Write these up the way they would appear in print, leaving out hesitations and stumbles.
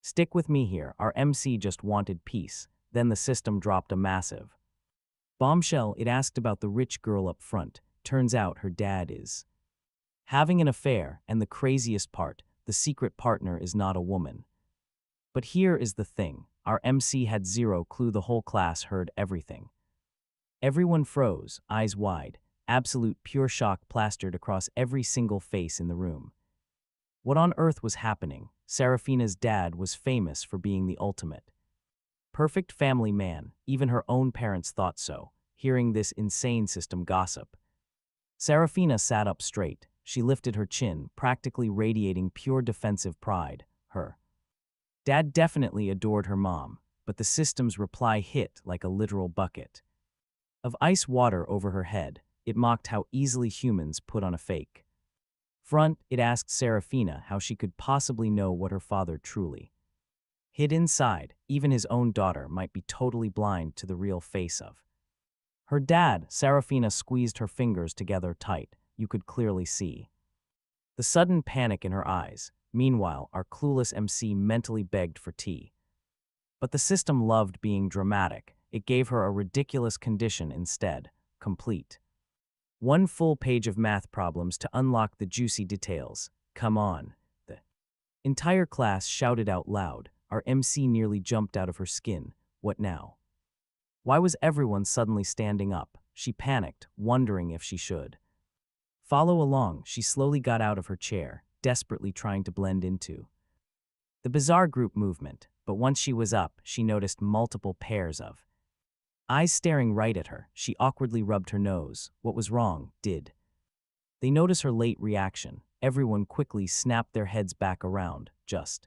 Stick with me here, our MC just wanted peace. Then the system dropped a massive bombshell. It asked about the rich girl up front. Turns out her dad is having an affair, and the craziest part, the secret partner is not a woman. But here is the thing, our MC had zero clue. The whole class heard everything. Everyone froze, eyes wide, absolute pure shock plastered across every single face in the room. What on earth was happening? Serafina's dad was famous for being the ultimate perfect family man. Even her own parents thought so, hearing this insane system gossip. Serafina sat up straight. She lifted her chin, practically radiating pure defensive pride. Her dad definitely adored her mom, but the system's reply hit like a literal bucket of ice water over her head. It mocked how easily humans put on a fake front. It asked Serafina how she could possibly know what her father truly hid inside. Even his own daughter might be totally blind to the real face of her dad. Serafina squeezed her fingers together tight. You could clearly see the sudden panic in her eyes. Meanwhile, our clueless MC mentally begged for tea. But the system loved being dramatic. It gave her a ridiculous condition instead: complete one full page of math problems to unlock the juicy details. Come on. The entire class shouted out loud. Our MC nearly jumped out of her skin. What now? Why was everyone suddenly standing up? She panicked, wondering if she should follow along. She slowly got out of her chair, desperately trying to blend into the bizarre group movement. But once she was up, she noticed multiple pairs of eyes staring right at her. She awkwardly rubbed her nose. What was wrong? Did they notice her late reaction? Everyone quickly snapped their heads back around, just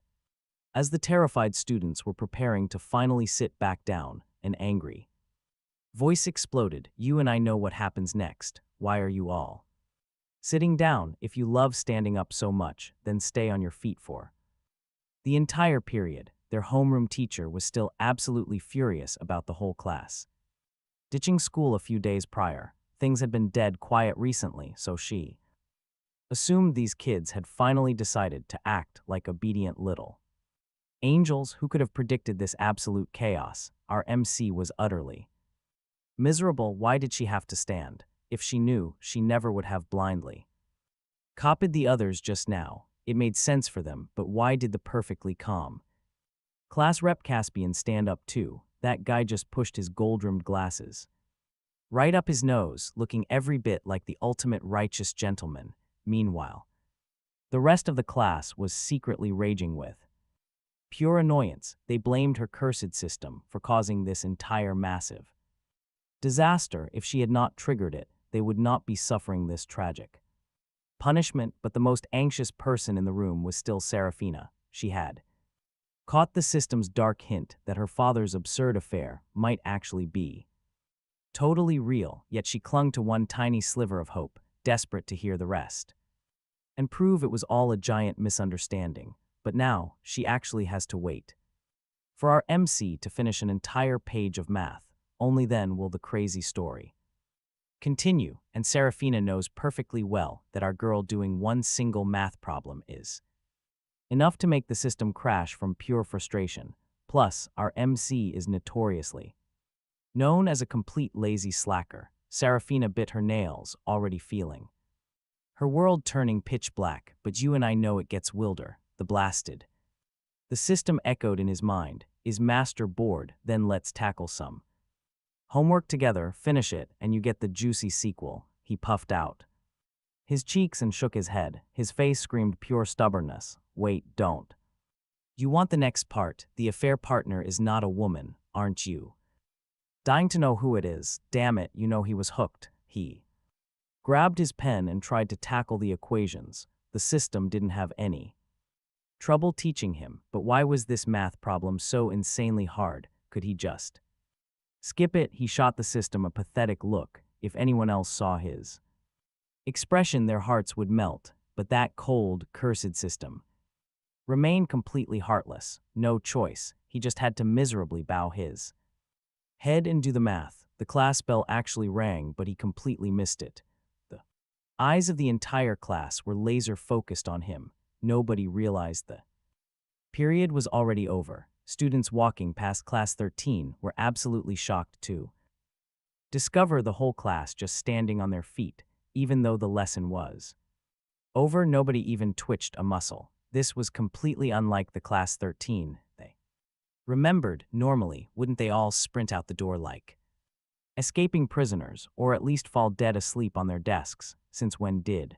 as the terrified students were preparing to finally sit back down. An angry voice exploded. You and I know what happens next. Why are you all sitting down? If you love standing up so much, then stay on your feet. For the entire period, their homeroom teacher was still absolutely furious about the whole class ditching school a few days prior. Things had been dead quiet recently, so she assumed these kids had finally decided to act like obedient little angels. Who could have predicted this absolute chaos? Our MC was utterly miserable. Why did she have to stand? If she knew, she never would have blindly copied the others just now. It made sense for them, but why did the perfectly calm class rep Caspian stand up too? That guy just pushed his gold-rimmed glasses right up his nose, looking every bit like the ultimate righteous gentleman. Meanwhile, the rest of the class was secretly raging with pure annoyance. They blamed her cursed system for causing this entire massive disaster. If she had not triggered it, they would not be suffering this tragic punishment. But the most anxious person in the room was still Serafina. She had caught the system's dark hint that her father's absurd affair might actually be totally real, yet she clung to one tiny sliver of hope, desperate to hear the rest and prove it was all a giant misunderstanding. But now, she actually has to wait for our MC to finish an entire page of math. Only then will the crazy story continue. And Serafina knows perfectly well that our girl doing one single math problem is enough to make the system crash from pure frustration. Plus, our MC is notoriously known as a complete lazy slacker. Serafina bit her nails, already feeling her world turning pitch black. But you and I know it gets wilder. The blasted the system echoed in his mind. Is master bored? Then let's tackle some homework together. Finish it, and you get the juicy sequel. He puffed out his cheeks and shook his head. His face screamed pure stubbornness. Wait, don't you want the next part? The affair partner is not a woman, aren't you dying to know who it is? Damn it, you know he was hooked. He grabbed his pen and tried to tackle the equations. The system didn't have any trouble teaching him, but why was this math problem so insanely hard? Could he just skip it? He shot the system a pathetic look. If anyone else saw his expression, their hearts would melt. But that cold, cursed system remained completely heartless. No choice. He just had to miserably bow his head and do the math. The class bell actually rang, but he completely missed it. The eyes of the entire class were laser-focused on him. Nobody realized the Period was already over. Students walking past class 13 were absolutely shocked too. Discover the whole class just standing on their feet, even though the lesson was over. Nobody even twitched a muscle. This was completely unlike the class 13 they remembered. Normally, wouldn't they all sprint out the door like escaping prisoners, or at least fall dead asleep on their desks, since when did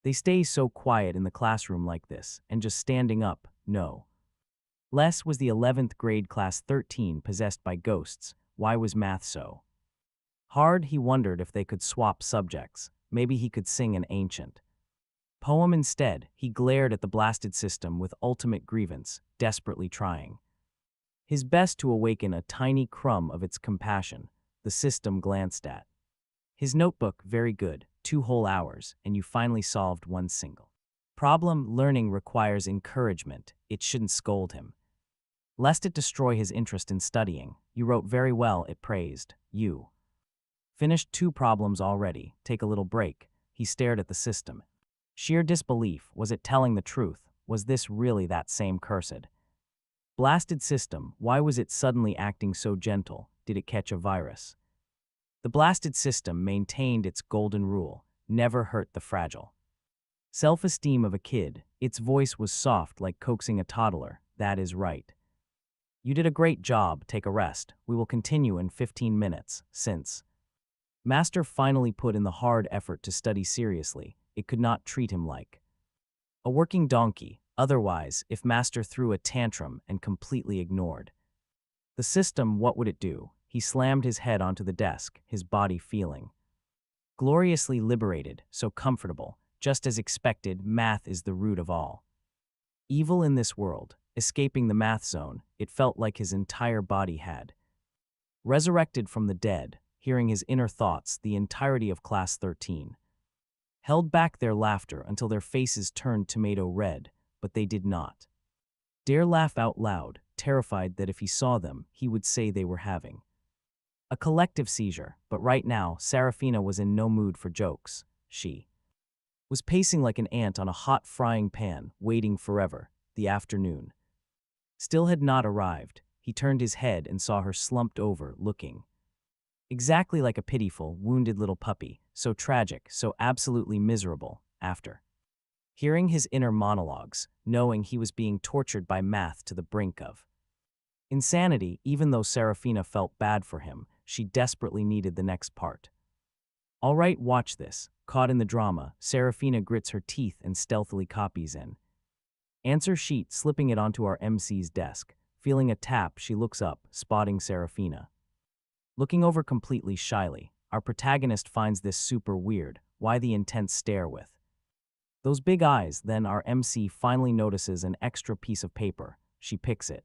they stay so quiet in the classroom like this, and just standing up? No. Less was the 11th grade class 13 possessed by ghosts. Why was math so hard? He wondered if they could swap subjects. Maybe he could sing an ancient poem instead. He glared at the blasted system with ultimate grievance, desperately trying his best to awaken a tiny crumb of its compassion. The system glanced at his notebook. Very good, 2 whole hours, and you finally solved one single problem. Learning requires encouragement. It shouldn't scold him, lest it destroy his interest in studying. You wrote very well, it praised. You finished 2 problems already. Take a little break. He stared at the system. Sheer disbelief. Was it telling the truth? Was this really that same cursed blasted system? Why was it suddenly acting so gentle? Did it catch a virus? The blasted system maintained its golden rule: never hurt the fragile self-esteem of a kid. Its voice was soft, like coaxing a toddler. That is right. You did a great job. Take a rest. We will continue in 15 minutes. Since Master finally put in the hard effort to study seriously, it could not treat him like a working donkey. Otherwise, if Master threw a tantrum and completely ignored the system, what would it do? He slammed his head onto the desk, his body feeling gloriously liberated, so comfortable. Just as expected, math is the root of all evil in this world. Escaping the math zone, it felt like his entire body had resurrected from the dead. Hearing his inner thoughts, the entirety of class 13 held back their laughter until their faces turned tomato red, but they did not dare laugh out loud, terrified that if he saw them, he would say they were having a collective seizure. But right now, Serafina was in no mood for jokes. She was pacing like an ant on a hot frying pan, waiting forever. The afternoon still had not arrived. He turned his head and saw her slumped over, looking exactly like a pitiful, wounded little puppy, so tragic, so absolutely miserable. After hearing his inner monologues, knowing he was being tortured by math to the brink of insanity, even though Serafina felt bad for him, she desperately needed the next part. All right, watch this. Caught in the drama, Serafina grits her teeth and stealthily copies an answer sheet, slipping it onto our MC's desk. Feeling a tap, she looks up, spotting Serafina looking over completely shyly. Our protagonist finds this super weird. Why the intense stare with those big eyes? Then our MC finally notices an extra piece of paper. She picks it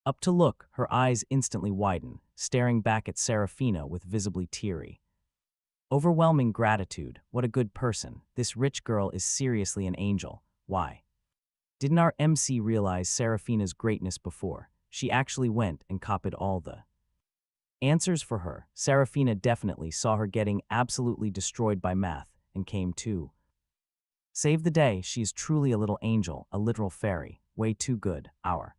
up to look. Her eyes instantly widen, staring back at Serafina with visibly teary, overwhelming gratitude. What a good person. This rich girl is seriously an angel. Why didn't our MC realize Serafina's greatness before? She actually went and copied all the answers for her. Serafina definitely saw her getting absolutely destroyed by math and came to save the day. She's truly a little angel, a literal fairy. Way too good. Our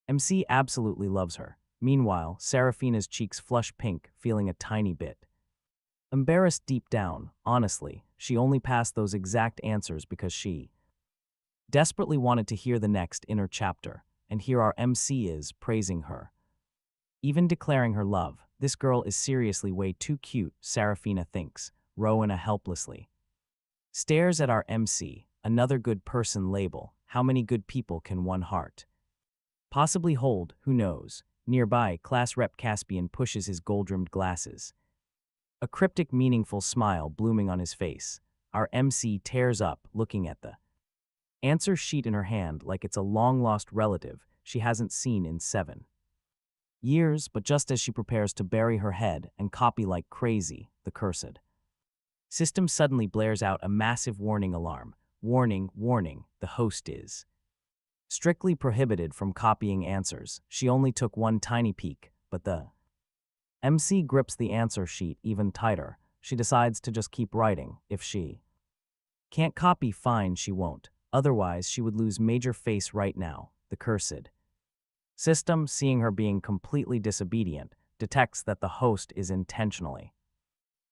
MC absolutely loves her. Meanwhile, Serafina's cheeks flush pink, feeling a tiny bit embarrassed deep down. Honestly, she only passed those exact answers because she desperately wanted to hear the next inner chapter, and here our MC is praising her, even declaring her love. This girl is seriously way too cute, Serafina thinks. Rowena helplessly stares at our MC. Another good person label. How many good people can one heart possibly hold? Who knows? Nearby, class rep Caspian pushes his gold-rimmed glasses, a cryptic, meaningful smile blooming on his face. Our MC tears up, looking at the answer sheet in her hand like it's a long-lost relative she hasn't seen in 7 years. But just as she prepares to bury her head and copy like crazy, the cursed system suddenly blares out a massive warning alarm. Warning, warning, the host is strictly prohibited from copying answers. She only took one tiny peek, but the MC grips the answer sheet even tighter. She decides to just keep writing. If she can't copy, fine, she won't. Otherwise, she would lose major face right now, the cursed. System, seeing her being completely disobedient, detects that the host is intentionally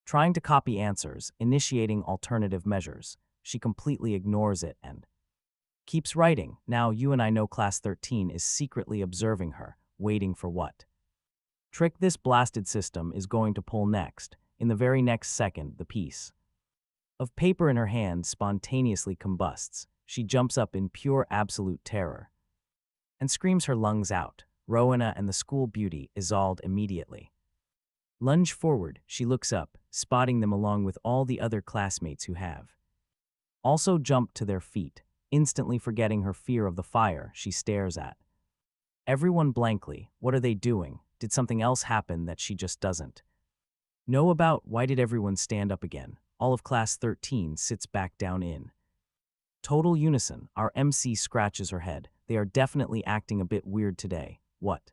trying to copy answers, initiating alternative measures. She completely ignores it and keeps writing. Now you and I know Class 13 is secretly observing her, waiting for what trick this blasted system is going to pull next. In the very next second, the piece of paper in her hand spontaneously combusts. She jumps up in pure absolute terror and screams her lungs out. Rowena and the school beauty, Isolde, immediately lunge forward. She looks up, spotting them along with all the other classmates who have also jumped to their feet. Instantly forgetting her fear of the fire, she stares at everyone blankly. What are they doing? Did something else happen that she just doesn't know about? Why did everyone stand up again? All of Class 13 sits back down in total unison. Our MC scratches her head. They are definitely acting a bit weird today. What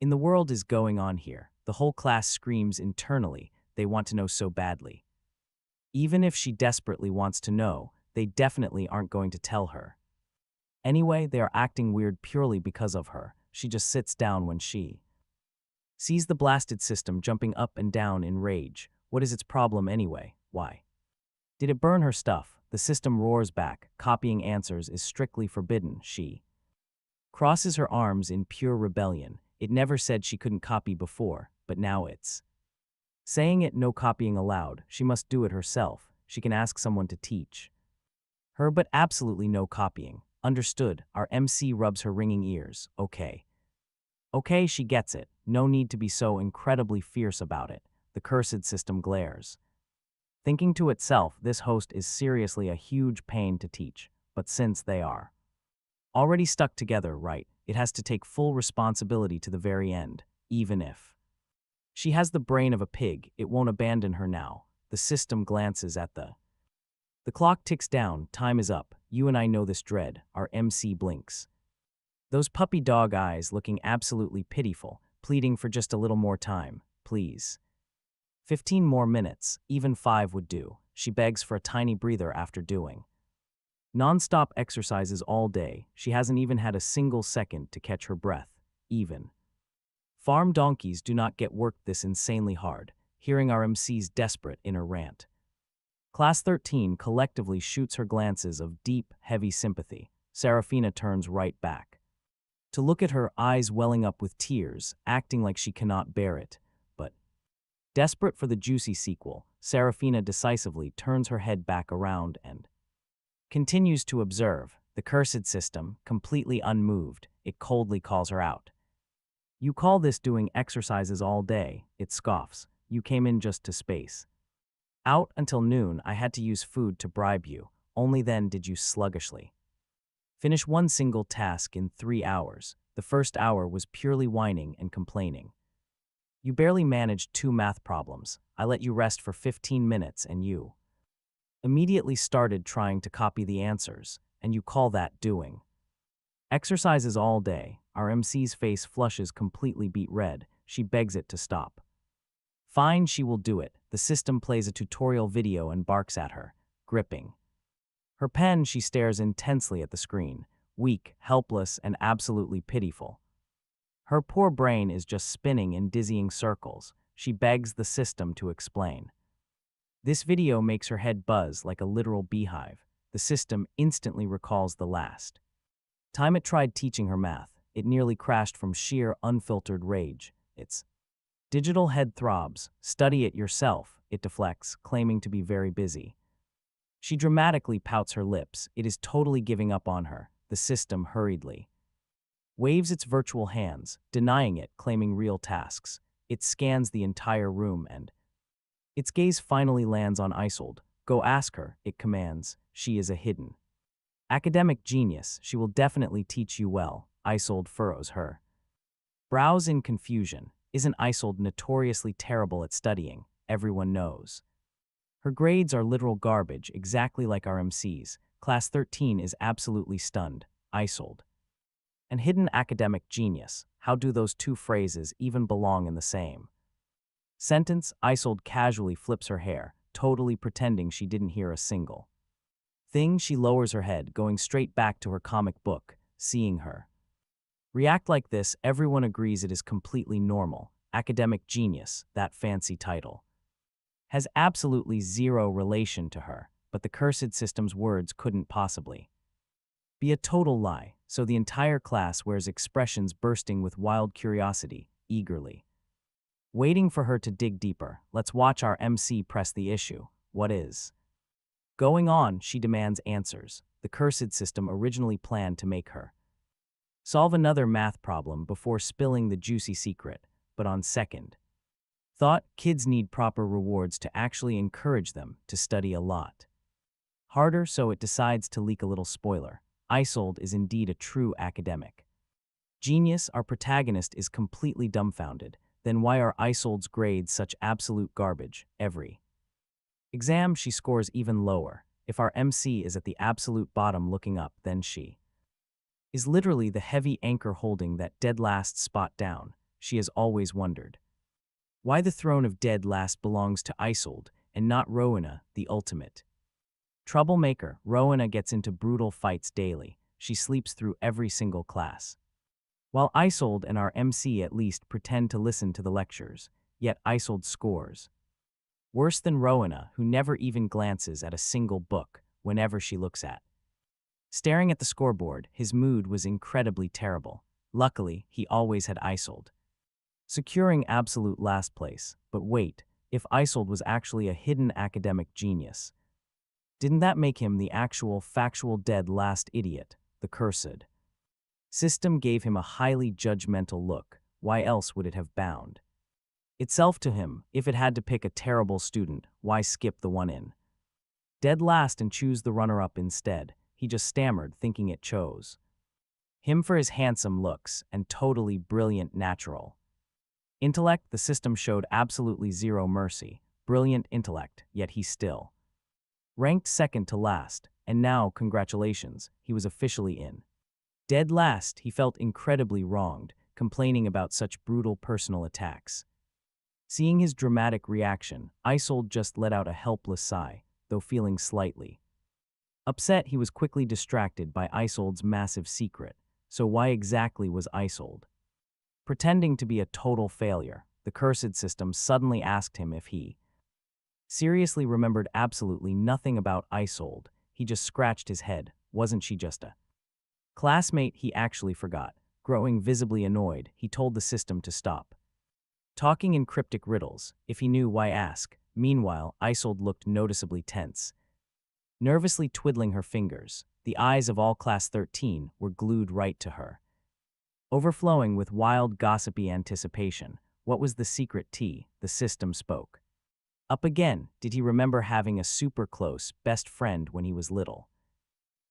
in the world is going on here? The whole class screams internally. They want to know so badly. Even if she desperately wants to know, they definitely aren't going to tell her. Anyway, they are acting weird purely because of her. She just sits down when she sees the blasted system jumping up and down in rage. What is its problem anyway? Why did it burn her stuff? The system roars back. Copying answers is strictly forbidden. She crosses her arms in pure rebellion. It never said she couldn't copy before, but now it's saying it. No copying allowed. She must do it herself. She can ask someone to teach her, but absolutely no copying. Understood. Our MC rubs her ringing ears. Okay. Okay, she gets it. No need to be so incredibly fierce about it. The cursed system glares, thinking to itself, this host is seriously a huge pain to teach. But since they are already stuck together, right, it has to take full responsibility to the very end. Even if she has the brain of a pig, it won't abandon her now. The system glances at the clock ticks down. Time is up. You and I know this dread. Our MC blinks, those puppy dog eyes looking absolutely pitiful, pleading for just a little more time. Please. 15 more minutes, even 5 would do. She begs for a tiny breather after doing non-stop exercises all day. She hasn't even had a single second to catch her breath. Even farm donkeys do not get worked this insanely hard. Hearing our MC's desperate inner rant, Class 13 collectively shoots her glances of deep, heavy sympathy. Serafina turns right back to look at her, eyes welling up with tears, acting like she cannot bear it. But desperate for the juicy sequel, Serafina decisively turns her head back around and continues to observe. The cursed system, completely unmoved, it coldly calls her out. You call this doing exercises all day? It scoffs. You came in just to space out until noon. I had to use food to bribe you. Only then did you sluggishly finish one single task in 3 hours. The first hour was purely whining and complaining. You barely managed 2 math problems. I let you rest for 15 minutes and you immediately started trying to copy the answers, and you call that doing exercises all day. Our MC's face flushes completely beet red. She begs it to stop. Fine, she will do it. The system plays a tutorial video and barks at her, gripping her pen. She stares intensely at the screen, weak, helpless, and absolutely pitiful. Her poor brain is just spinning in dizzying circles. She begs the system to explain. This video makes her head buzz like a literal beehive. The system instantly recalls the last time it tried teaching her math. It nearly crashed from sheer, unfiltered rage. Its digital head throbs. Study it yourself, it deflects, claiming to be very busy. She dramatically pouts her lips. It is totally giving up on her. The system hurriedly waves its virtual hands, denying it, claiming real tasks. It scans the entire room and its gaze finally lands on Isolde. Go ask her, it commands. She is a hidden academic genius. She will definitely teach you well. Isolde furrows her brows in confusion. Isn't Isolde notoriously terrible at studying? Everyone knows. Her grades are literal garbage, exactly like our MC's. Class 13 is absolutely stunned. Isolde and hidden academic genius. How do those two phrases even belong in the same sentence? Isolde casually flips her hair, totally pretending she didn't hear a single Thing, she lowers her head, going straight back to her comic book, seeing her react like this, everyone agrees it is completely normal. Academic genius, that fancy title, has absolutely zero relation to her, but the cursed system's words couldn't possibly be a total lie, so the entire class wears expressions bursting with wild curiosity, eagerly waiting for her to dig deeper. Let's watch our MC press the issue. What is going on? She demands answers. The cursed system originally planned to make her solve another math problem before spilling the juicy secret, but on second thought, kids need proper rewards to actually encourage them to study a lot harder, so it decides to leak a little spoiler. Isolde is indeed a true academic genius. Our protagonist is completely dumbfounded. Then why are Isolde's grades such absolute garbage? Every exam she scores even lower. If our MC is at the absolute bottom looking up, then she is literally the heavy anchor holding that dead last spot down. She has always wondered why the throne of dead last belongs to Isolde and not Rowena, the ultimate troublemaker. Rowena gets into brutal fights daily. She sleeps through every single class, while Isolde and our MC at least pretend to listen to the lectures. Yet Isolde scores worse than Rowena, who never even glances at a single book whenever she looks at. Staring at the scoreboard, his mood was incredibly terrible. Luckily, he always had Isolde securing absolute last place. But wait, if Isolde was actually a hidden academic genius, didn't that make him the actual factual dead last idiot? The cursed system gave him a highly judgmental look. Why else would it have bound itself to him? If it had to pick a terrible student, why skip the one in dead last and choose the runner-up instead? He just stammered, thinking it chose him for his handsome looks and totally brilliant natural intellect. The system showed absolutely zero mercy. Brilliant intellect, yet he still ranked second to last. And now, congratulations, he was officially in dead last. He felt incredibly wronged, complaining about such brutal personal attacks. Seeing his dramatic reaction, Isolde just let out a helpless sigh, though feeling slightly upset. He was quickly distracted by Isolde's massive secret. So why exactly was Isolde pretending to be a total failure? The cursed system suddenly asked him if he seriously remembered absolutely nothing about Isolde. He just scratched his head. Wasn't she just a classmate? He actually forgot. Growing visibly annoyed, he told the system to stop talking in cryptic riddles. If he knew, why ask? Meanwhile, Isolde looked noticeably tense, nervously twiddling her fingers. The eyes of all Class 13 were glued right to her, overflowing with wild, gossipy anticipation. What was the secret tea? The system spoke up again. Did he remember having a super close best friend when he was little?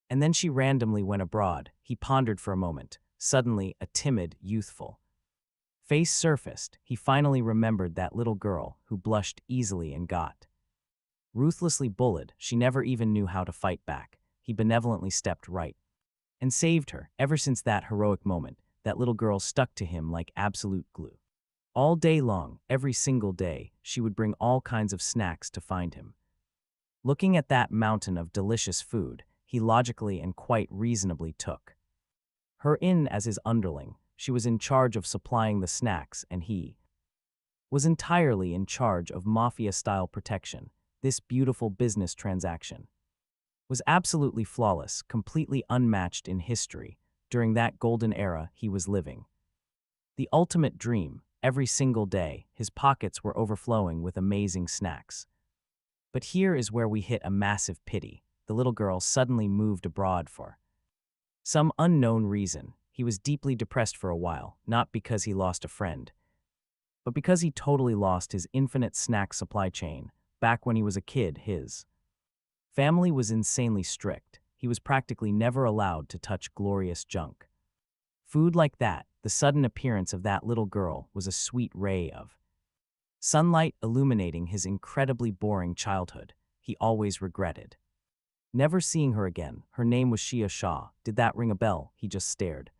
And then she randomly went abroad. He pondered for a moment. Suddenly, a timid, youthful face surfaced. He finally remembered that little girl who blushed easily and got ruthlessly bullied. She never even knew how to fight back. He benevolently stepped right and saved her. Ever since that heroic moment, that little girl stuck to him like absolute glue. All day long, every single day, she would bring all kinds of snacks to find him. Looking at that mountain of delicious food, he logically and quite reasonably took her in as his underling. She was in charge of supplying the snacks, and he was entirely in charge of mafia-style protection. This beautiful business transaction was absolutely flawless, completely unmatched in history. During that golden era, he was living the ultimate dream. Every single day, his pockets were overflowing with amazing snacks. But here is where we hit a massive pity. The little girl suddenly moved abroad for some unknown reason. He was deeply depressed for a while, not because he lost a friend, but because he totally lost his infinite snack supply chain. Back when he was a kid, his family was insanely strict. He was practically never allowed to touch glorious junk food like that. The sudden appearance of that little girl was a sweet ray of sunlight illuminating his incredibly boring childhood. He always regretted never seeing her again. Her name was Shia Shah. Did that ring a bell? He just stared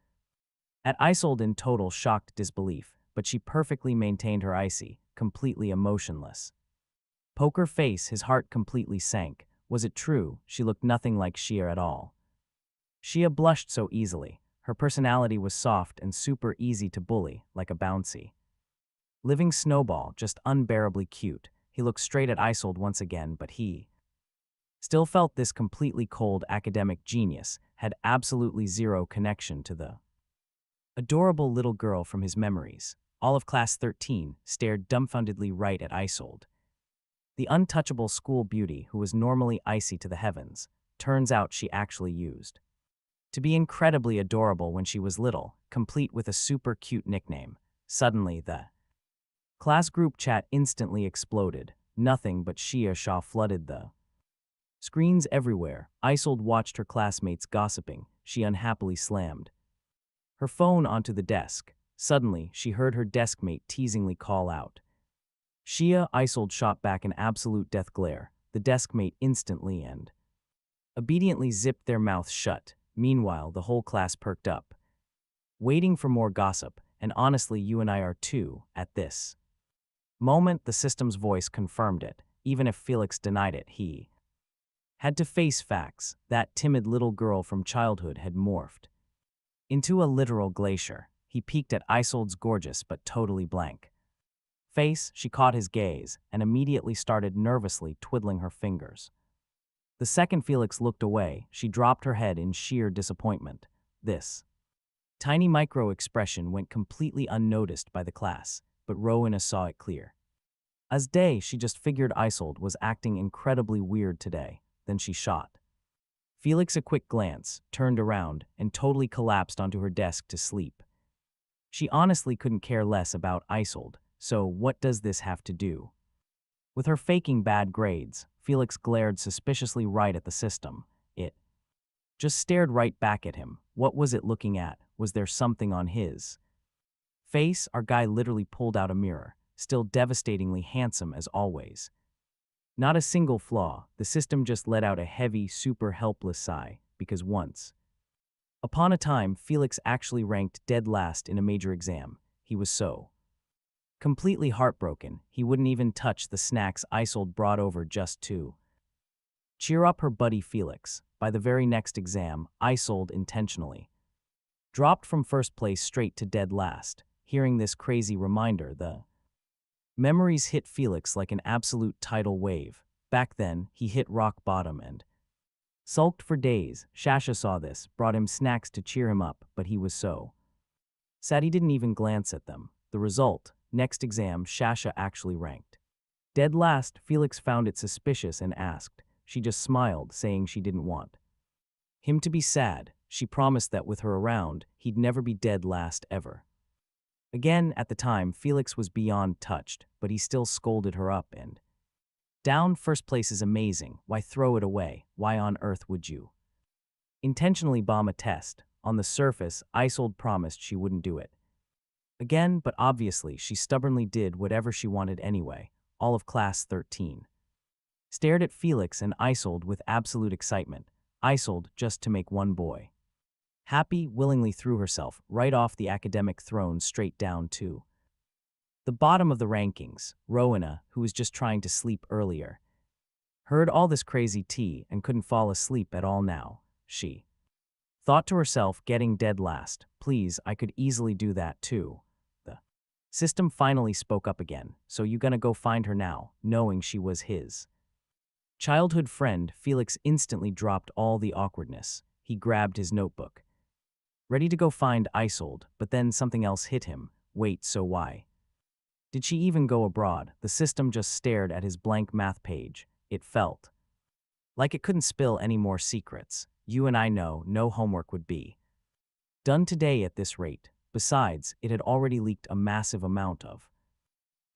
at Isolde in total shocked disbelief, but she perfectly maintained her icy, completely emotionless poker face. His heart completely sank. Was it true? She looked nothing like Shia at all. Shia blushed so easily. Her personality was soft and super easy to bully, like a bouncy living snowball, just unbearably cute. He looked straight at Isolde once again, but he still felt this completely cold academic genius had absolutely zero connection to the adorable little girl from his memories. All of Class 13 stared dumbfoundedly right at Isolde. The untouchable school beauty who was normally icy to the heavens. Turns out she actually used to be incredibly adorable when she was little, complete with a super cute nickname. Suddenly the class group chat instantly exploded. Nothing but Shia Shah flooded the screens everywhere. Isolde watched her classmates gossiping. She unhappily slammed her phone onto the desk. Suddenly, she heard her deskmate teasingly call out. Shia. Isolde shot back an absolute death glare. The deskmate instantly and obediently zipped their mouths shut. Meanwhile, the whole class perked up, waiting for more gossip, and honestly, you and I are too, at this moment. The system's voice confirmed it. Even if Felix denied it, he had to face facts. That timid little girl from childhood had morphed into a literal glacier. He peeked at Isolde's gorgeous but totally blank face. She caught his gaze and immediately started nervously twiddling her fingers. The second Felix looked away, she dropped her head in sheer disappointment. This tiny micro-expression went completely unnoticed by the class, but Rowena saw it clear as day. She just figured Isolde was acting incredibly weird today. Then she shot Felix a quick glance, turned around, and totally collapsed onto her desk to sleep. She honestly couldn't care less about Isolde, so what does this have to do with her faking bad grades? Felix glared suspiciously right at the system. It just stared right back at him. What was it looking at? Was there something on his face? Our guy literally pulled out a mirror, still devastatingly handsome as always. Not a single flaw. The system just let out a heavy, super helpless sigh, because once upon a time, Felix actually ranked dead last in a major exam. He was so completely heartbroken, he wouldn't even touch the snacks Isolde brought over just to cheer up her buddy Felix. By the very next exam, Isolde intentionally dropped from first place straight to dead last. Hearing this crazy reminder, the memories hit Felix like an absolute tidal wave. Back then, he hit rock bottom and sulked for days. Shasha saw this, brought him snacks to cheer him up, but he was so sad he didn't even glance at them. The result, next exam, Shasha actually ranked dead last. Felix found it suspicious and asked. She just smiled, saying she didn't want him to be sad. She promised that with her around, he'd never be dead last ever again. At the time, Felix was beyond touched, but he still scolded her up and down. First place is amazing. Why throw it away? Why on earth would you intentionally bomb a test? On the surface, Isolde promised she wouldn't do it again, but obviously she stubbornly did whatever she wanted anyway. All of Class 13 stared at Felix and Isolde with absolute excitement. Isolde, just to make one boy happy, willingly threw herself right off the academic throne straight down to the bottom of the rankings. Rowena, who was just trying to sleep earlier, heard all this crazy tea and couldn't fall asleep at all now. She thought to herself, getting dead last. Please, I could easily do that too. The system finally spoke up again. So you gonna go find her now? Knowing she was his childhood friend, Felix instantly dropped all the awkwardness. He grabbed his notebook, ready to go find Isolde, but then something else hit him. Wait, so why did she even go abroad? The system just stared at his blank math page. It felt like it couldn't spill any more secrets. You and I know no homework would be done today at this rate. Besides, it had already leaked a massive amount of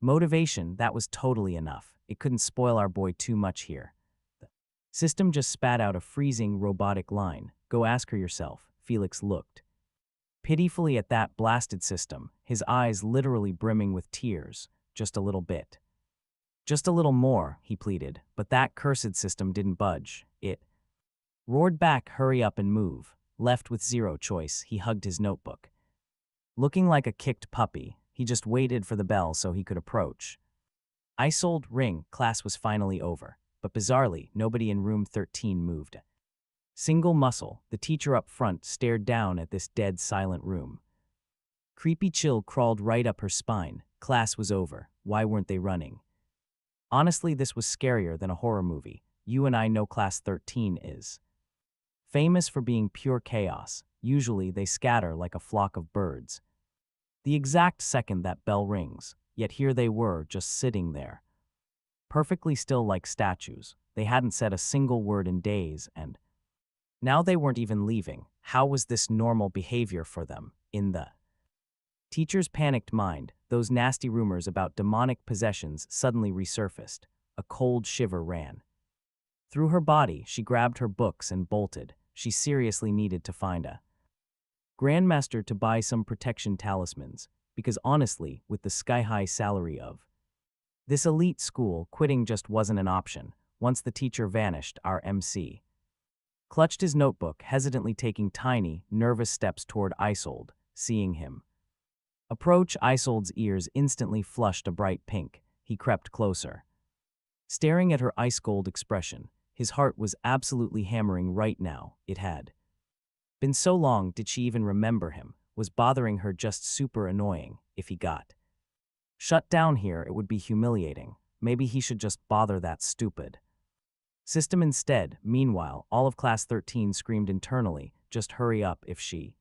motivation. That was totally enough. It couldn't spoil our boy too much here. The system just spat out a freezing, robotic line. Go ask her yourself. Felix looked pitifully at that blasted system, his eyes literally brimming with tears. Just a little bit. Just a little more, he pleaded, but that cursed system didn't budge. It roared back, hurry up and move. Left with zero choice, he hugged his notebook. Looking like a kicked puppy, he just waited for the bell so he could approach. Isolde, ring. Class was finally over, but bizarrely, nobody in room 13 moved. Single muscle, the teacher up front stared down at this dead, silent room. Creepy chill crawled right up her spine. Class was over. Why weren't they running? Honestly, this was scarier than a horror movie. You and I know Class 13 is famous for being pure chaos. Usually, they scatter like a flock of birds. The exact second that bell rings, yet here they were, just sitting there. Perfectly still like statues. They hadn't said a single word in days, and now they weren't even leaving. How was this normal behavior for them? In the teacher's panicked mind, those nasty rumors about demonic possessions suddenly resurfaced. A cold shiver ran through her body. She grabbed her books and bolted. She seriously needed to find a grandmaster to buy some protection talismans, because honestly, with the sky-high salary of this elite school, quitting just wasn't an option. Once the teacher vanished, our MC clutched his notebook, hesitantly taking tiny, nervous steps toward Isolde. Seeing him approach, Isolde's ears instantly flushed a bright pink. He crept closer, staring at her ice-cold expression. His heart was absolutely hammering right now. It had been so long. Did she even remember him? Was bothering her just super annoying? If he got shut down here, it would be humiliating. Maybe he should just bother that stupid system instead. Meanwhile, all of Class 13 screamed internally, just hurry up. If she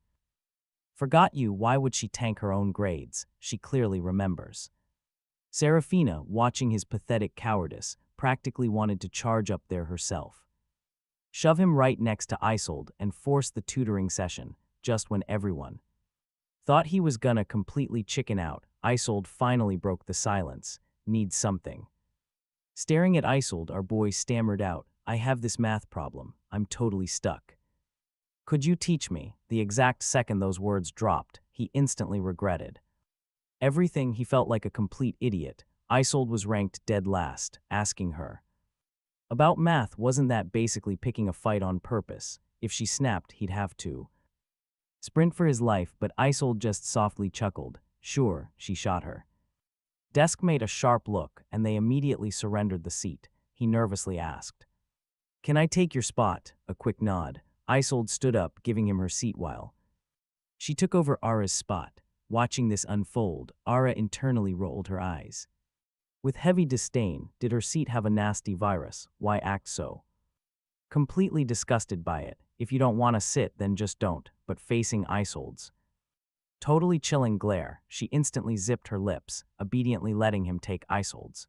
forgot you, why would she tank her own grades? She clearly remembers. Serafina, watching his pathetic cowardice, practically wanted to charge up there herself, shove him right next to Isolde, and force the tutoring session. Just when everyone thought he was gonna completely chicken out, Isolde finally broke the silence. Need something. Staring at Isolde, our boy stammered out, I have this math problem. I'm totally stuck. Could you teach me? The exact second those words dropped, he instantly regretted everything. He felt like a complete idiot. Isolde was ranked dead last. Asking her about math, wasn't that basically picking a fight on purpose? If she snapped, he'd have to sprint for his life, but Isolde just softly chuckled. Sure, she shot her desk made a sharp look, and they immediately surrendered the seat. He nervously asked, can I take your spot? A quick nod. Isolde stood up, giving him her seat while she took over Ara's spot. Watching this unfold, Ara internally rolled her eyes with heavy disdain. Did her seat have a nasty virus? Why act so completely disgusted by it? If you don't want to sit, then just don't. But facing Isolde's totally chilling glare, she instantly zipped her lips, obediently letting him take Isolde's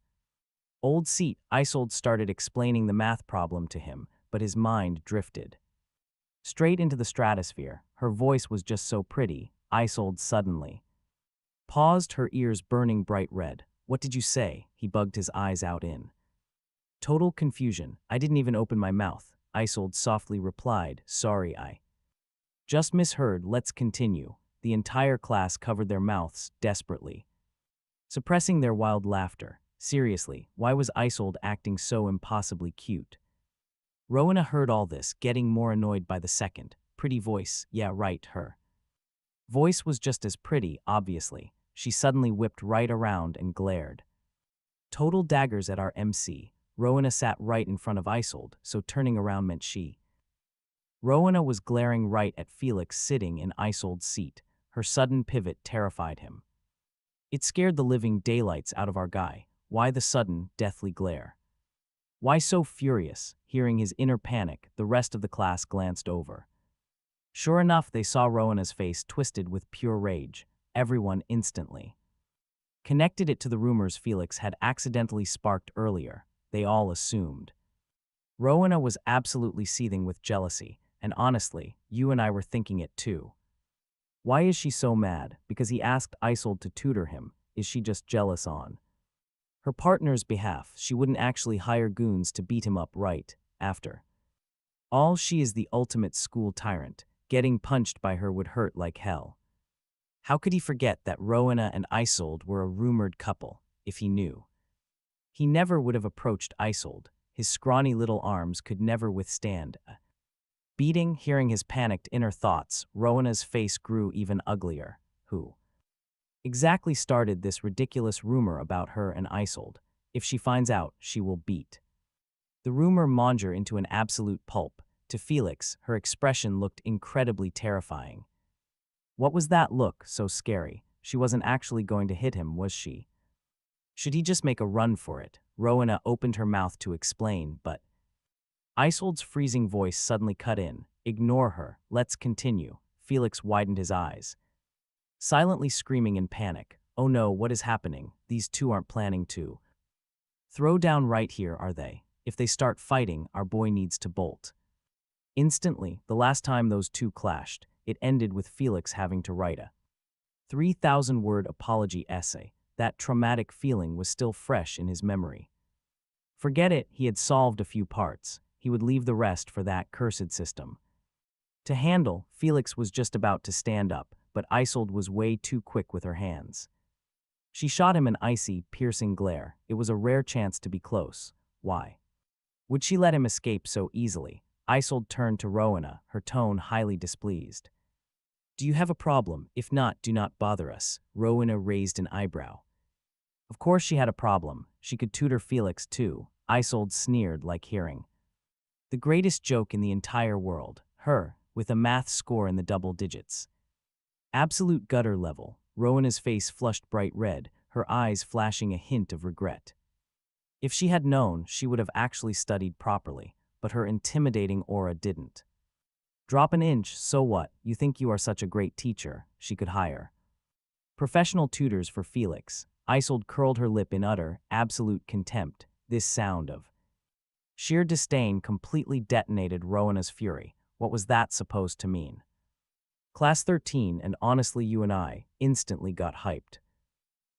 old seat. Isolde started explaining the math problem to him, but his mind drifted straight into the stratosphere. Her voice was just so pretty. Isolde suddenly paused, her ears burning bright red. What did you say? He bugged his eyes out in total confusion. I didn't even open my mouth. Isolde softly replied, sorry, I just misheard. Let's continue. The entire class covered their mouths, desperately suppressing their wild laughter. Seriously, why was Isolde acting so impossibly cute? Rowena heard all this, getting more annoyed by the second. Pretty voice, yeah right, her voice was just as pretty, obviously. She suddenly whipped right around and glared total daggers at our MC. Rowena sat right in front of Isolde, so turning around meant she. Rowena was glaring right at Felix sitting in Isolde's seat. Her sudden pivot terrified him. It scared the living daylights out of our guy. Why the sudden, deathly glare? Why so furious? Hearing his inner panic, the rest of the class glanced over. Sure enough, they saw Rowena's face twisted with pure rage. Everyone instantly connected it to the rumors Felix had accidentally sparked earlier. They all assumed Rowena was absolutely seething with jealousy, and honestly, you and I were thinking it too. Why is she so mad? Because he asked Isolde to tutor him. Is she just jealous on her partner's behalf? She wouldn't actually hire goons to beat him up right after all. She is the ultimate school tyrant. Getting punched by her would hurt like hell. How could he forget that Rowena and Isolde were a rumored couple? If he knew, he never would have approached Isolde. His scrawny little arms could never withstand a beating. Hearing his panicked inner thoughts, Rowena's face grew even uglier. Who exactly started this ridiculous rumor about her and Isolde? If she finds out, she will beat The rumor monger into an absolute pulp. To Felix, her expression looked incredibly terrifying. What was that look so scary? She wasn't actually going to hit him, was she? Should he just make a run for it? Rowena opened her mouth to explain, but Isold's freezing voice suddenly cut in. Ignore her. Let's continue. Felix widened his eyes, silently screaming in panic. Oh no, what is happening? These two aren't planning to throw down right here, are they? If they start fighting, our boy needs to bolt. Instantly, the last time those two clashed, it ended with Felix having to write a 3,000-word apology essay. That traumatic feeling was still fresh in his memory. Forget it, he had solved a few parts. He would leave the rest for that cursed system to handle. Felix was just about to stand up, but Isold was way too quick with her hands. She shot him an icy, piercing glare. It was a rare chance to be close. Why would she let him escape so easily? Isold turned to Rowena, her tone highly displeased. Do you have a problem? If not, do not bother us. Rowena raised an eyebrow. Of course she had a problem. She could tutor Felix too. Isold sneered like hearing the greatest joke in the entire world. Her, with a math score in the double digits. Absolute gutter level. Rowena's face flushed bright red, her eyes flashing a hint of regret. If she had known, she would have actually studied properly, but her intimidating aura didn't. Drop an inch, so what? You think you are such a great teacher? She could hire professional tutors for Felix. Isold curled her lip in utter, absolute contempt. This sound of sheer disdain completely detonated Rowena's fury. What was that supposed to mean? Class 13 and honestly you and I instantly got hyped.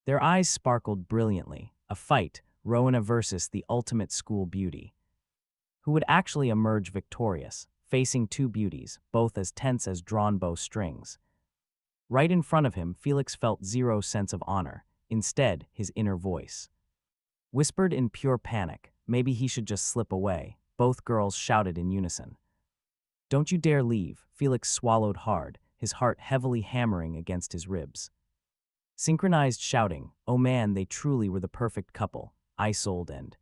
Their eyes sparkled brilliantly. A fight, Rowena versus the ultimate school beauty. Who would actually emerge victorious, facing two beauties, both as tense as drawn bow strings. Right in front of him, Felix felt zero sense of honor. Instead, his inner voice whispered in pure panic. Maybe he should just slip away. Both girls shouted in unison. Don't you dare leave. Felix swallowed hard, his heart heavily hammering against his ribs. Synchronized shouting. Oh man, they truly were the perfect couple. Isold and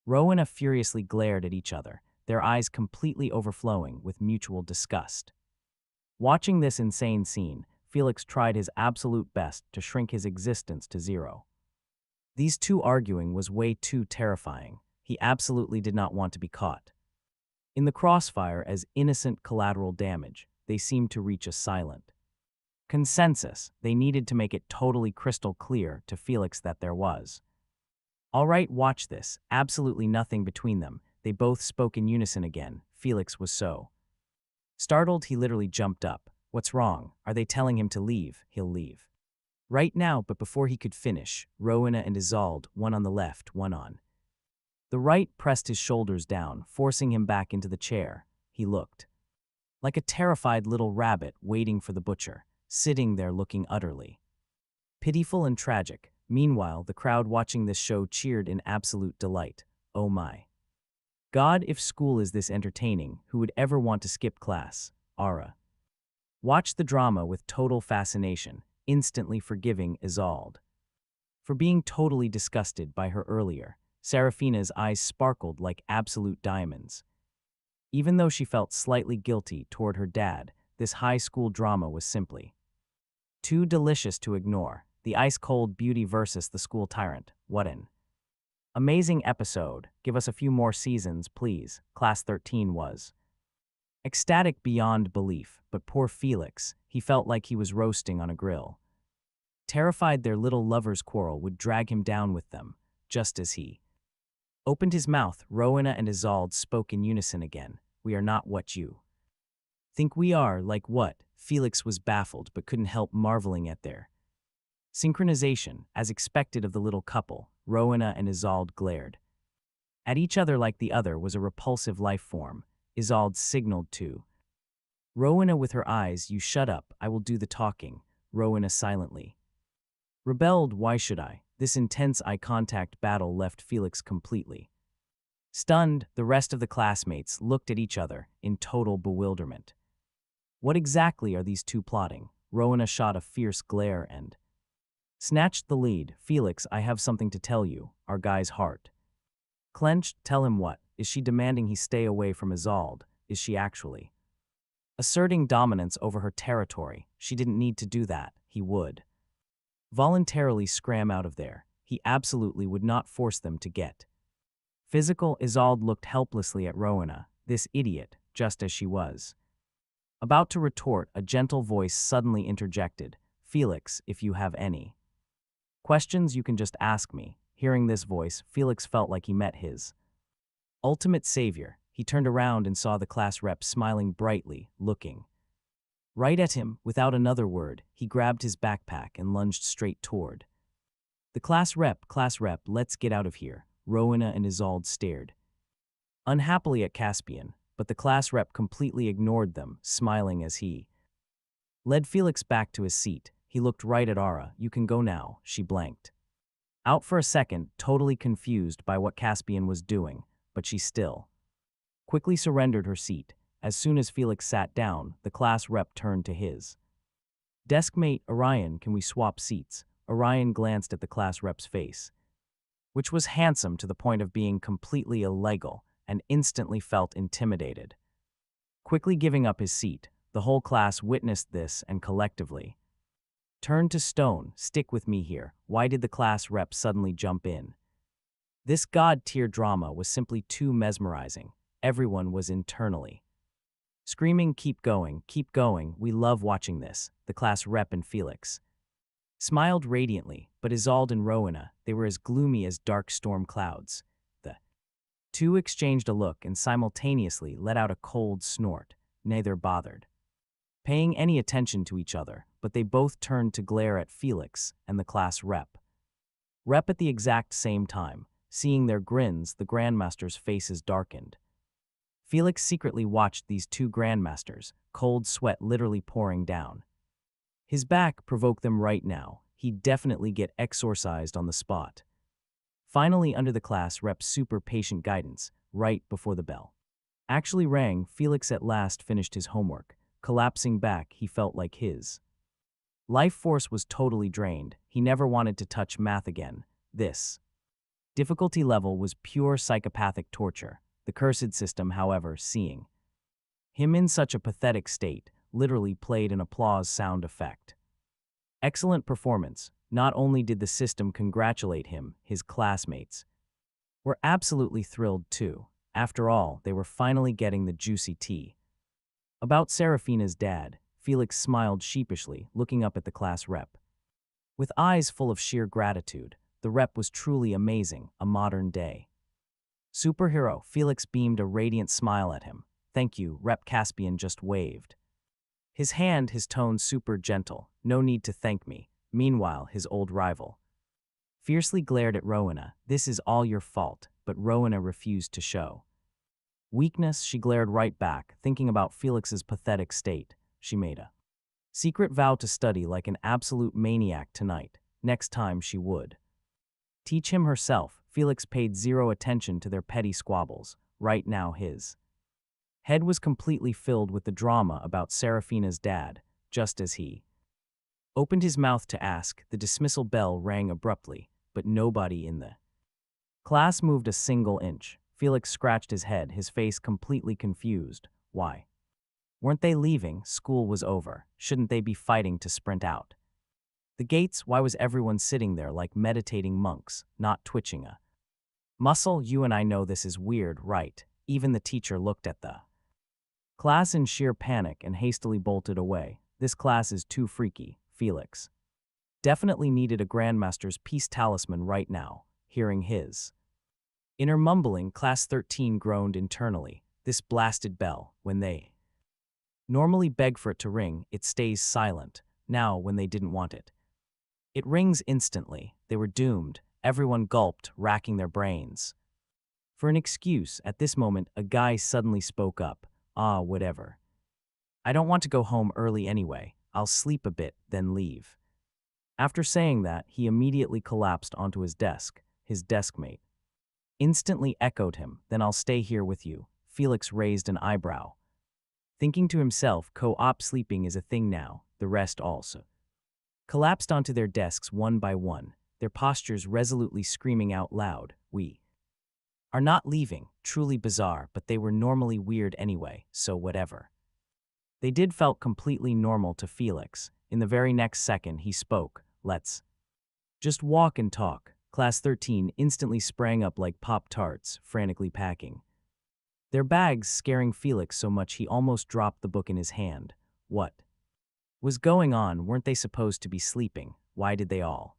Rowena furiously glared at each other, their eyes completely overflowing with mutual disgust. Watching this insane scene, Felix tried his absolute best to shrink his existence to zero. These two arguing was way too terrifying. He absolutely did not want to be caught in the crossfire as innocent collateral damage. They seemed to reach a silent consensus. They needed to make it totally crystal clear to Felix that there was. All right, watch this. Absolutely nothing between them. They both spoke in unison again. Felix was so startled he literally jumped up. What's wrong? Are they telling him to leave? He'll leave right now. But before he could finish, Rowena and Isolde, one on the left, one on the right, pressed his shoulders down, forcing him back into the chair. He looked like a terrified little rabbit waiting for the butcher, sitting there looking utterly pitiful and tragic. Meanwhile, the crowd watching this show cheered in absolute delight. Oh my God, if school is this entertaining, who would ever want to skip class? Ara watched the drama with total fascination, instantly forgiving Isolde for being totally disgusted by her earlier. Seraphina's eyes sparkled like absolute diamonds. Even though she felt slightly guilty toward her dad, this high school drama was simply too delicious to ignore. The ice-cold beauty versus the school tyrant. What an amazing episode. Give us a few more seasons, please. Class 13 was ecstatic beyond belief, but poor Felix, he felt like he was roasting on a grill. Terrified their little lover's quarrel would drag him down with them. Just as he opened his mouth, Rowena and Isolde spoke in unison again. We are not what you think we are. Like what? Felix was baffled but couldn't help marveling at their synchronization. As expected of the little couple, Rowena and Isolde glared at each other like the other was a repulsive life form. Isolde signaled to Rowena with her eyes, you shut up, I will do the talking. Rowena silently rebelled. Why should I? This intense eye contact battle left Felix completely stunned. The rest of the classmates looked at each other in total bewilderment. What exactly are these two plotting? Rowena shot a fierce glare and snatched the lead. Felix, I have something to tell you. Our guy's heart clenched. Tell him what? Is she demanding he stay away from Isolde? Is she actually asserting dominance over her territory? She didn't need to do that. He would voluntarily scram out of there. He absolutely would not force them to get physical. Isolde looked helplessly at Rowena, this idiot, just as she was about to retort. A gentle voice suddenly interjected. Felix, if you have any questions, you can just ask me. Hearing this voice, Felix felt like he met his ultimate savior. He turned around and saw the class rep smiling brightly, looking right at him. Without another word, he grabbed his backpack and lunged straight toward the class rep. Class rep, let's get out of here. Rowena and Isolde stared unhappily at Caspian, but the class rep completely ignored them, smiling as he led Felix back to his seat. He looked right at Ara. You can go now. She blanked out for a second, totally confused by what Caspian was doing, but she still quickly surrendered her seat. As soon as Felix sat down, the class rep turned to his deskmate. Orion, can we swap seats? Orion glanced at the class rep's face, which was handsome to the point of being completely illegal, and instantly felt intimidated. Quickly giving up his seat, the whole class witnessed this and collectively turned to stone. Stick with me here. Why did the class rep suddenly jump in? This god-tier drama was simply too mesmerizing. Everyone was internally screaming, keep going, we love watching this. The class rep and Felix smiled radiantly, but Isolde and Rowena, they were as gloomy as dark storm clouds. The two exchanged a look and simultaneously let out a cold snort. Neither bothered paying any attention to each other, but they both turned to glare at Felix and the class rep at the exact same time. Seeing their grins, the grandmasters' faces darkened. Felix secretly watched these two grandmasters, cold sweat literally pouring down his back. Provoke them right now. He'd definitely get exorcised on the spot. Finally, under the class rep's super patient guidance, right before the bell actually rang, Felix at last finished his homework. Collapsing back, he felt like his life force was totally drained. He never wanted to touch math again. This difficulty level was pure psychopathic torture. The cursed system, however, seeing him in such a pathetic state, literally played an applause sound effect. Excellent performance. Not only did the system congratulate him, his classmates were absolutely thrilled too. After all, they were finally getting the juicy tea. About Serafina's dad, Felix smiled sheepishly, looking up at the class rep with eyes full of sheer gratitude. The rep was truly amazing, a modern-day superhero. Felix beamed a radiant smile at him. Thank you, Rep. Caspian just waved his hand, his tone super gentle. No need to thank me. Meanwhile, his old rival fiercely glared at Rowena. This is all your fault, but Rowena refused to show weakness. She glared right back, thinking about Felix's pathetic state. She made a secret vow to study like an absolute maniac tonight. Next time she would teach him herself. Felix paid zero attention to their petty squabbles. Right now his head was completely filled with the drama about Serafina's dad. Just as he opened his mouth to ask, the dismissal bell rang abruptly, but nobody in the class moved a single inch. Felix scratched his head, his face completely confused. Why weren't they leaving? School was over. Shouldn't they be fighting to sprint out the gates? Why was everyone sitting there like meditating monks, not twitching a muscle? You and I know this is weird, right? Even the teacher looked at the class in sheer panic and hastily bolted away. This class is too freaky. Felix definitely needed a Grandmaster's peace talisman right now. Hearing his inner mumbling, Class 13 groaned internally. This blasted bell, when they normally beg for it to ring, it stays silent. Now, when they didn't want it, it rings instantly. They were doomed. Everyone gulped, racking their brains for an excuse. At this moment, a guy suddenly spoke up. Whatever. I don't want to go home early anyway. I'll sleep a bit, then leave. After saying that, he immediately collapsed onto his desk. His deskmate instantly echoed him. Then I'll stay here with you. Felix raised an eyebrow, thinking to himself, co-op sleeping is a thing now. The rest also collapsed onto their desks one by one, their postures resolutely screaming out loud, we are not leaving, truly bizarre, but they were normally weird anyway, so whatever. They did felt completely normal to Felix. In the very next second he spoke, let's just walk and talk. Class 13 instantly sprang up like Pop-Tarts, frantically packing their bags, scaring Felix so much he almost dropped the book in his hand. What was going on? Weren't they supposed to be sleeping? Why did they all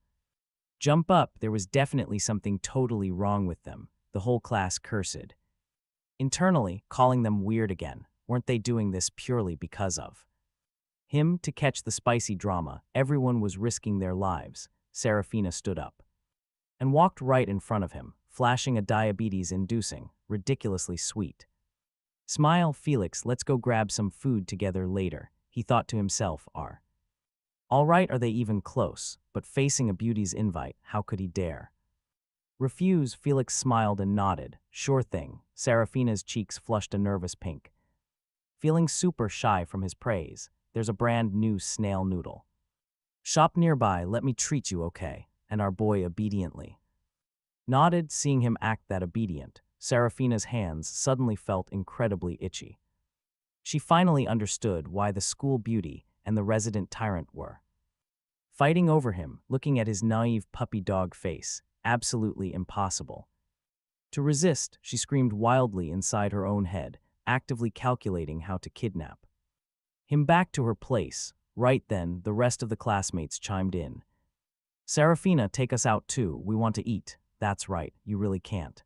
jump up? There was definitely something totally wrong with them. The whole class cursed internally, calling them weird again. Weren't they doing this purely because of him? To catch the spicy drama, everyone was risking their lives. Serafina stood up and walked right in front of him, flashing a diabetes-inducing, ridiculously sweet smile. Felix, let's go grab some food together later, he thought to himself. All right, are they even close? But facing a beauty's invite, how could he dare refuse? Felix smiled and nodded. Sure thing. Serafina's cheeks flushed a nervous pink. Feeling super shy from his praise, there's a brand new snail noodle shop nearby, let me treat you, okay? And our boy obediently nodded. Seeing him act that obedient, Serafina's hands suddenly felt incredibly itchy. She finally understood why the school beauty and the resident tyrant were fighting over him. Looking at his naive puppy dog face, absolutely impossible to resist, she screamed wildly inside her own head, actively calculating how to kidnap him back to her place. Right then, the rest of the classmates chimed in. Serafina, take us out too, we want to eat. That's right, you really can't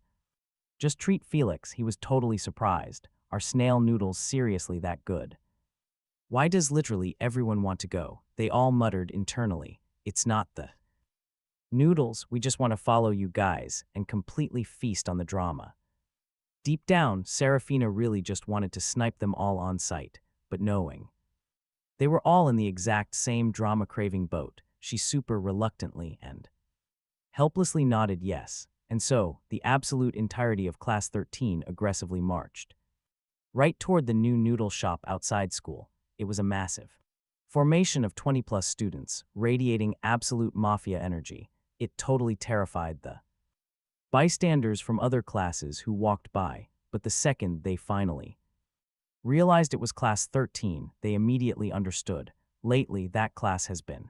just treat Felix. He was totally surprised. Are snail noodles seriously that good? Why does literally everyone want to go? They all muttered internally. It's not the noodles, we just want to follow you guys and completely feast on the drama. Deep down, Serafina really just wanted to snipe them all on sight, but knowing they were all in the exact same drama-craving boat, she super reluctantly and helplessly nodded yes, and so, the absolute entirety of Class 13 aggressively marched right toward the new noodle shop outside school. It was a massive formation of 20-plus students, radiating absolute mafia energy. It totally terrified the bystanders from other classes who walked by, but the second they finally realized it was Class 13, they immediately understood. Lately, that class has been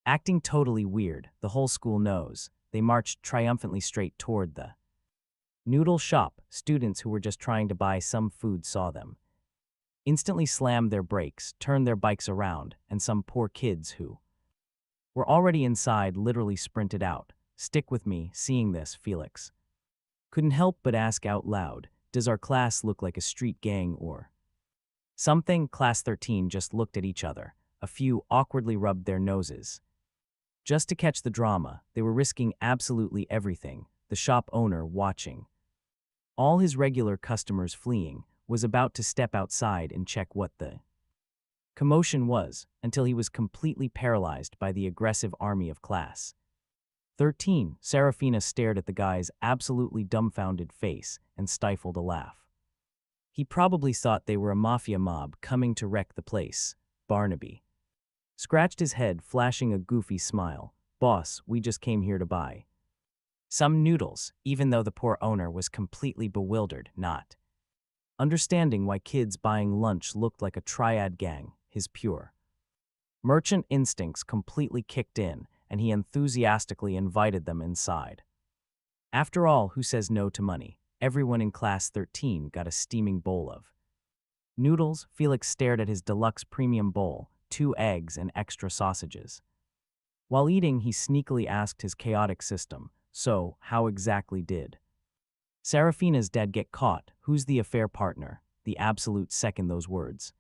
acting totally weird, the whole school knows. They marched triumphantly straight toward the noodle shop. Students who were just trying to buy some food saw them instantly slammed their brakes, turned their bikes around, and some poor kids who were already inside literally sprinted out. Stick with me. Seeing this, Felix couldn't help but ask out loud, does our class look like a street gang or something? Class 13 just looked at each other. A few awkwardly rubbed their noses. Just to catch the drama, they were risking absolutely everything. The shop owner, watching all his regular customers fleeing, was about to step outside and check what the commotion was, until he was completely paralyzed by the aggressive army of Class 13. Serafina stared at the guy's absolutely dumbfounded face and stifled a laugh. He probably thought they were a mafia mob coming to wreck the place. Barnaby scratched his head, flashing a goofy smile. Boss, we just came here to buy some noodles, even though the poor owner was completely bewildered, not understanding why kids buying lunch looked like a triad gang. His pure merchant instincts completely kicked in, and he enthusiastically invited them inside. After all, who says no to money? Everyone in Class 13 got a steaming bowl of noodles. Felix stared at his deluxe premium bowl, 2 eggs and extra sausages. While eating, he sneakily asked his chaotic system, so, how exactly did Serafina's dad get caught? Who's the affair partner? The absolute second those words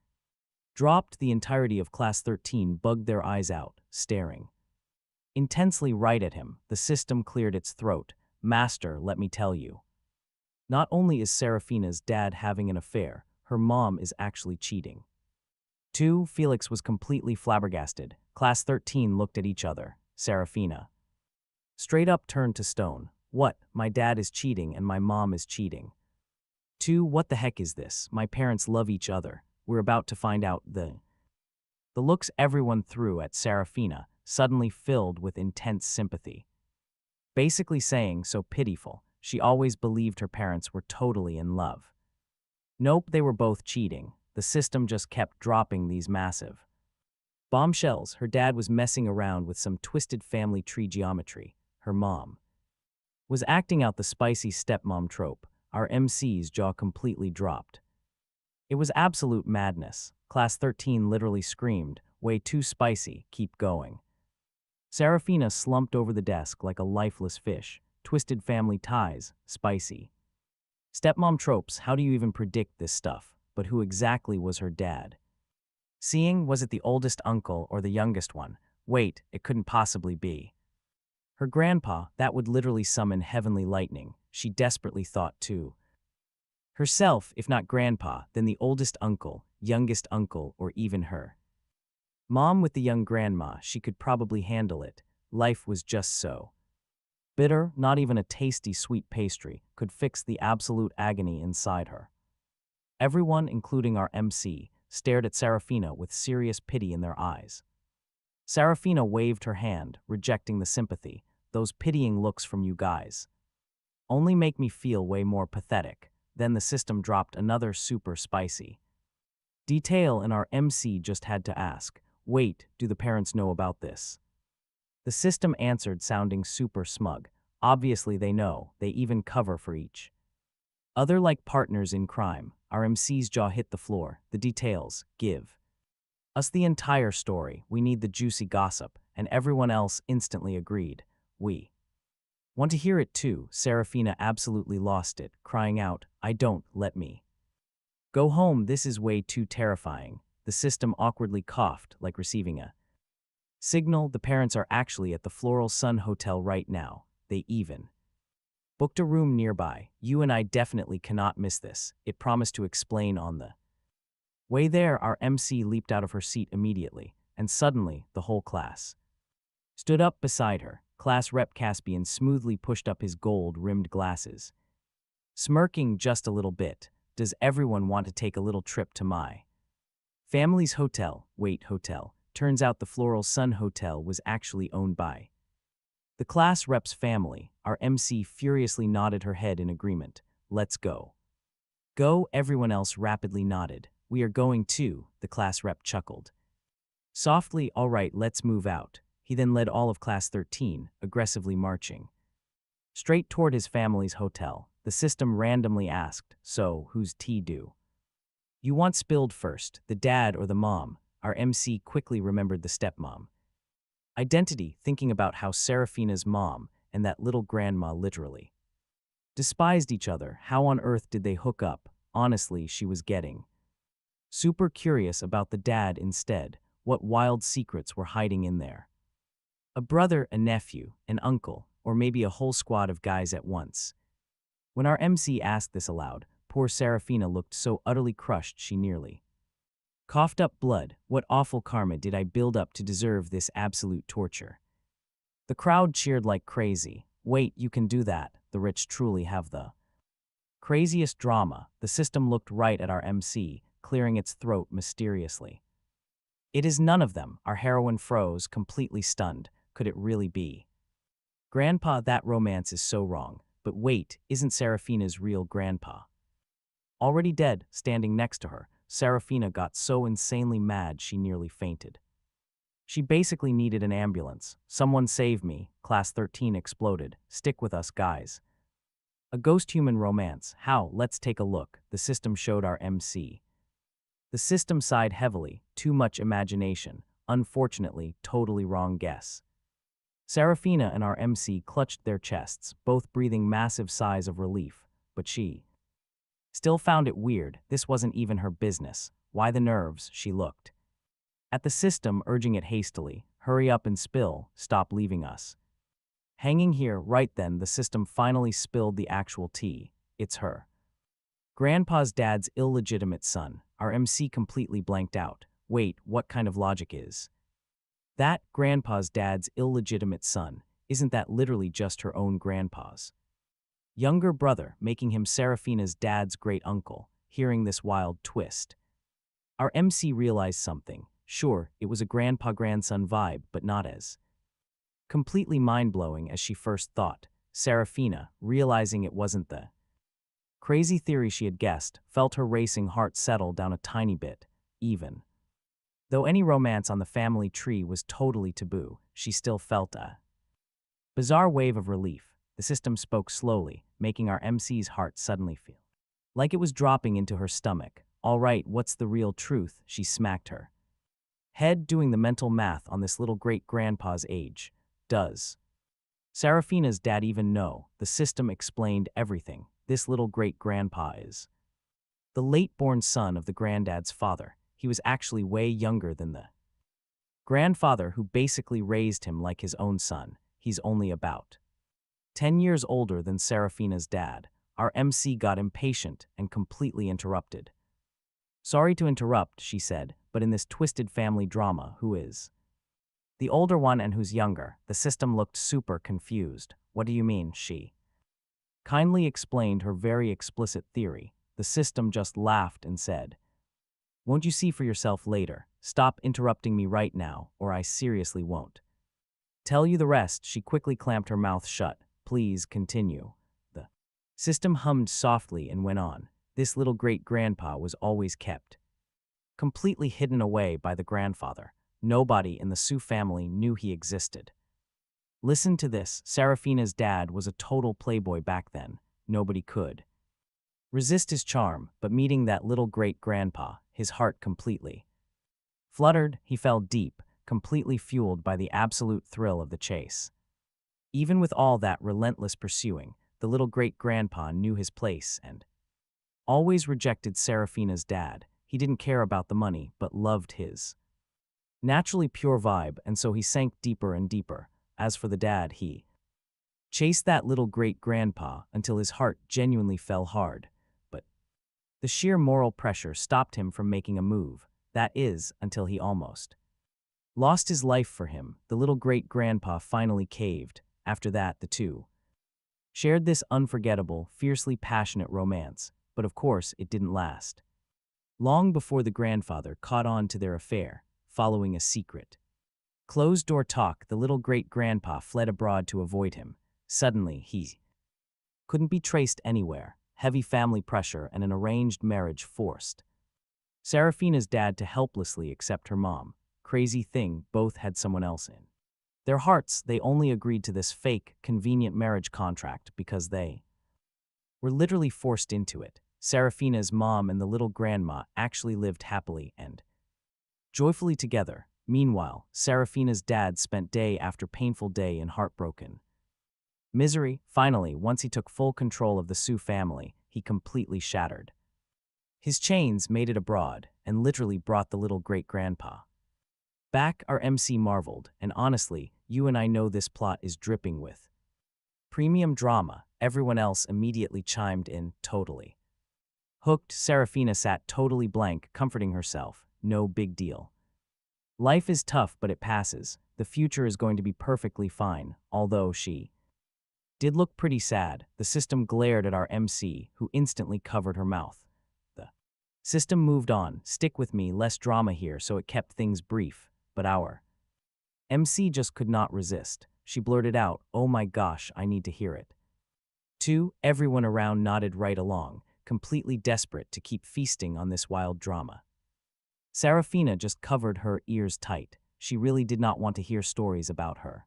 dropped, the entirety of Class 13 bugged their eyes out, staring intensely right at him. The system cleared its throat. Master, let me tell you. Not only is Serafina's dad having an affair, her mom is actually cheating. 2. Felix was completely flabbergasted. Class 13 looked at each other. Serafina straight up turned to stone. What? My dad is cheating and my mom is cheating. 2. What the heck is this? My parents love each other. We're about to find out. The looks everyone threw at Serafina suddenly filled with intense sympathy. Basically saying, so pitiful. She always believed her parents were totally in love. Nope, they were both cheating. The system just kept dropping these massive bombshells. Her dad was messing around with some twisted family tree geometry. Her mom was acting out the spicy stepmom trope. Our MC's jaw completely dropped. It was absolute madness. Class 13 literally screamed, "Way too spicy, keep going." Serafina slumped over the desk like a lifeless fish. Twisted family ties, spicy. Stepmom tropes, how do you even predict this stuff? But who exactly was her dad? Seeing, was it the oldest uncle or the youngest one? Wait, it couldn't possibly be. Her grandpa, that would literally summon heavenly lightning, she desperately thought too. Herself, if not grandpa, then the oldest uncle, youngest uncle, or even her mom with the young grandma, she could probably handle it. Life was just so bitter, not even a tasty sweet pastry could fix the absolute agony inside her. Everyone, including our MC, stared at Serafina with serious pity in their eyes. Serafina waved her hand, rejecting the sympathy. Those pitying looks from you guys only make me feel way more pathetic. Then the system dropped another super spicy detail and our MC just had to ask, wait, do the parents know about this? The system answered, sounding super smug. Obviously they know, they even cover for each other like partners in crime. Our MC's jaw hit the floor. The details, give us the entire story, we need the juicy gossip, and everyone else instantly agreed. We want to hear it too. Serafina absolutely lost it, crying out, I don't, let me go home, this is way too terrifying. The system awkwardly coughed, like receiving a signal. The parents are actually at the Floral Sun Hotel right now. They even booked a room nearby. You and I definitely cannot miss this. It promised to explain on the way there. Our MC leaped out of her seat immediately, and suddenly, the whole class stood up beside her. Class Rep Caspian smoothly pushed up his gold-rimmed glasses, smirking just a little bit. Does everyone want to take a little trip to my family's hotel? Wait, hotel. Turns out the Floral Sun Hotel was actually owned by the class rep's family. Our MC furiously nodded her head in agreement. Let's go. Go, everyone else rapidly nodded. We are going too, the class rep chuckled softly. All right, let's move out. He then led all of class 13, aggressively marching straight toward his family's hotel. The system randomly asked, so, whose tea do you want spilled first, the dad or the mom? Our MC quickly remembered the stepmom identity, thinking about how Serafina's mom and that little grandma literally despised each other. How on earth did they hook up? Honestly, she was getting super curious about the dad instead. What wild secrets were hiding in there? A brother, a nephew, an uncle, or maybe a whole squad of guys at once. When our MC asked this aloud, poor Serafina looked so utterly crushed she nearly coughed up blood. What awful karma did I build up to deserve this absolute torture? The crowd cheered like crazy. Wait, you can do that. The rich truly have the craziest drama. The system looked right at our MC, clearing its throat mysteriously. It is none of them. Our heroine froze, completely stunned. Could it really be? Grandpa, that romance is so wrong. But wait, isn't Serafina's real grandpa already dead? Standing next to her, Serafina got so insanely mad she nearly fainted. She basically needed an ambulance. Someone save me, Class 13 exploded. Stick with us, guys. A ghost-human romance. How? Let's take a look. The system showed our MC. The system sighed heavily. Too much imagination. Unfortunately, totally wrong guess. Serafina and our MC clutched their chests, both breathing massive sighs of relief, but she still found it weird. This wasn't even her business. Why the nerves? She looked at the system, urging it hastily. Hurry up and spill. Stop leaving us hanging here. Right then, the system finally spilled the actual tea. It's her grandpa's dad's illegitimate son. Our MC completely blanked out. Wait, what kind of logic is that? Grandpa's dad's illegitimate son? Isn't that literally just her own grandpa's younger brother, making him Serafina's dad's great uncle? Hearing this wild twist, our MC realized something. Sure, it was a grandpa-grandson vibe, but not as completely mind-blowing as she first thought. Serafina, realizing it wasn't the crazy theory she had guessed, felt her racing heart settle down a tiny bit, even. Though any romance on the family tree was totally taboo, she still felt a bizarre wave of relief. The system spoke slowly, making our MC's heart suddenly feel like it was dropping into her stomach. All right, what's the real truth? She smacked her head, doing the mental math on this little great-grandpa's age. Does Serafina's dad even know? The system explained everything. This little great-grandpa is the late-born son of the granddad's father. He was actually way younger than the grandfather who basically raised him like his own son. He's only about 10 years older than Serafina's dad. Our MC got impatient and completely interrupted. Sorry to interrupt, she said, but in this twisted family drama, who is the older one and who's younger? The system looked super confused. What do you mean, she kindly explained her very explicit theory. The system just laughed and said, won't you see for yourself later? Stop interrupting me right now, or I seriously won't tell you the rest. She quickly clamped her mouth shut. Please continue. The system hummed softly and went on. This little great-grandpa was always kept completely hidden away by the grandfather. Nobody in the Sue family knew he existed. Listen to this. Serafina's dad was a total playboy back then. Nobody could resist his charm, but meeting that little great-grandpa, his heart completely fluttered. He fell deep, completely fueled by the absolute thrill of the chase. Even with all that relentless pursuing, the little great-grandpa knew his place and always rejected Serafina's dad. He didn't care about the money, but loved his naturally pure vibe, and so he sank deeper and deeper. As for the dad, he chased that little great-grandpa until his heart genuinely fell hard. But the sheer moral pressure stopped him from making a move. That is, until he almost lost his life for him. The little great-grandpa finally caved. After that, the two shared this unforgettable, fiercely passionate romance. But of course, it didn't last long before the grandfather caught on to their affair, following a secret closed-door talk. The little great-grandpa fled abroad to avoid him. Suddenly, he couldn't be traced anywhere. Heavy family pressure and an arranged marriage forced Serafina's dad to helplessly accept her mom. Crazy thing, both had someone else in their hearts. They only agreed to this fake, convenient marriage contract because they were literally forced into it. Serafina's mom and the little grandma actually lived happily and joyfully together. Meanwhile, Serafina's dad spent day after painful day in heartbroken misery. Finally, once he took full control of the Sue family, he completely shattered his chains, made it abroad, and literally brought the little great-grandpa back. Our MC marveled, and honestly, you and I know this plot is dripping with premium drama. Everyone else immediately chimed in, totally hooked. Serafina sat totally blank, comforting herself. No big deal. Life is tough, but it passes. The future is going to be perfectly fine, although she did look pretty sad. The system glared at our MC, who instantly covered her mouth. The system moved on. Stick with me, less drama here, so it kept things brief. But our MC just could not resist. She blurted out, oh my gosh, I need to hear it. 2. Everyone around nodded right along, completely desperate to keep feasting on this wild drama. Serafina just covered her ears tight. She really did not want to hear stories about her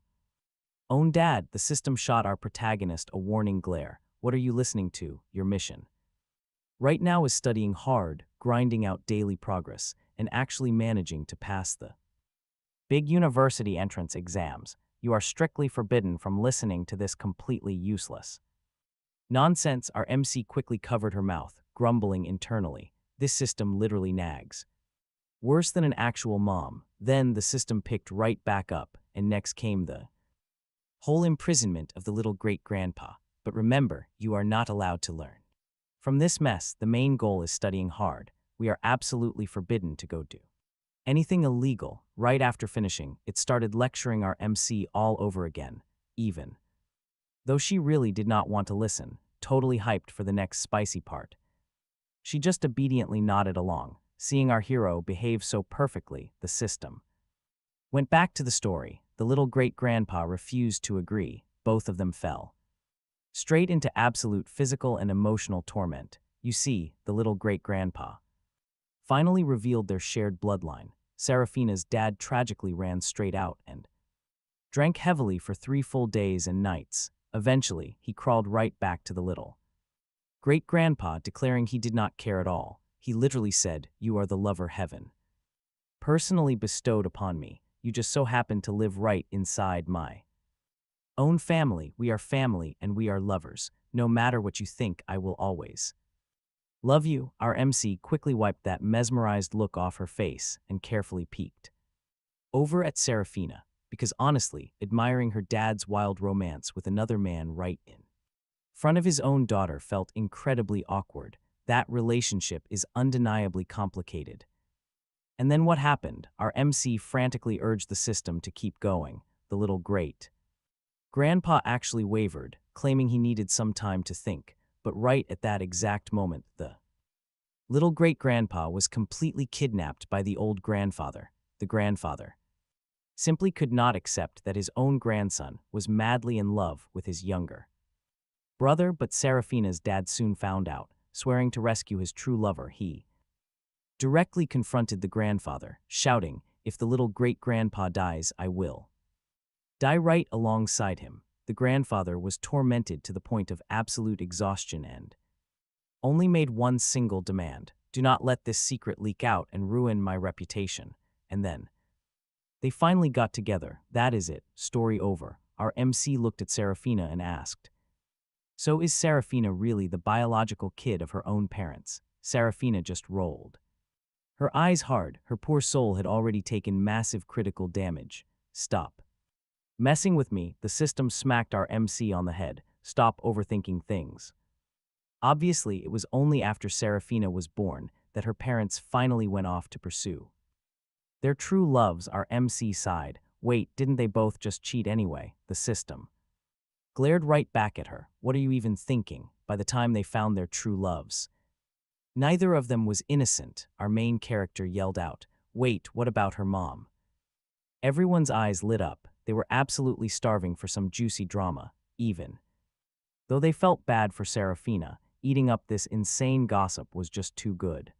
own dad. The system shot our protagonist a warning glare. What are you listening to? Your mission right now is studying hard, grinding out daily progress, and actually managing to pass the big university entrance exams. You are strictly forbidden from listening to this completely useless nonsense. Our MC quickly covered her mouth, grumbling internally. This system literally nags. Worse than an actual mom. Then the system picked right back up, and next came the whole imprisonment of the little great-grandpa. But remember, you are not allowed to learn from this mess. The main goal is studying hard. We are absolutely forbidden to go do anything illegal. Right after finishing, it started lecturing our MC all over again, even though she really did not want to listen, totally hyped for the next spicy part. She just obediently nodded along. Seeing our hero behave so perfectly, the system went back to the story. The little great-grandpa refused to agree. Both of them fell Straight into absolute physical and emotional torment. You see, the little great-grandpa finally revealed their shared bloodline. Serafina's dad tragically ran straight out and drank heavily for 3 full days and nights. Eventually, he crawled right back to the little great-grandpa, declaring he did not care at all. He literally said, "You are the lover heaven personally bestowed upon me. You just so happen to live right inside my own family. We are family and we are lovers. No matter what you think, I will always love you." Our MC quickly wiped that mesmerized look off her face and carefully peeked over at Serafina, because honestly, admiring her dad's wild romance with another man right in front of his own daughter felt incredibly awkward. That relationship is undeniably complicated. And then what happened? Our MC frantically urged the system to keep going. The little great-grandpa actually wavered, claiming he needed some time to think. But right at that exact moment, the little great-grandpa was completely kidnapped by the old grandfather. The grandfather simply could not accept that his own grandson was madly in love with his younger brother, but Serafina's dad soon found out. Swearing to rescue his true lover, he directly confronted the grandfather, shouting, "If the little great-grandpa dies, I will die right alongside him." The grandfather was tormented to the point of absolute exhaustion and only made one single demand: "Do not let this secret leak out and ruin my reputation." And then they finally got together. That is it. Story over. Our MC looked at Serafina and asked, "So is Serafina really the biological kid of her own parents?" Serafina just rolled her eyes hard. Her poor soul had already taken massive critical damage. "Stop messing with me." The system smacked our MC on the head. "Stop overthinking things." Obviously, it was only after Serafina was born that her parents finally went off to pursue their true loves. Our MC sighed. "Wait, didn't they both just cheat anyway?" The system glared right back at her. "What are you even thinking? By the time they found their true loves, neither of them was innocent." Our main character yelled out, "Wait, what about her mom?" Everyone's eyes lit up. They were absolutely starving for some juicy drama, even though they felt bad for Serafina. Eating up this insane gossip was just too good.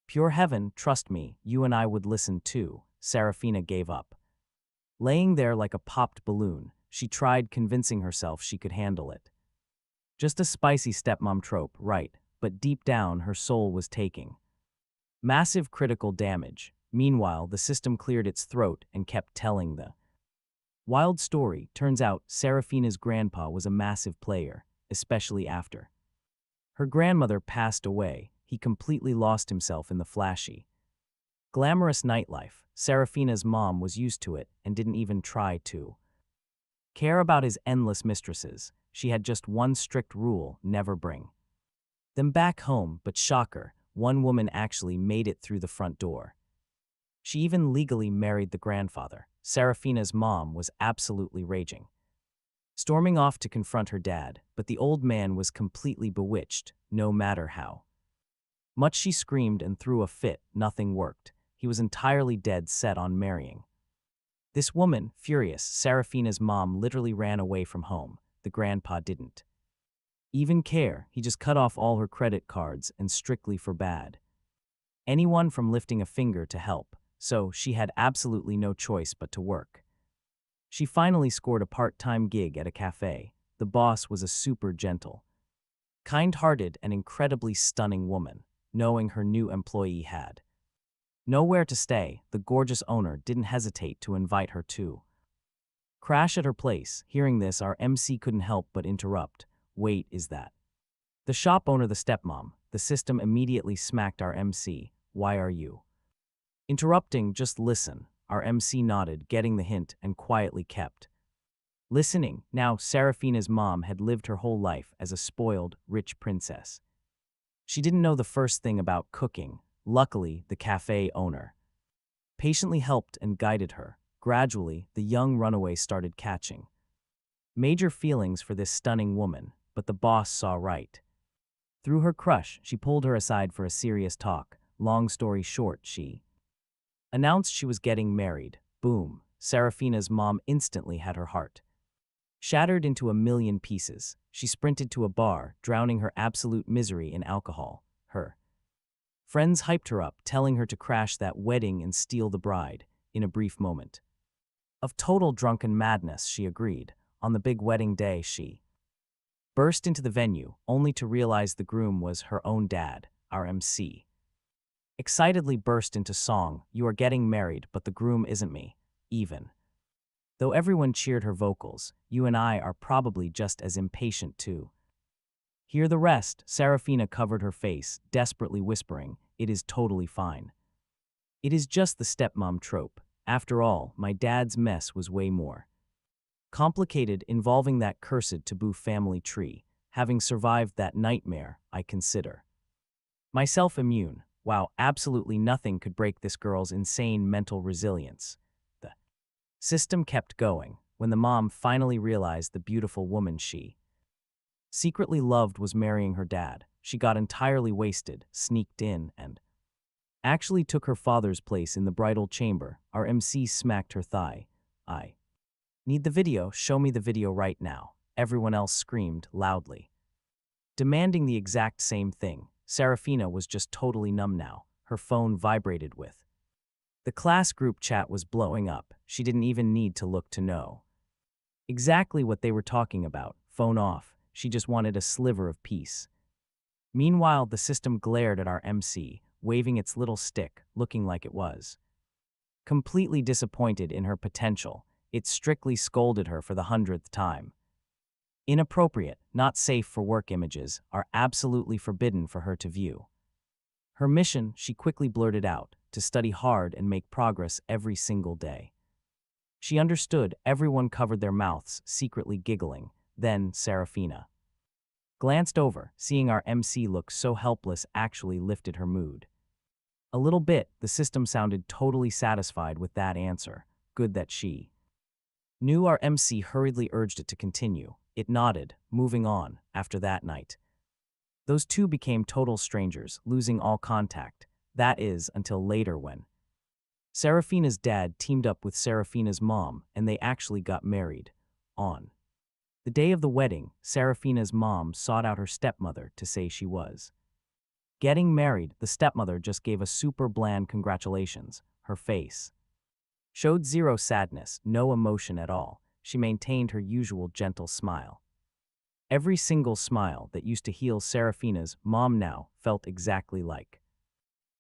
"Pure heaven, trust me, you and I would listen too." Serafina gave up. Laying there like a popped balloon, she tried convincing herself she could handle it. Just a spicy stepmom trope, right? But deep down, her soul was taking massive critical damage. Meanwhile, the system cleared its throat and kept telling the wild story. Turns out, Serafina's grandpa was a massive player, especially after her grandmother passed away. He completely lost himself in the flashy, glamorous nightlife. Serafina's mom was used to it and didn't even try to care about his endless mistresses. She had just one strict rule: never bring them back home. But shocker, one woman actually made it through the front door. She even legally married the grandfather. Serafina's mom was absolutely raging, storming off to confront her dad, but the old man was completely bewitched. No matter how much she screamed and threw a fit, nothing worked. He was entirely dead set on marrying this woman. Furious, Serafina's mom literally ran away from home. The grandpa didn't even care. He just cut off all her credit cards and strictly forbade anyone from lifting a finger to help. So she had absolutely no choice but to work. She finally scored a part-time gig at a cafe. The boss was a super gentle, kind-hearted, and incredibly stunning woman. Knowing her new employee had nowhere to stay, the gorgeous owner didn't hesitate to invite her to crash at her place. Hearing this, our MC couldn't help but interrupt. "Wait, is that the shop owner the stepmom?" The system immediately smacked our MC. "Why are you interrupting? Just listen." Our MC nodded, getting the hint, and quietly kept listening. Now, Serafina's mom had lived her whole life as a spoiled, rich princess. She didn't know the first thing about cooking. Luckily, the cafe owner patiently helped and guided her. Gradually, the young runaway started catching major feelings for this stunning woman, but the boss saw right through her crush. She pulled her aside for a serious talk. Long story short, she announced she was getting married. Boom. Serafina's mom instantly had her heart. Shattered into a million pieces, she sprinted to a bar, drowning her absolute misery in alcohol. Her friends hyped her up, telling her to crash that wedding and steal the bride. In a brief moment of total drunken madness, she agreed. On the big wedding day, she burst into the venue, only to realize the groom was her own dad, our MC. Excitedly burst into song, "You are getting married, but the groom isn't me." Even though everyone cheered her vocals, you and I are probably just as impatient to hear the rest. Serafina covered her face, desperately whispering, "It is totally fine. It is just the stepmom trope. After all, my dad's mess was way more complicated, involving that cursed taboo family tree. Having survived that nightmare, I consider myself immune. Wow, absolutely nothing could break this girl's insane mental resilience." The system kept going. When the mom finally realized the beautiful woman she secretly loved was marrying her dad, she got entirely wasted, sneaked in, and actually took her father's place in the bridal chamber. Our MC smacked her thigh. "I need the video, show me the video right now." Everyone else screamed loudly, demanding the exact same thing. Serafina was just totally numb now. Her phone vibrated with the class group chat was blowing up. She didn't even need to look to know exactly what they were talking about. Phone off. She just wanted a sliver of peace. Meanwhile, the system glared at our MC, waving its little stick, looking like it was completely disappointed in her potential. It strictly scolded her for the 100th time. Inappropriate, not safe for work images are absolutely forbidden for her to view. Her mission, she quickly blurted out, to study hard and make progress every single day. She understood. Everyone covered their mouths, secretly giggling. Then Serafina glanced over, seeing our MC look so helpless actually lifted her mood a little bit. The system sounded totally satisfied with that answer. Good that she knew. Our MC hurriedly urged it to continue. It nodded, moving on. After that night, those two became total strangers, losing all contact. That is, until later when Serafina's dad teamed up with Serafina's mom, and they actually got married. On the day of the wedding, Serafina's mom sought out her stepmother to say she was getting married. The stepmother just gave a super bland congratulations. Her face showed zero sadness, no emotion at all. She maintained her usual gentle smile. Every single smile that used to heal Serafina's mom now felt exactly like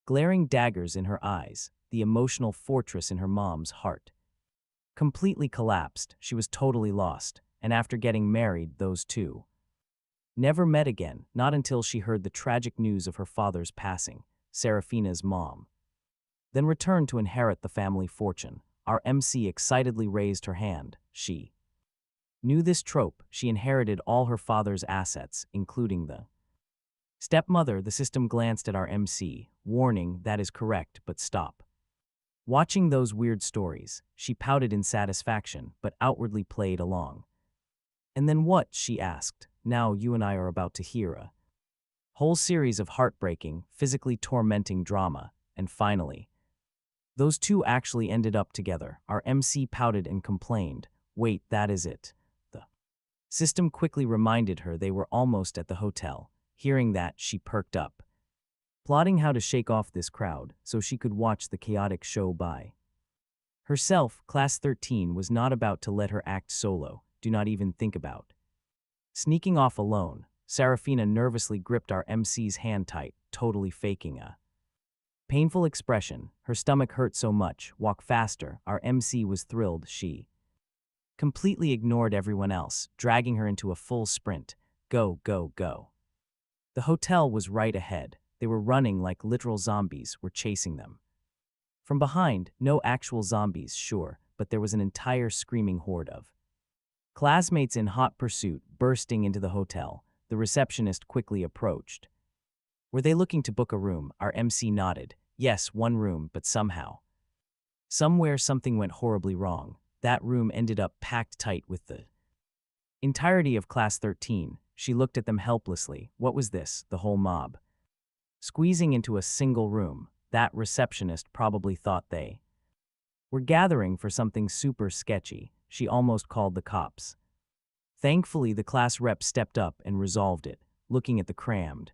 glaring daggers in her eyes. The emotional fortress in her mom's heart completely collapsed. She was totally lost, and after getting married, those two never met again, not until she heard the tragic news of her father's passing. Serafina's mom then returned to inherit the family fortune. Our MC excitedly raised her hand. She knew this trope. She inherited all her father's assets, including the stepmother. The system glanced at our MC, warning, "That is correct, but stop watching those weird stories." She pouted in satisfaction, but outwardly played along. "And then what?" she asked. "Now you and I are about to hear a whole series of heartbreaking, physically tormenting drama, and finally, those two actually ended up together." Our MC pouted and complained, "Wait, that is it." The system quickly reminded her they were almost at the hotel. Hearing that, she perked up, plotting how to shake off this crowd so she could watch the chaotic show by herself. Class 13 was not about to let her act solo. Do not even think about sneaking off alone. Serafina nervously gripped our MC's hand tight, totally faking a painful expression. Her stomach hurt so much. "Walk faster." Our MC was thrilled. She completely ignored everyone else, dragging her into a full sprint. Go, go, go. The hotel was right ahead. They were running like literal zombies were chasing them from behind. No actual zombies, sure, but there was an entire screaming horde of classmates in hot pursuit, bursting into the hotel. The receptionist quickly approached. "Were they looking to book a room?" Our MC nodded. "Yes, one room, but somewhere something went horribly wrong. That room ended up packed tight with the entirety of Class 13. She looked at them helplessly. What was this? The whole mob squeezing into a single room. That receptionist probably thought they were gathering for something super sketchy. She almost called the cops. Thankfully, the class rep stepped up and resolved it, looking at the crammed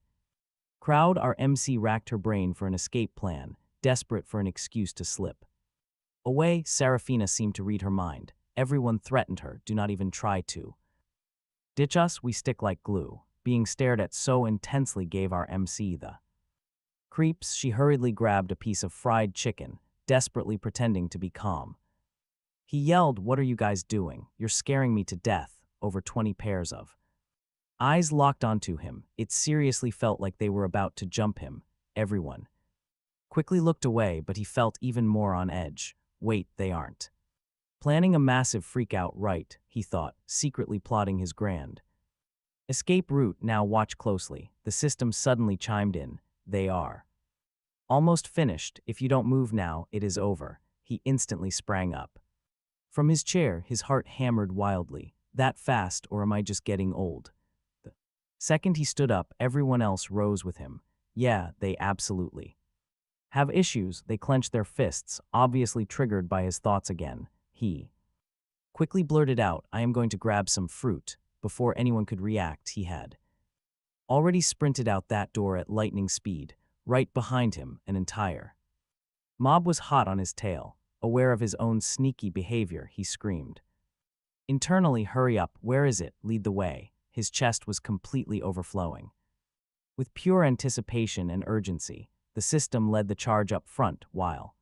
crowd. Our MC racked her brain for an escape plan, desperate for an excuse to slip away. Serafina seemed to read her mind. Everyone threatened her, do not even try to ditch us, we stick like glue. Being stared at so intensely gave our MC the creeps. She hurriedly grabbed a piece of fried chicken, desperately pretending to be calm. He yelled, "What are you guys doing? You're scaring me to death." Over 20 pairs of eyes locked onto him. It seriously felt like they were about to jump him. Everyone quickly looked away, but he felt even more on edge. Wait, they aren't planning a massive freak-out, right? He thought, secretly plotting his grand escape route. Now watch closely. The system suddenly chimed in. They are almost finished. If you don't move now, it is over. He instantly sprang up from his chair, his heart hammered wildly. That fast, or am I just getting old? The second he stood up, everyone else rose with him. Yeah, they absolutely have issues. They clenched their fists, obviously triggered by his thoughts again. He quickly blurted out, "I am going to grab some fruit." Before anyone could react, he had already sprinted out that door at lightning speed. Right behind him, an entire mob was hot on his tail. Aware of his own sneaky behavior, he screamed internally, "Hurry up, where is it? Lead the way." His chest was completely overflowing with pure anticipation and urgency. The system led the charge up front, while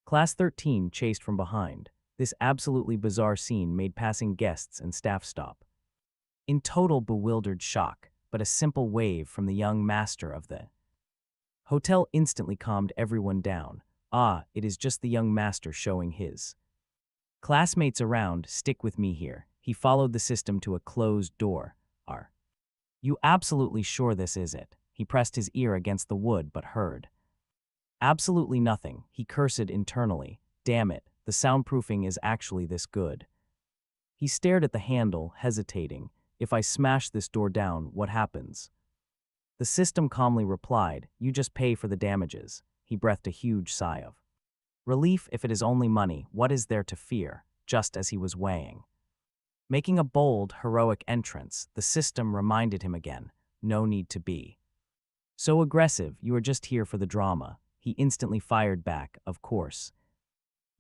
Class 13 chased from behind. This absolutely bizarre scene made passing guests and staff stop in total bewildered shock, but a simple wave from the young master of the hotel instantly calmed everyone down. Ah, it is just the young master showing his classmates around. Stick with me here. He followed the system to a closed door. Are you absolutely sure this is it? He pressed his ear against the wood but heard absolutely nothing. He cursed internally. Damn it, the soundproofing is actually this good. He stared at the handle, hesitating. If I smash this door down, what happens? The system calmly replied, "You just pay for the damages." He breathed a huge sigh of relief. If it is only money, what is there to fear? Just as he was weighing making a bold, heroic entrance, the system reminded him again, "No need to be so aggressive, you are just here for the drama." He instantly fired back, "Of course.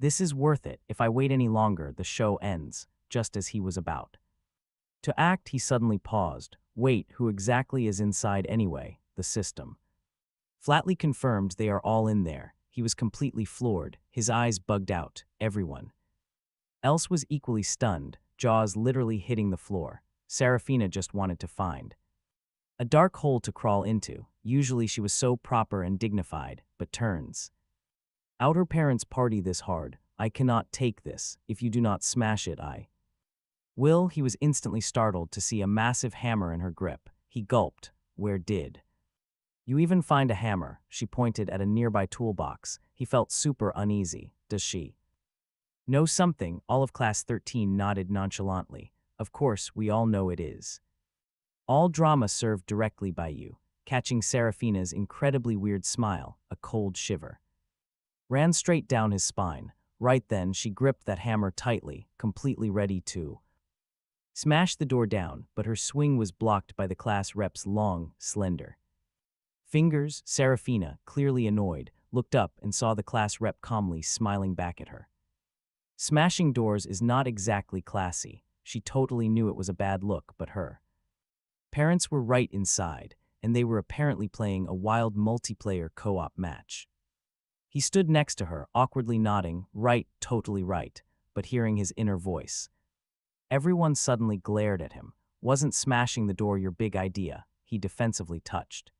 This is worth it. If I wait any longer, the show ends." Just as he was about to act, he suddenly paused. Wait, who exactly is inside anyway? The system flatly confirmed, "They are all in there." He was completely floored, his eyes bugged out. Everyone else was equally stunned, jaws literally hitting the floor. Serafina just wanted to find a dark hole to crawl into. Usually she was so proper and dignified, but turns out her parents party this hard. "I cannot take this. If you do not smash it, I will." He was instantly startled to see a massive hammer in her grip. He gulped. "Where did you even find a hammer?" She pointed at a nearby toolbox. He felt super uneasy. "Does she know something?" All of Class 13 nodded nonchalantly. "Of course, we all know it is all drama served directly by you." Catching Serafina's incredibly weird smile, a cold shiver ran straight down his spine. Right then, she gripped that hammer tightly, completely ready to smash the door down, but her swing was blocked by the class rep's long, slender fingers. Serafina, clearly annoyed, looked up and saw the class rep calmly smiling back at her. Smashing doors is not exactly classy. She totally knew it was a bad look, but her parents were right inside, and they were apparently playing a wild multiplayer co-op match. He stood next to her, awkwardly nodding, "Right, totally right," but hearing his inner voice. Everyone suddenly glared at him. "Wasn't smashing the door your big idea?" He defensively touched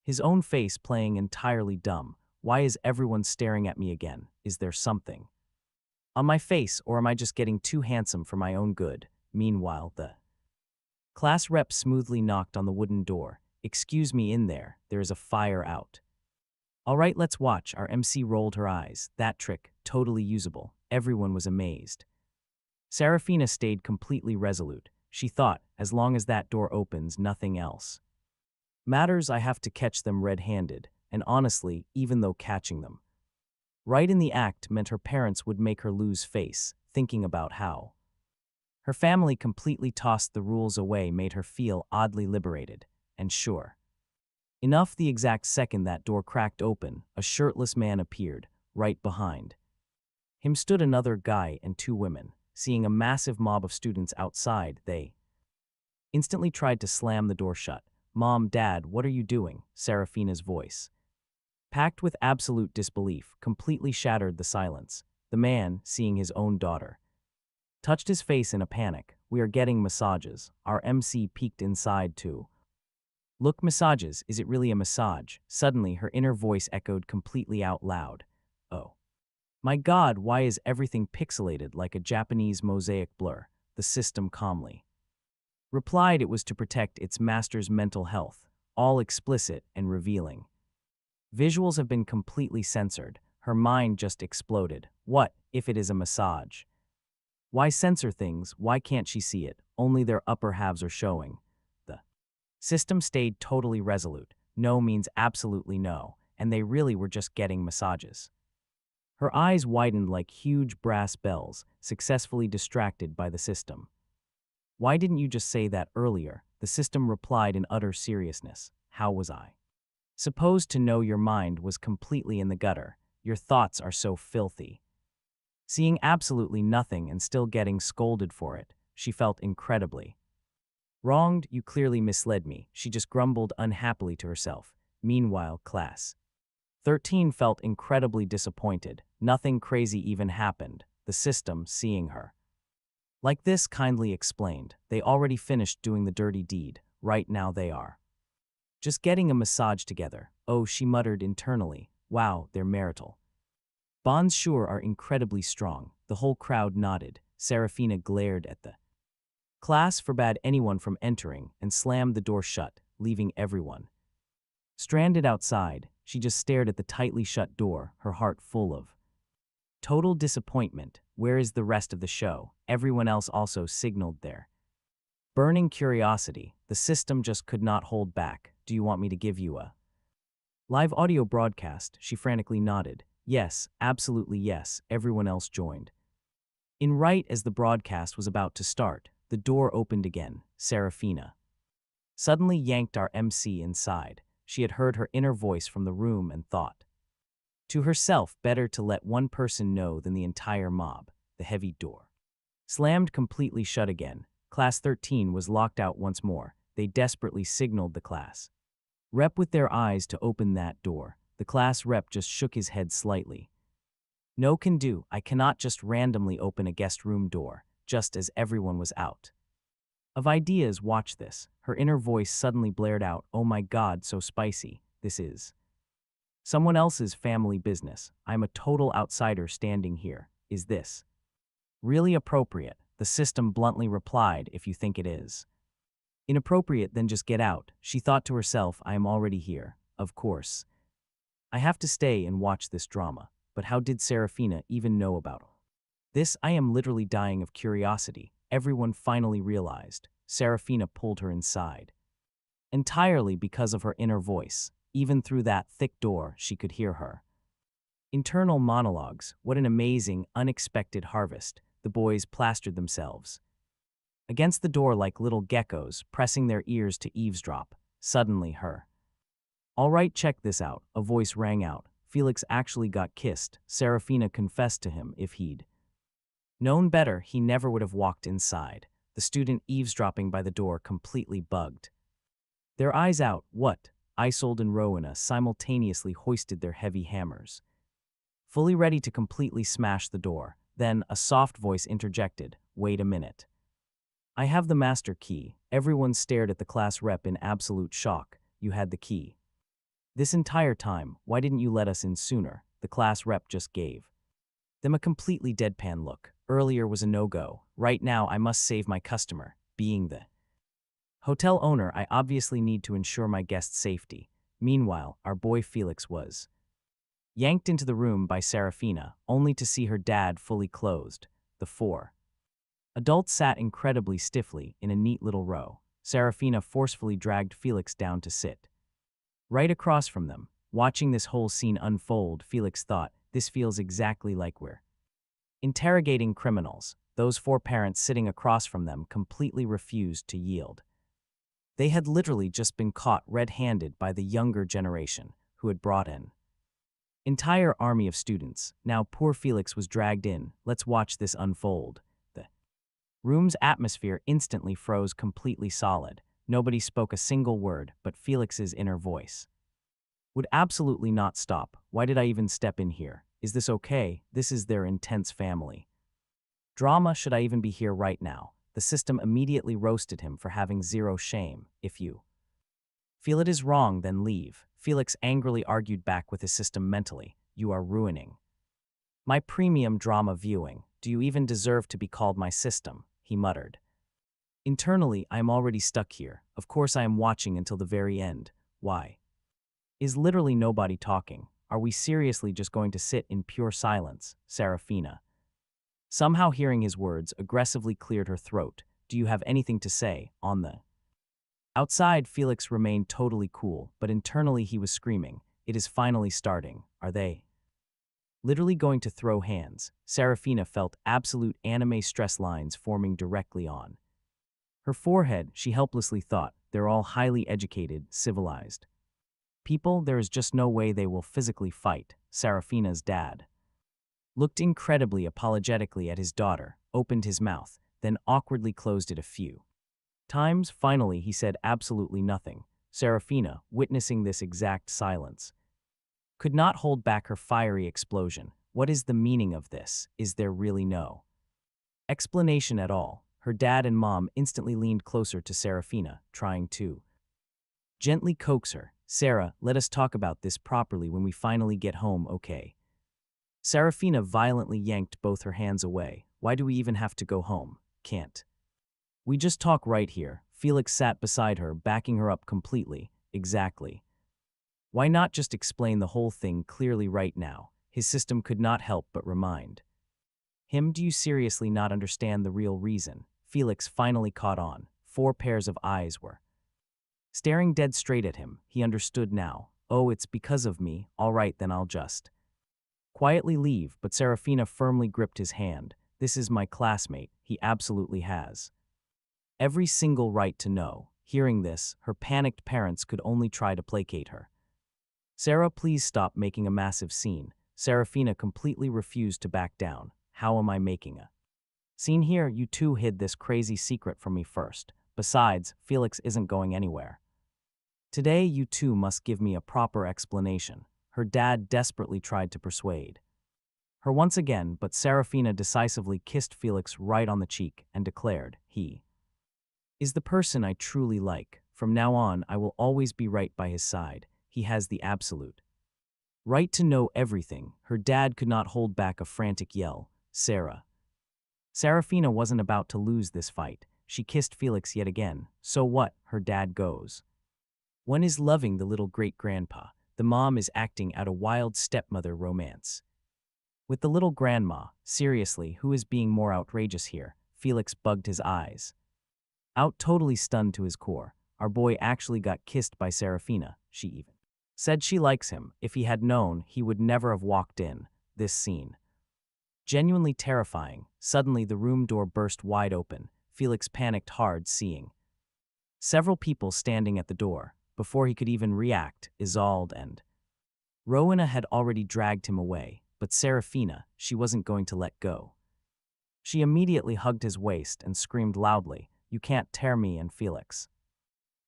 his own face, playing entirely dumb. "Why is everyone staring at me again? Is there something on my face, or am I just getting too handsome for my own good?" Meanwhile, the class rep smoothly knocked on the wooden door. "Excuse me, in there is a fire out." "All right, let's watch." Our MC rolled her eyes. That trick, totally usable. Everyone was amazed. Serafina stayed completely resolute. She thought, as long as that door opens, nothing else matters. "I have to catch them red-handed." And honestly, even though catching them right in the act meant her parents would make her lose face, thinking about how Her family completely tossed the rules away made her feel oddly liberated and sure. Enough the exact second that door cracked open, a shirtless man appeared, right behind him stood another guy and two women. Seeing a massive mob of students outside, they instantly tried to slam the door shut. "Mom, Dad, what are you doing?" Serafina's voice, packed with absolute disbelief, completely shattered the silence. The man, seeing his own daughter, touched his face in a panic. "We are getting massages." Our MC peeked inside too. "Look, massages, is it really a massage?" Suddenly, her inner voice echoed completely out loud. "Oh my God, why is everything pixelated like a Japanese mosaic blur?" The system calmly replied it was to protect its master's mental health, all explicit and revealing. Visuals have been completely censored. Her mind just exploded. What if it is a massage? Why censor things? Why can't she see it? Only their upper halves are showing. The system stayed totally resolute. No means absolutely no, and they really were just getting massages. Her eyes widened like huge brass bells, successfully distracted by the system. "Why didn't you just say that earlier?" The system replied in utter seriousness. "How was I supposed to know your mind was completely in the gutter? Your thoughts are so filthy." Seeing absolutely nothing and still getting scolded for it, she felt incredibly wronged. "You clearly misled me," she just grumbled unhappily to herself. Meanwhile, class 13 felt incredibly disappointed. Nothing crazy even happened. The system, seeing her like this, kindly explained, "They already finished doing the dirty deed. Right now they are just getting a massage together." "Oh," she muttered internally. "Wow, their marital bonds sure are incredibly strong." The whole crowd nodded. Serafina glared at the class, forbade anyone from entering, and slammed the door shut, leaving everyone stranded outside. She just stared at the tightly shut door, her heart full of total disappointment. Where is the rest of the show? Everyone else also signaled their burning curiosity. The system just could not hold back. "Do you want me to give you a live audio broadcast?" She frantically nodded. "Yes, absolutely yes." Everyone else joined in. Right as the broadcast was about to start, the door opened again. Serafina suddenly yanked our MC inside. She had heard her inner voice from the room and thought to herself, better to let one person know than the entire mob. The heavy door slammed completely shut again. Class 13 was locked out once more. They desperately signaled the class rep with their eyes to open that door. The class rep just shook his head slightly. "No can do. I cannot just randomly open a guest room door," just as everyone was out of ideas. "Watch this." Her inner voice suddenly blared out. "Oh my God, so spicy. This is someone else's family business. I'm a total outsider standing here. Is this really appropriate?" The system bluntly replied, "If you think it is inappropriate, then just get out." She thought to herself, "I am already here. Of course I have to stay and watch this drama." But how did Serafina even know about this? "I am literally dying of curiosity." Everyone finally realized. Serafina pulled her inside entirely because of her inner voice. Even through that thick door, she could hear her internal monologues. "What an amazing, unexpected harvest." The boys plastered themselves against the door like little geckos, pressing their ears to eavesdrop. Suddenly, her "All right, check this out," a voice rang out. "Felix actually got kissed." Serafina confessed to him if he'd known better, he never would have walked inside. The student eavesdropping by the door completely bugged their eyes out. "What?" Isolde and Rowena simultaneously hoisted their heavy hammers, fully ready to completely smash the door. Then a soft voice interjected, "Wait a minute. I have the master key." Everyone stared at the class rep in absolute shock. "You had the key this entire time. Why didn't you let us in sooner?" The class rep just gave them a completely deadpan look. "Earlier was a no-go. Right now I must save my customer. Being the hotel owner, I obviously need to ensure my guests' safety." Meanwhile, our boy Felix was yanked into the room by Serafina, only to see her dad fully clothed. The four adults sat incredibly stiffly in a neat little row. Serafina forcefully dragged Felix down to sit right across from them. Watching this whole scene unfold, Felix thought, "This feels exactly like we're interrogating criminals." Those four parents sitting across from them completely refused to yield. They had literally just been caught red-handed by the younger generation, who had brought in entire army of students. Now poor Felix was dragged in. Let's watch this unfold. The room's atmosphere instantly froze completely solid. Nobody spoke a single word, but Felix's inner voice would absolutely not stop. Why did I even step in here? Is this okay? This is their intense family drama. Should I even be here right now? The system immediately roasted him for having zero shame. If you feel it is wrong, then leave. Felix angrily argued back with his system mentally. You are ruining my premium drama viewing. Do you even deserve to be called my system? He muttered. Internally, I am already stuck here. Of course I am watching until the very end. Why is literally nobody talking? Are we seriously just going to sit in pure silence? Serafina, somehow hearing his words, aggressively cleared her throat. Do you have anything to say? On the outside, Felix remained totally cool, but internally he was screaming. It is finally starting. Are they literally going to throw hands? Serafina felt absolute anime stress lines forming directly on her forehead. She helplessly thought, they're all highly educated, civilized people. There is just no way they will physically fight. Serafina's dad looked incredibly apologetically at his daughter, opened his mouth, then awkwardly closed it a few times. Finally, he said absolutely nothing. Serafina, witnessing this exact silence, could not hold back her fiery explosion. What is the meaning of this? Is there really no explanation at all? Her dad and mom instantly leaned closer to Serafina, trying to gently coax her. Sarah, let us talk about this properly when we finally get home, okay? Serafina violently yanked both her hands away. Why do we even have to go home? Can't we just talk right here? Felix sat beside her, backing her up completely. Exactly. Why not just explain the whole thing clearly right now? His system could not help but remind him. Do you seriously not understand the real reason? Felix finally caught on. Four pairs of eyes were staring dead straight at him. He understood now. Oh, it's because of me. All right, then I'll just quietly leave. But Serafina firmly gripped his hand. This is my classmate. He absolutely has every single right to know. Hearing this, her panicked parents could only try to placate her. Sarah, please stop making a massive scene. Serafina completely refused to back down. How am I making a scene here? You two hid this crazy secret from me first. Besides, Felix isn't going anywhere. Today, you two must give me a proper explanation. Her dad desperately tried to persuade her once again, but Serafina decisively kissed Felix right on the cheek and declared, he is the person I truly like. From now on, I will always be right by his side. He has the absolute right to know everything. Her dad could not hold back a frantic yell. Serafina wasn't about to lose this fight. She kissed Felix yet again. So what? Her dad goes. One is loving the little great-grandpa. The mom is acting out a wild stepmother romance with the little grandma. Seriously, who is being more outrageous here? Felix bugged his eyes out, totally stunned to his core. Our boy actually got kissed by Serafina. She even said she likes him. If he had known, he would never have walked in. This scene genuinely terrifying. Suddenly, the room door burst wide open. Felix panicked hard, seeing several people standing at the door. Before he could even react, Isolde and Rowena had already dragged him away, but Serafina, she wasn't going to let go. She immediately hugged his waist and screamed loudly, "You can't tear me and Felix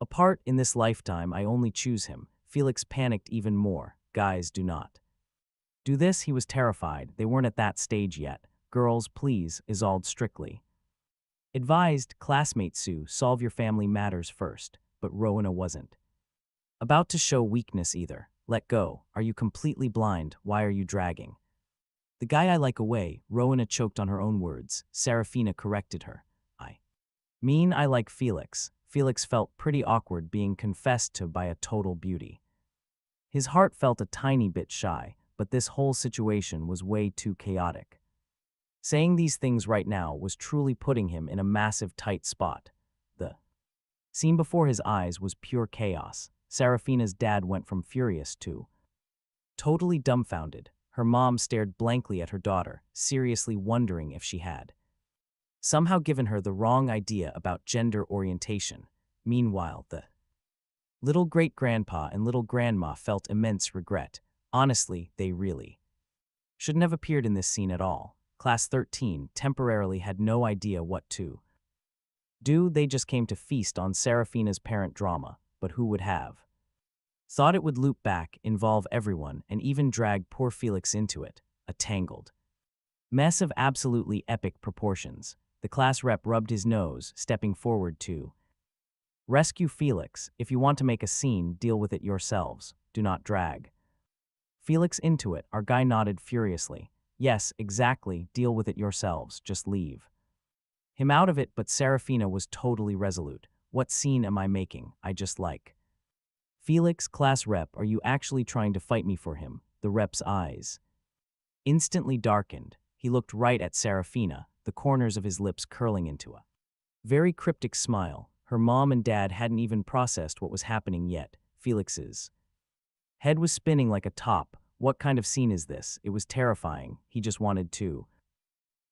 apart. In this lifetime, I only choose him." Felix panicked even more. Guys, do not do this. He was terrified. They weren't at that stage yet. Girls, please, Isolde strictly advised. Classmate Sue, solve your family matters first. But Rowena wasn't about to show weakness either. Let go. Are you completely blind? Why are you dragging the guy I like away? Rowena choked on her own words. Serafina corrected her. I mean, I like Felix. Felix felt pretty awkward being confessed to by a total beauty. His heart felt a tiny bit shy, but this whole situation was way too chaotic. Saying these things right now was truly putting him in a massive tight spot. The scene before his eyes was pure chaos. Serafina's dad went from furious to totally dumbfounded. Her mom stared blankly at her daughter, seriously wondering if she had somehow given her the wrong idea about gender orientation. Meanwhile, the little great-grandpa and little grandma felt immense regret. Honestly, they really shouldn't have appeared in this scene at all. Class 13 temporarily had no idea what to do. They just came to feast on Serafina's parent drama, but who would have thought it would loop back, involve everyone, and even drag poor Felix into it, a tangled mess of absolutely epic proportions. The class rep rubbed his nose, stepping forward to rescue Felix. If you want to make a scene, deal with it yourselves. Do not drag Felix into it. Our guy nodded furiously. Yes, exactly, deal with it yourselves. Just leave him out of it. But Serafina was totally resolute. What scene am I making? I just like Felix. Class rep, are you actually trying to fight me for him? The rep's eyes instantly darkened. He looked right at Serafina, the corners of his lips curling into a very cryptic smile. Her mom and dad hadn't even processed what was happening yet. Felix's head was spinning like a top. What kind of scene is this? It was terrifying. He just wanted to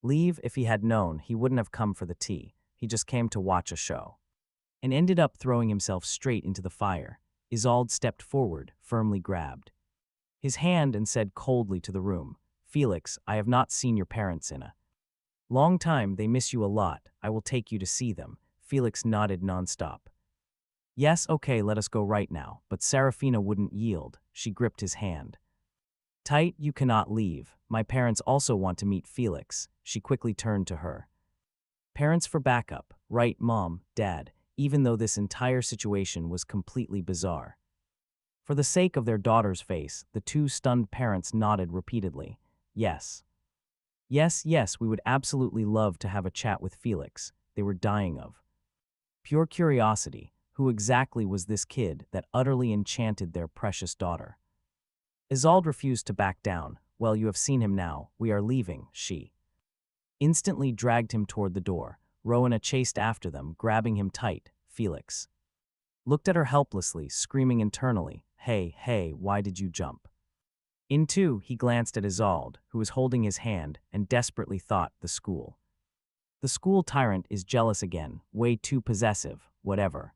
leave. If he had known, he wouldn't have come for the tea. He just came to watch a show and ended up throwing himself straight into the fire. Isolde stepped forward, firmly grabbed his hand and said coldly to the room, Felix, I have not seen your parents in a long time. They miss you a lot. I will take you to see them. Felix nodded nonstop. Yes, okay, let us go right now. But Serafina wouldn't yield. She gripped his hand tight. You cannot leave. My parents also want to meet Felix. She quickly turned to her parents for backup. Right, Mom, Dad, even though this entire situation was completely bizarre. For the sake of their daughter's face, the two stunned parents nodded repeatedly. Yes. Yes, yes, we would absolutely love to have a chat with Felix. They were dying of pure curiosity. Who exactly was this kid that utterly enchanted their precious daughter? Isolde refused to back down. Well, you have seen him now. We are leaving. She instantly dragged him toward the door. Rowena chased after them, grabbing him tight. Felix looked at her helplessly, screaming internally, Hey, hey, why did you jump? Into, he glanced at Isolde, who was holding his hand, and desperately thought, the school tyrant is jealous again, way too possessive, whatever.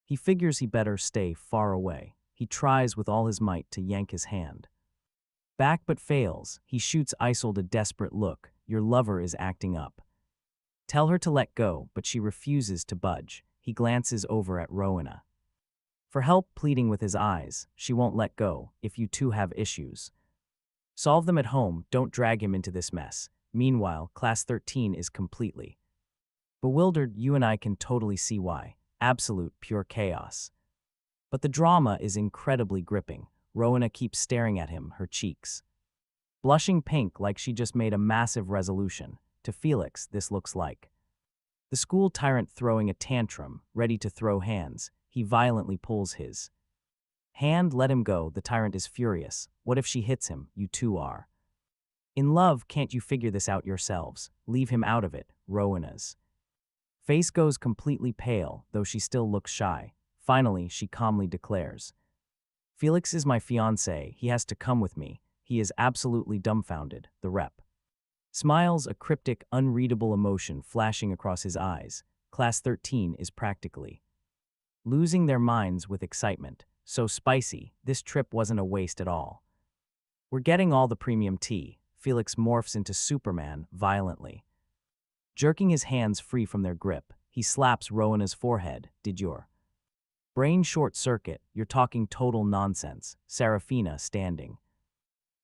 He figures he better stay far away. He tries with all his might to yank his hand back but fails. He shoots Isolde a desperate look. Your lover is acting up. Tell her to let go, but she refuses to budge. He glances over at Rowena for help, pleading with his eyes. She won't let go. If you two have issues, solve them at home. Don't drag him into this mess. Meanwhile, Class 13 is completely bewildered. You and I can totally see why. Absolute, pure chaos. But the drama is incredibly gripping. Rowena keeps staring at him, her cheeks blushing pink like she just made a massive resolution. To Felix, this looks like the school tyrant throwing a tantrum, ready to throw hands. He violently pulls his hand. Let him go. The tyrant is furious. What if she hits him? You two are in love. Can't you figure this out yourselves? Leave him out of it. Rowena's face goes completely pale, though she still looks shy. Finally, she calmly declares, Felix is my fiancé. He has to come with me. He is absolutely dumbfounded. The rep smiles, a cryptic, unreadable emotion flashing across his eyes. Class 13 is practically losing their minds with excitement. So spicy, this trip wasn't a waste at all. We're getting all the premium tea. Felix morphs into Superman violently, jerking his hands free from their grip. He slaps Rowena's forehead. Did your brain short circuit? You're talking total nonsense. Serafina, standing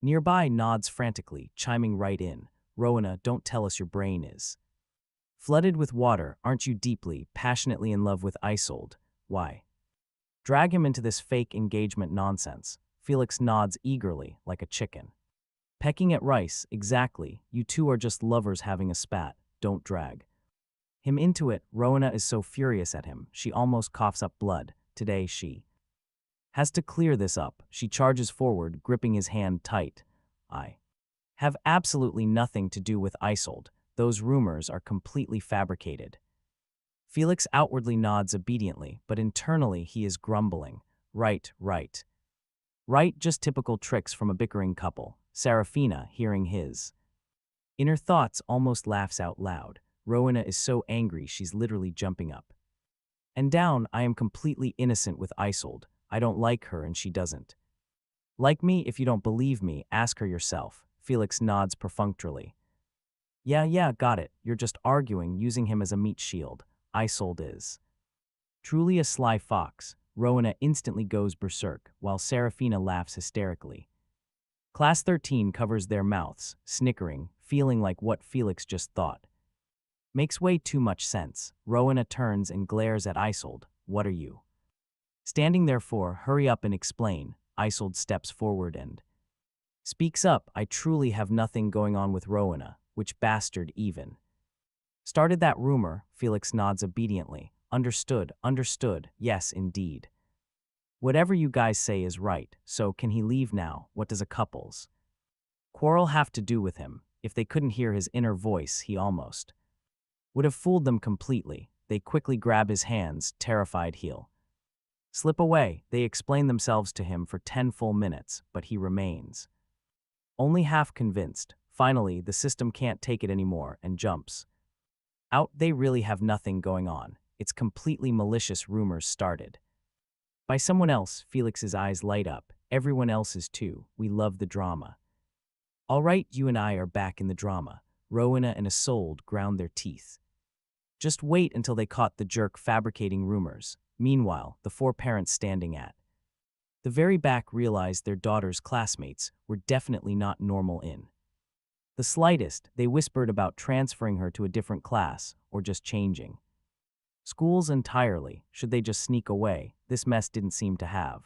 nearby, nods frantically, chiming right in. Rowena, don't tell us your brain is flooded with water. Aren't you deeply, passionately in love with Isolde? Why drag him into this fake engagement nonsense? Felix nods eagerly, like a chicken pecking at rice. Exactly. You two are just lovers having a spat. Don't drag him into it. Rowena is so furious at him, she almost coughs up blood. Today she has to clear this up. She charges forward, gripping his hand tight. I have absolutely nothing to do with Isolde. Those rumors are completely fabricated. Felix outwardly nods obediently, but internally he is grumbling. Right, right. Right, just typical tricks from a bickering couple. Serafina, hearing his inner thoughts, almost laughs out loud. Rowena is so angry she's literally jumping up and down. I am completely innocent with Isolde. I don't like her and she doesn't like me. If you don't believe me, ask her yourself. Felix nods perfunctorily. Yeah, got it. You're just arguing, using him as a meat shield. Isolde is truly a sly fox. Rowena instantly goes berserk, while Serafina laughs hysterically. Class 13 covers their mouths, snickering, feeling like what Felix just thought makes way too much sense. Rowena turns and glares at Isolde. What are you standing there for? Hurry up and explain. Isolde steps forward and speaks up. I truly have nothing going on with Rowena. Which bastard even started that rumor? Felix nods obediently. Understood. Yes, indeed. Whatever you guys say is right, so can he leave now? What does a couple's quarrel have to do with him? If they couldn't hear his inner voice, he almost would have fooled them completely. They quickly grab his hands, terrified he'll slip away. They explain themselves to him for 10 full minutes, but he remains only half convinced. Finally, the system can't take it anymore and jumps out. They really have nothing going on. It's completely malicious rumors started by someone else. Felix's eyes light up. Everyone else's too. We love the drama. All right, you and I are back in the drama. Rowena and Isolde ground their teeth. Just wait until they caught the jerk fabricating rumors. Meanwhile, the four parents standing at the very back realized their daughter's classmates were definitely not normal in the slightest. They whispered about transferring her to a different class or just changing schools entirely. Should they just sneak away? This mess didn't seem to have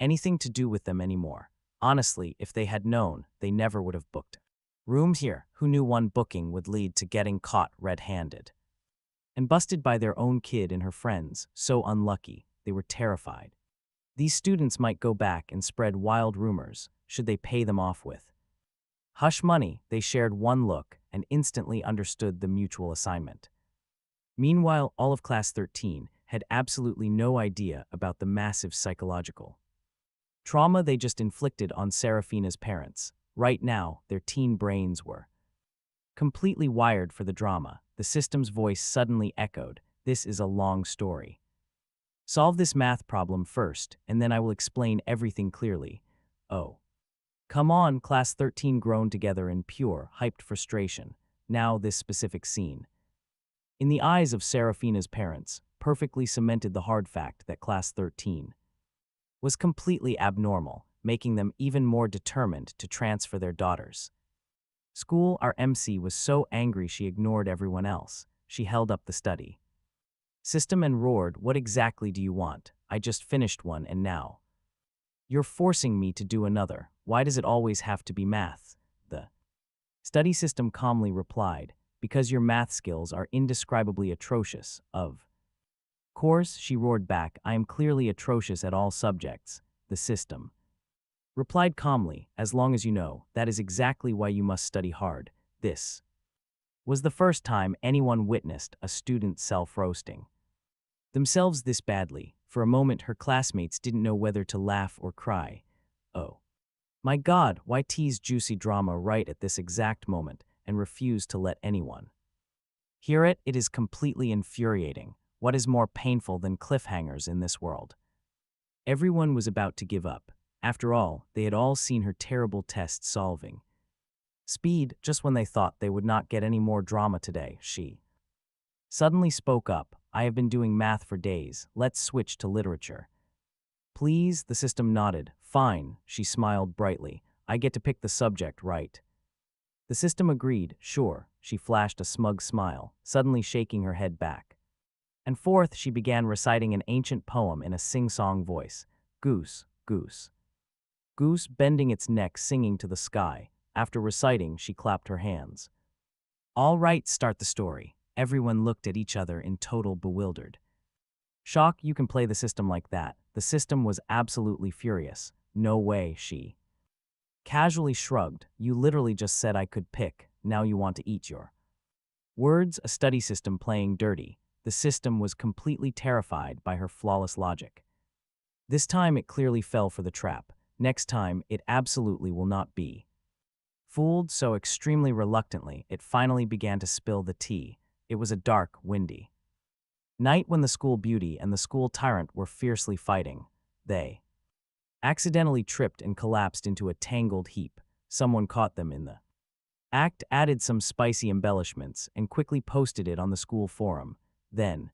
anything to do with them anymore. Honestly, if they had known, they never would have booked rooms here. Who knew one booking would lead to getting caught red-handed and busted by their own kid and her friends? So unlucky. They were terrified these students might go back and spread wild rumors. Should they pay them off with hush money? They shared one look and instantly understood the mutual assignment. Meanwhile, all of Class 13 had absolutely no idea about the massive psychological trauma they just inflicted on Serafina's parents. Right now, their teen brains were completely wired for the drama. The system's voice suddenly echoed. This is a long story. Solve this math problem first, and then I will explain everything clearly. Oh. Come on, Class 13 groaned together in pure, hyped frustration. Now this specific scene, in the eyes of Serafina's parents, perfectly cemented the hard fact that Class 13 was completely abnormal, making them even more determined to transfer their daughters. School. Our MC was so angry she ignored everyone else. She held up the study system and roared, what exactly do you want? I just finished one and now you're forcing me to do another. Why does it always have to be math? The study system calmly replied, because your math skills are indescribably atrocious. Of course, she roared back, I am clearly atrocious at all subjects. The system replied calmly, as long as you know, that is exactly why you must study hard. This was the first time anyone witnessed a student self-roasting themselves this badly. For a moment, her classmates didn't know whether to laugh or cry. Oh my God, why tease juicy drama right at this exact moment and refuse to let anyone hear it? It is completely infuriating. What is more painful than cliffhangers in this world? Everyone was about to give up. After all, they had all seen her terrible test solving speed. Just when they thought they would not get any more drama today, she suddenly spoke up. I have been doing math for days. Let's switch to literature. Please? The system nodded. Fine, she smiled brightly. I get to pick the subject, right? The system agreed. Sure. She flashed a smug smile, suddenly shaking her head back and forth. She began reciting an ancient poem in a sing-song voice. Goose, goose, goose, bending its neck, singing to the sky. After reciting, she clapped her hands. All right, start the story. Everyone looked at each other in total bewildered shock. You can play the system like that? The system was absolutely furious. No way, she casually shrugged. You literally just said I could pick. Now you want to eat your words? A study system playing dirty. The system was completely terrified by her flawless logic. This time it clearly fell for the trap. Next time, it absolutely will not be fooled. So extremely reluctantly, it finally began to spill the tea. It was a dark, windy night when the school beauty and the school tyrant were fiercely fighting. They accidentally tripped and collapsed into a tangled heap. Someone caught them in the act, added some spicy embellishments, and quickly posted it on the school forum. Then,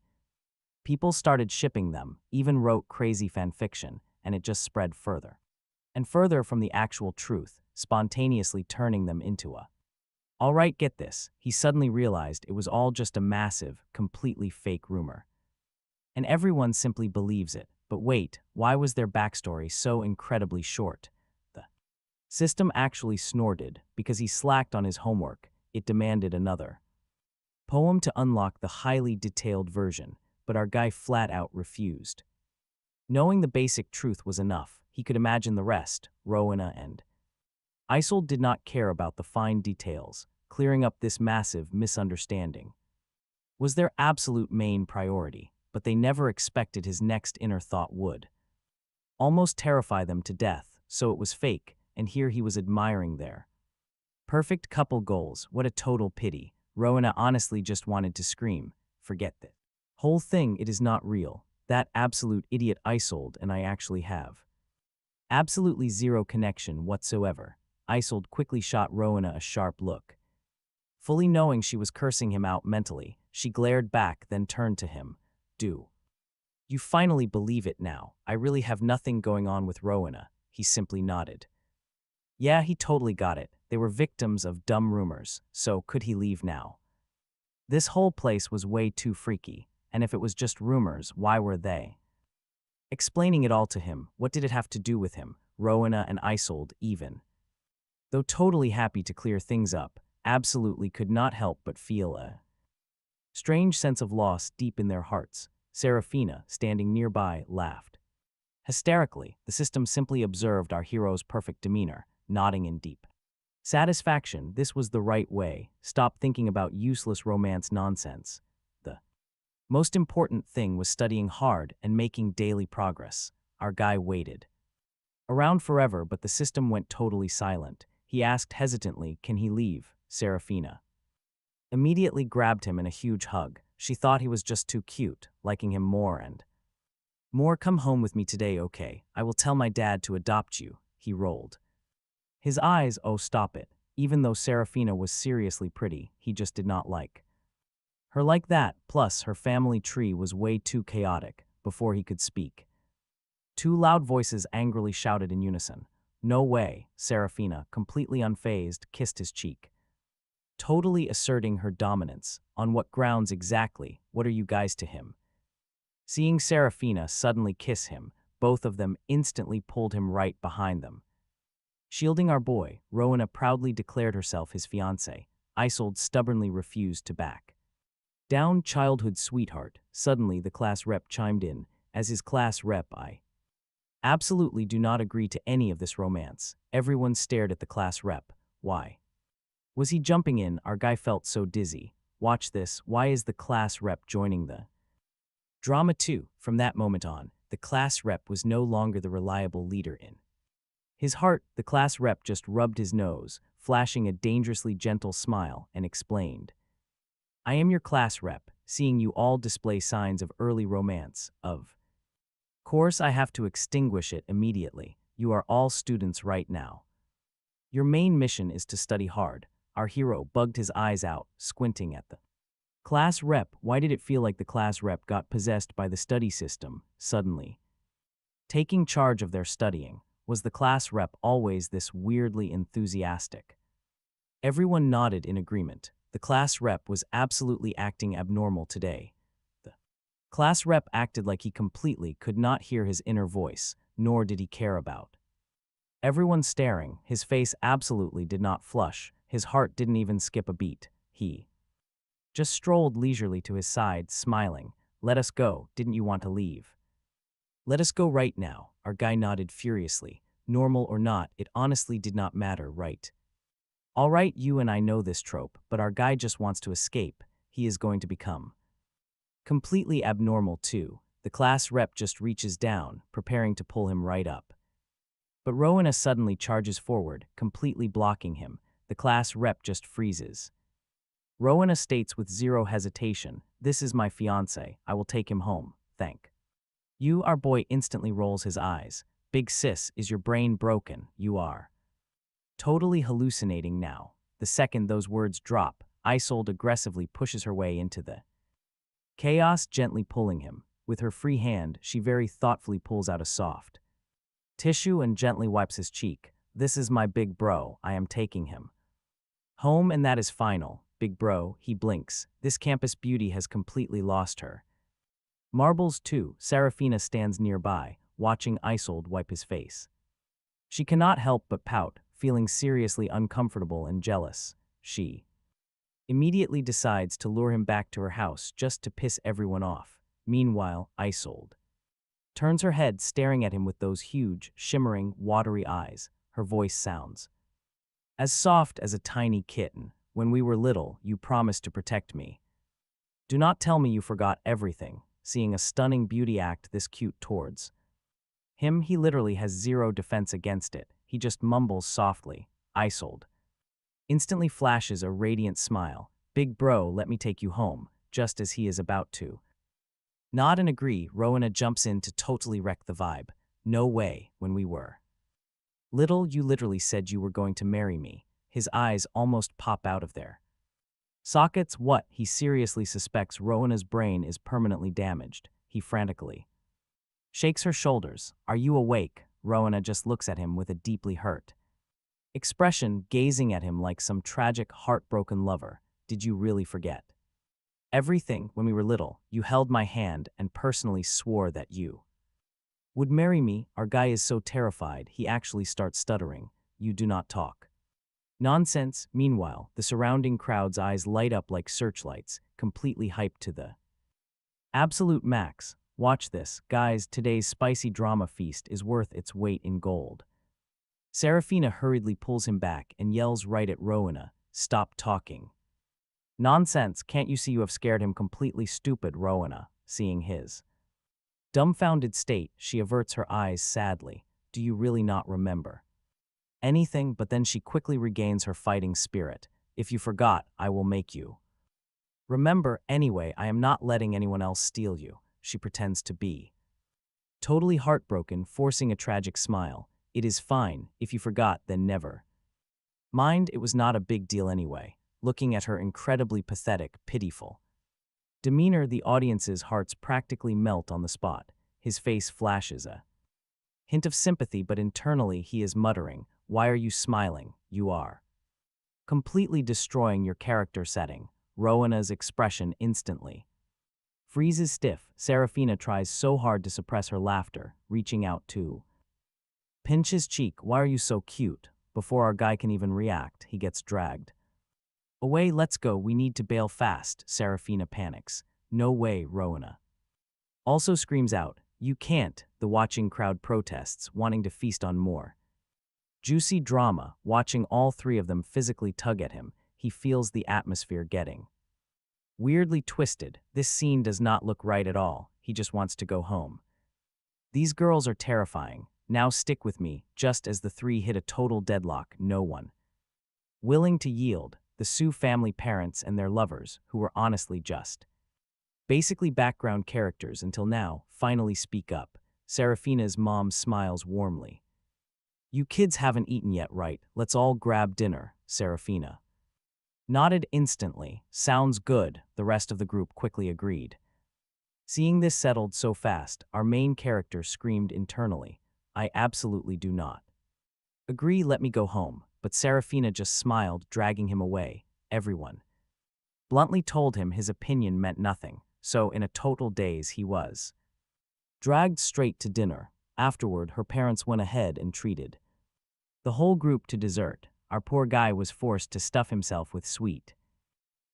people started shipping them, even wrote crazy fanfiction, and it just spread further and further from the actual truth, spontaneously turning them into a all right, get this. He suddenly realized it was all just a massive, completely fake rumor. And everyone simply believes it. But wait, why was their backstory so incredibly short? The system actually snorted because he slacked on his homework. It demanded another poem to unlock the highly detailed version, but our guy flat out refused. Knowing the basic truth was enough, he could imagine the rest. Rowena and Isolde did not care about the fine details. Clearing up this massive misunderstanding was their absolute main priority, but they never expected his next inner thought would almost terrify them to death. So it was fake, and here he was admiring their perfect couple goals. What a total pity. Rowena honestly just wanted to scream, forget that whole thing, it is not real. That absolute idiot Isolde and I actually have absolutely zero connection whatsoever. Isolde quickly shot Rowena a sharp look. Fully knowing she was cursing him out mentally, she glared back, then turned to him. Do you finally believe it now? I really have nothing going on with Rowena. He simply nodded. Yeah, he totally got it. They were victims of dumb rumors, so could he leave now? This whole place was way too freaky, and if it was just rumors, why were they explaining it all to him? What did it have to do with him? Rowena and Isolde, even though totally happy to clear things up, absolutely could not help but feel a strange sense of loss deep in their hearts. Serafina, standing nearby, laughed hysterically. The system simply observed our hero's perfect demeanor, nodding in deep satisfaction. This was the right way. Stop thinking about useless romance nonsense. The most important thing was studying hard and making daily progress. Our guy waited around forever, but the system went totally silent. He asked hesitantly, can he leave? Serafina immediately grabbed him in a huge hug. She thought he was just too cute, liking him more and more. Come home with me today, okay? I will tell my dad to adopt you. He rolled his eyes. Oh, stop it. Even though Serafina was seriously pretty, he just did not like her like that. Plus, her family tree was way too chaotic. Before he could speak, two loud voices angrily shouted in unison. No way. Serafina, completely unfazed, kissed his cheek, totally asserting her dominance. On what grounds exactly? What are you guys to him? Seeing Serafina suddenly kiss him, both of them instantly pulled him right behind them. Shielding our boy, Rowena proudly declared herself his fiancée. Isolde stubbornly refused to back down. Childhood sweetheart. Suddenly the class rep chimed in. As his class rep, I absolutely do not agree to any of this romance. Everyone stared at the class rep. Why was he jumping in? Our guy felt so dizzy. Watch this. Why is the class rep joining the drama too? From that moment on, the class rep was no longer the reliable leader in his heart. The class rep just rubbed his nose, flashing a dangerously gentle smile, and explained, I am your class rep. Seeing you all display signs of early romance, of course I have to extinguish it immediately. You are all students right now. Your main mission is to study hard. Our hero bugged his eyes out, squinting at the class rep. Why did it feel like the class rep got possessed by the study system, suddenly taking charge of their studying? Was the class rep always this weirdly enthusiastic? Everyone nodded in agreement. The class rep was absolutely acting abnormal today. The class rep acted like he completely could not hear his inner voice, nor did he care about everyone staring. His face absolutely did not flush. His heart didn't even skip a beat. He just strolled leisurely to his side, smiling. Let us go. Didn't you want to leave? Let us go right now. Our guy nodded furiously. Normal or not, it honestly did not matter, right? All right, you and I know this trope, but our guy just wants to escape. He is going to become completely abnormal too. The class rep just reaches down, preparing to pull him right up. But Rowena suddenly charges forward, completely blocking him. The class rep just freezes. Rowena states with zero hesitation, "This is my fiancé. I will take him home, thank you." Our boy instantly rolls his eyes. "Big sis, is your brain broken? You are totally hallucinating now." The second those words drop, Isolde aggressively pushes her way into the chaos, gently pulling him. With her free hand, she very thoughtfully pulls out a soft tissue and gently wipes his cheek. "This is my big bro. I am taking him home, and that is final." Big bro, he blinks. This campus beauty has completely lost her marbles too. Serafina stands nearby, watching Isolde wipe his face. She cannot help but pout, feeling seriously uncomfortable and jealous. She immediately decides to lure him back to her house just to piss everyone off. Meanwhile, Isolde turns her head, staring at him with those huge, shimmering, watery eyes. Her voice sounds as soft as a tiny kitten. "When we were little, you promised to protect me. Do not tell me you forgot everything." Seeing a stunning beauty act this cute towards him, he literally has zero defense against it. He just mumbles softly. Isolde instantly flashes a radiant smile. "Big bro, let me take you home." Just as he is about to nod and agree, Rowena jumps in to totally wreck the vibe. "No way, when we were little, you literally said you were going to marry me." His eyes almost pop out of their sockets. What? He seriously suspects Rowena's brain is permanently damaged. He frantically shakes her shoulders. "Are you awake?" Rowena just looks at him with a deeply hurt expression, gazing at him like some tragic, heartbroken lover. "Did you really forget everything? When we were little, you held my hand and personally swore that you would marry me." Our guy is so terrified, he actually starts stuttering. "You do not talk nonsense." Meanwhile, the surrounding crowd's eyes light up like searchlights, completely hyped to the absolute max. Watch this, guys, today's spicy drama feast is worth its weight in gold. Serafina hurriedly pulls him back and yells right at Rowena, "Stop talking nonsense. Can't you see you have scared him completely?" Stupid Rowena, seeing his dumbfounded state, she averts her eyes sadly. "Do you really not remember anything?" But then she quickly regains her fighting spirit. "If you forgot, I will make you remember. Anyway, I am not letting anyone else steal you." She pretends to be totally heartbroken, forcing a tragic smile. "It is fine. If you forgot, then never mind. It was not a big deal anyway." Looking at her incredibly pathetic, pitiful demeanor, the audience's hearts practically melt on the spot. His face flashes a hint of sympathy, but internally he is muttering, "Why are you smiling? You are completely destroying your character setting." Rowena's expression instantly freezes stiff. Serafina tries so hard to suppress her laughter, reaching out to pinch his cheek. "Why are you so cute?" Before our guy can even react, he gets dragged away. "Let's go, we need to bail fast." Serafina panics. "No way." Rowena also screams out, "You can't." The watching crowd protests, wanting to feast on more juicy drama. Watching all three of them physically tug at him, he feels the atmosphere getting weirdly twisted. This scene does not look right at all. He just wants to go home. "These girls are terrifying. Now stick with me." Just as the three hit a total deadlock, no one willing to yield. The Sue family parents and their lovers, who were honestly just basically background characters until now, finally speak up. Serafina's mom smiles warmly. "You kids haven't eaten yet, right? Let's all grab dinner." Serafina nodded instantly. "Sounds good." The rest of the group quickly agreed. Seeing this settled so fast, our main character screamed internally, "I absolutely do not agree. Let me go home." But Serafina just smiled, dragging him away. Everyone bluntly told him his opinion meant nothing, so in a total daze he was dragged straight to dinner. Afterward, her parents went ahead and treated the whole group to dessert. Our poor guy was forced to stuff himself with sweet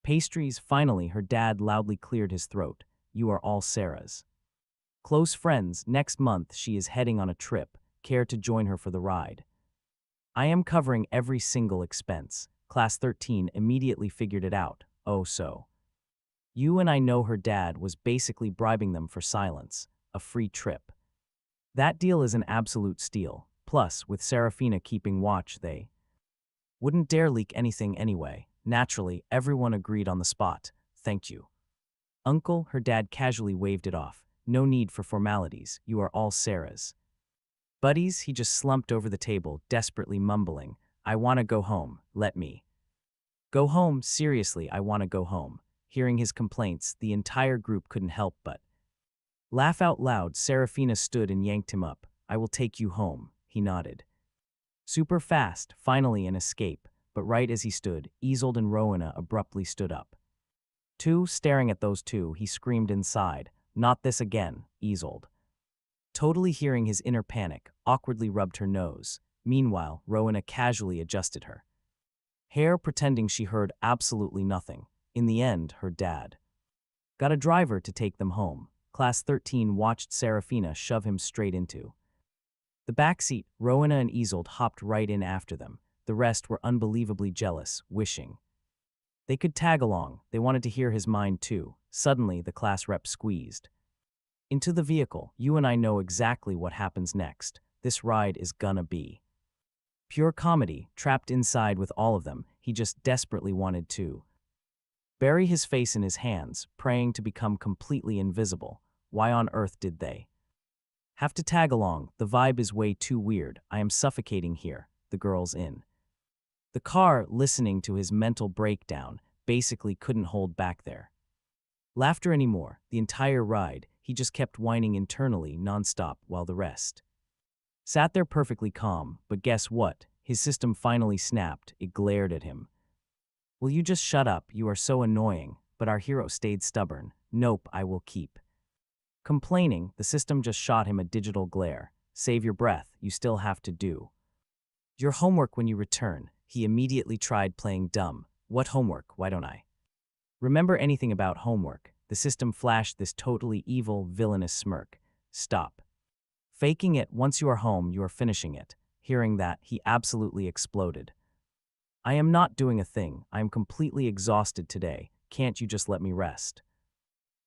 pastries. Finally, her dad loudly cleared his throat. "You are all Sarah's close friends. Next month, she is heading on a trip. Care to join her for the ride? I am covering every single expense." Class 13 immediately figured it out. "Oh, so you and I know." Her dad was basically bribing them for silence. A free trip. That deal is an absolute steal. Plus, with Serafina keeping watch, they wouldn't dare leak anything anyway. Naturally, everyone agreed on the spot. Thank you. Uncle, her dad casually waved it off. No need for formalities, you are all Sarah's. Buddies, he just slumped over the table, desperately mumbling, I wanna go home, let me. Go home, seriously, I wanna go home. Hearing his complaints, the entire group couldn't help but laugh out loud. Serafina stood and yanked him up. I will take you home, he nodded. Super fast, finally an escape, but right as he stood, Isolde and Rowena abruptly stood up. Staring at those two, he screamed inside, not this again, Isolde. Totally hearing his inner panic, awkwardly rubbed her nose. Meanwhile, Rowena casually adjusted her hair, pretending she heard absolutely nothing. In the end, her dad got a driver to take them home. Class 13 watched Serafina shove him straight into the backseat. Rowena and Isolde hopped right in after them. The rest were unbelievably jealous, wishing they could tag along. They wanted to hear his mind too. Suddenly, the class rep squeezed into the vehicle. You and I know exactly what happens next. This ride is gonna be pure comedy. Trapped inside with all of them, he just desperately wanted to bury his face in his hands, praying to become completely invisible. Why on earth did they have to tag along? The vibe is way too weird. I am suffocating here. The girls in the car, listening to his mental breakdown, basically couldn't hold back their laughter anymore. The entire ride, he just kept whining internally nonstop while the rest sat there perfectly calm. But guess what? His system finally snapped. It glared at him. Will you just shut up? You are so annoying. But our hero stayed stubborn. Nope, I will keep complaining. The system just shot him a digital glare. Save your breath. You still have to do your homework when you return. He immediately tried playing dumb. What homework? Why don't I remember anything about homework? The system flashed this totally evil, villainous smirk. Stop faking it. Once you are home, you are finishing it. Hearing that, he absolutely exploded. I am not doing a thing. I am completely exhausted today. Can't you just let me rest?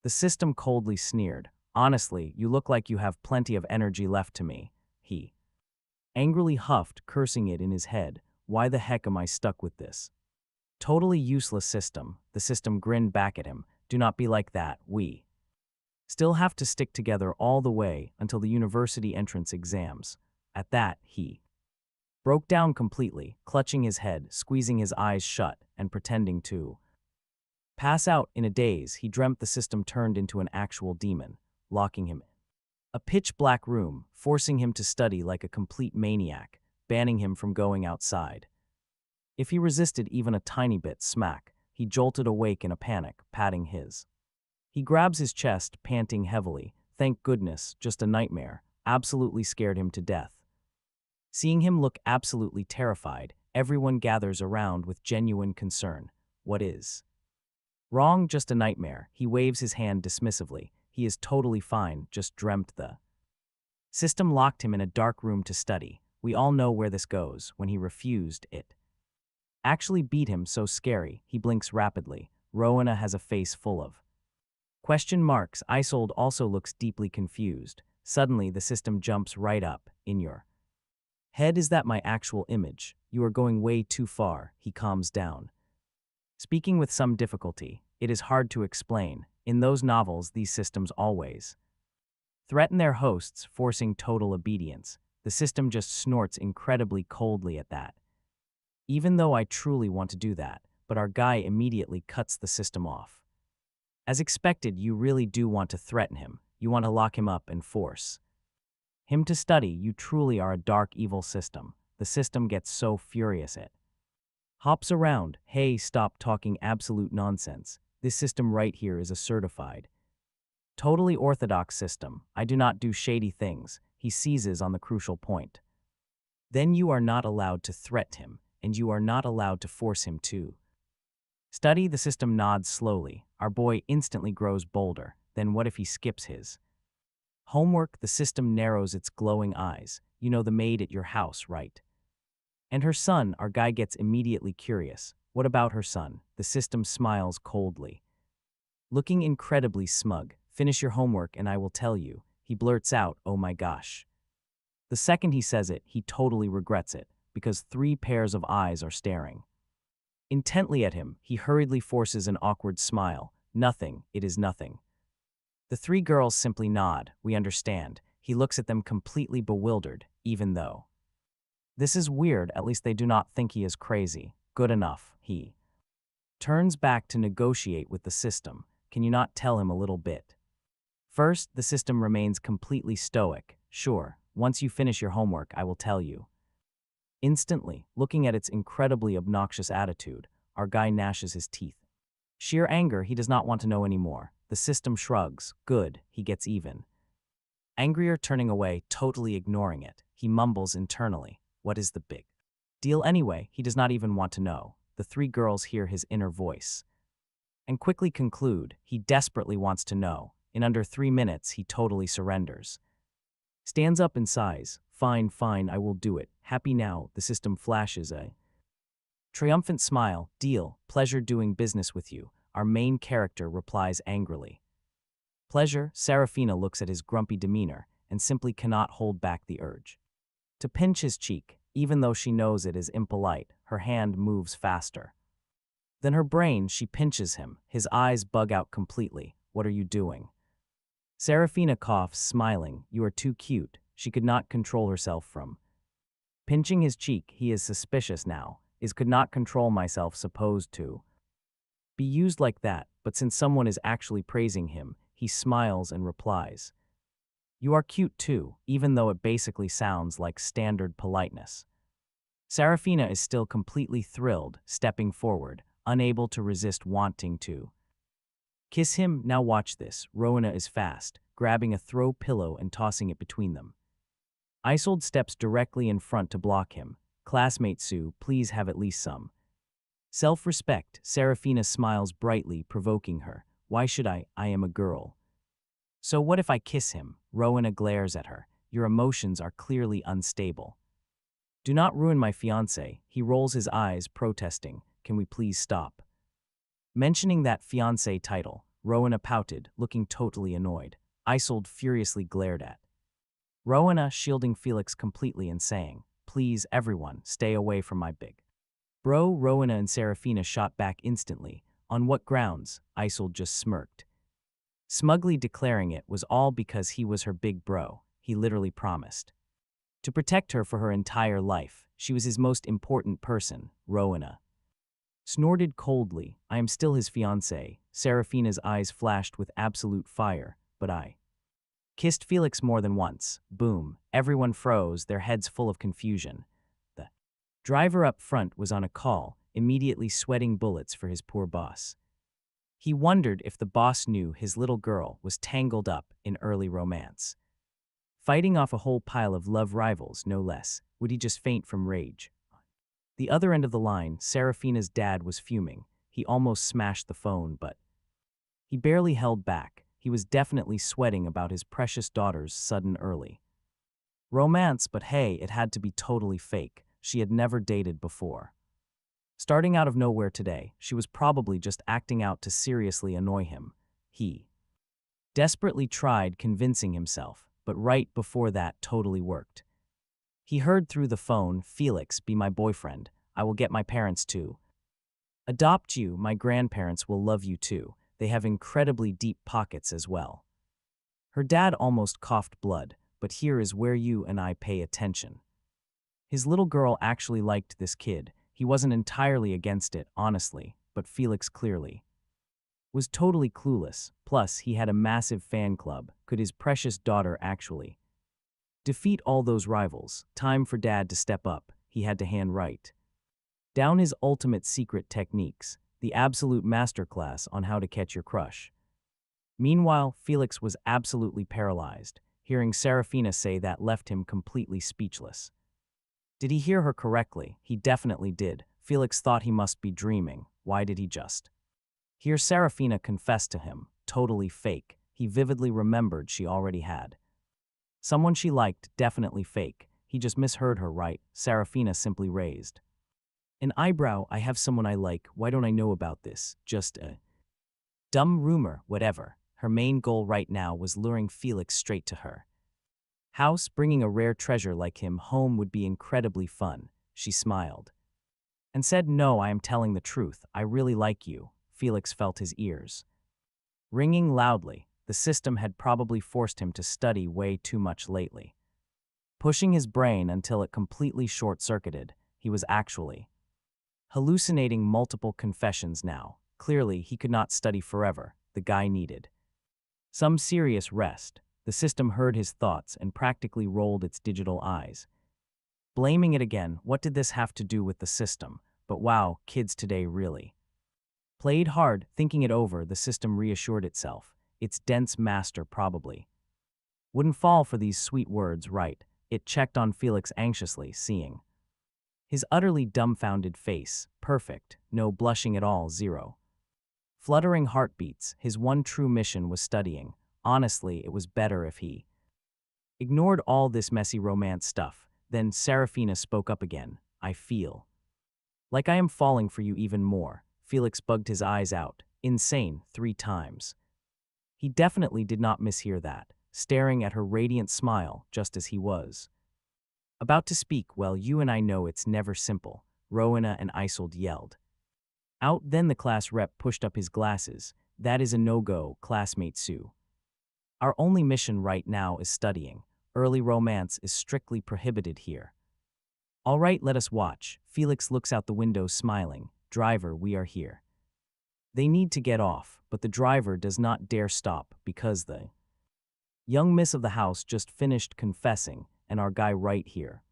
The system coldly sneered. Honestly, you look like you have plenty of energy left to me. He angrily huffed, cursing it in his head. Why the heck am I stuck with this totally useless system? The system grinned back at him. Do not be like that. We still have to stick together all the way until the university entrance exams. At that, he broke down completely, clutching his head, squeezing his eyes shut, and pretending to pass out. In a daze, he dreamt the system turned into an actual demon, locking him in a pitch-black room, forcing him to study like a complete maniac, banning him from going outside. If he resisted even a tiny bit, smack, he jolted awake in a panic, patting his. He grabs his chest, panting heavily. Thank goodness, just a nightmare. Absolutely scared him to death. Seeing him look absolutely terrified, everyone gathers around with genuine concern. What is wrong? Just a nightmare. He waves his hand dismissively. He is totally fine, just dreamt the system locked him in a dark room to study. We all know where this goes. When he refused, it actually beat him. So scary. He blinks rapidly. Rowena has a face full of question marks. Isolde also looks deeply confused. Suddenly, the system jumps right up. In your head, is that my actual image? You are going way too far. He calms down, speaking with some difficulty. It is hard to explain. In those novels, these systems always threaten their hosts, forcing total obedience. The system just snorts incredibly coldly at that. Even though I truly want to do that, but our guy immediately cuts the system off. As expected, you really do want to threaten him. You want to lock him up and force him to study. You truly are a dark, evil system. The system gets so furious it hops around. Hey, stop talking absolute nonsense. This system right here is a certified, totally orthodox system. I do not do shady things. He seizes on the crucial point. Then you are not allowed to threaten him, and you are not allowed to force him to study. The system nods slowly. Our boy instantly grows bolder. Then what if he skips his homework? The system narrows its glowing eyes. You know the maid at your house, right? And her son. Our guy gets immediately curious. What about her son? The system smiles coldly, looking incredibly smug. Finish your homework and I will tell you. He blurts out, oh my gosh. The second he says it, he totally regrets it, because 3 pairs of eyes are staring Intently at him, he hurriedly forces an awkward smile. Nothing, it is nothing. The three girls simply nod. We understand. He looks at them completely bewildered, even though. This is weird, at least they do not think he is crazy. Good enough, he turns back to negotiate with the system. Can you not tell him a little bit? First, the system remains completely stoic. Sure, once you finish your homework, I will tell you. Instantly, looking at its incredibly obnoxious attitude, our guy gnashes his teeth. Sheer anger, he does not want to know anymore. The system shrugs. Good, he gets even. Angrier, turning away, totally ignoring it, he mumbles internally. What is the big deal anyway? He does not even want to know. The three girls hear his inner voice and quickly conclude he desperately wants to know. In under 3 minutes, he totally surrenders. Stands up and sighs. Fine, fine, I will do it. Happy now, the system flashes a triumphant smile. Deal, pleasure doing business with you. Our main character replies angrily. Pleasure, Serafina looks at his grumpy demeanor and simply cannot hold back the urge to pinch his cheek. Even though she knows it is impolite, her hand moves faster than her brain. She pinches him. His eyes bug out completely. What are you doing? Serafina coughs, smiling. You are too cute. She could not control herself from pinching his cheek. He is suspicious now. Could not control myself supposed to be used like that, but since someone is actually praising him, he smiles and replies. You are cute too, even though it basically sounds like standard politeness. Serafina is still completely thrilled, stepping forward, unable to resist wanting to kiss him. Now watch this. Rowena is fast, grabbing a throw pillow and tossing it between them. Isolde steps directly in front to block him. Classmate Sue, please have at least some self-respect. Serafina smiles brightly, provoking her. Why should I? I am a girl. So what if I kiss him? Rowena glares at her. Your emotions are clearly unstable. Do not ruin my fiancé. He rolls his eyes, protesting. Can we please stop mentioning that fiancé title? Rowena pouted, looking totally annoyed. Isolde furiously glared at Rowena, shielding Felix completely and saying, please, everyone, stay away from my big bro. Rowena and Serafina shot back instantly. On what grounds? Isolde just smirked, smugly declaring it was all because he was her big bro. He literally promised to protect her for her entire life. She was his most important person. Rowena snorted coldly. I am still his fiancé. Serafina's eyes flashed with absolute fire. But I kissed Felix more than once. Boom. Everyone froze, their heads full of confusion. The driver up front was on a call, immediately sweating bullets for his poor boss. He wondered if the boss knew his little girl was tangled up in early romance, fighting off a whole pile of love rivals, no less. Would he just faint from rage? The other end of the line, Serafina's dad was fuming. He almost smashed the phone, but he barely held back. He was definitely sweating about his precious daughter's sudden early romance, but hey, it had to be totally fake. She had never dated before. Starting out of nowhere today, she was probably just acting out to seriously annoy him. He desperately tried convincing himself, but right before that totally worked. He heard through the phone, Felix, be my boyfriend. I will get my parents to adopt you. My grandparents will love you too. They have incredibly deep pockets as well. Her dad almost coughed blood, but here is where you and I pay attention. His little girl actually liked this kid. He wasn't entirely against it, honestly, but Felix clearly was totally clueless. Plus, he had a massive fan club. Could his precious daughter actually defeat all those rivals? Time for dad to step up. He had to hand right down his ultimate secret techniques, the absolute masterclass on how to catch your crush. Meanwhile, Felix was absolutely paralyzed. Hearing Serafina say that left him completely speechless. Did he hear her correctly? He definitely did. Felix thought he must be dreaming. Why did he just hear Serafina confess to him? Totally fake. He vividly remembered she already had someone she liked. Definitely fake. He just misheard her, right? Serafina simply raised an eyebrow. I have someone I like. Why don't I know about this? Just a dumb rumor, whatever. Her main goal right now was luring Felix straight to her house. Bringing a rare treasure like him home would be incredibly fun. She smiled and said, "No, I am telling the truth. I really like you." Felix felt his ears ringing loudly. The system had probably forced him to study way too much lately. Pushing his brain until it completely short-circuited, he was actually hallucinating multiple confessions now. Clearly, he could not study forever. The guy needed some serious rest. The system heard his thoughts and practically rolled its digital eyes. Blaming it again, what did this have to do with the system? But wow, kids today really played hard. Thinking it over, the system reassured itself. Its dense master probably wouldn't fall for these sweet words, right? It checked on Felix anxiously, seeing his utterly dumbfounded face. Perfect. No blushing at all. Zero fluttering heartbeats. His one true mission was studying. Honestly, it was better if he ignored all this messy romance stuff. Then Serafina spoke up again. "I feel like I am falling for you even more." Felix bugged his eyes out. Insane, 3 times. He definitely did not mishear that, staring at her radiant smile just as he was about to speak. "Well, you and I know it's never simple," Rowena and Isolde yelled out. Then the class rep pushed up his glasses. "That is a no-go, classmate Sue. Our only mission right now is studying. Early romance is strictly prohibited here." "All right, let us watch." Felix looks out the window smiling. "Driver, we are here." They need to get off, but the driver does not dare stop because the young miss of the house just finished confessing, and our guy right here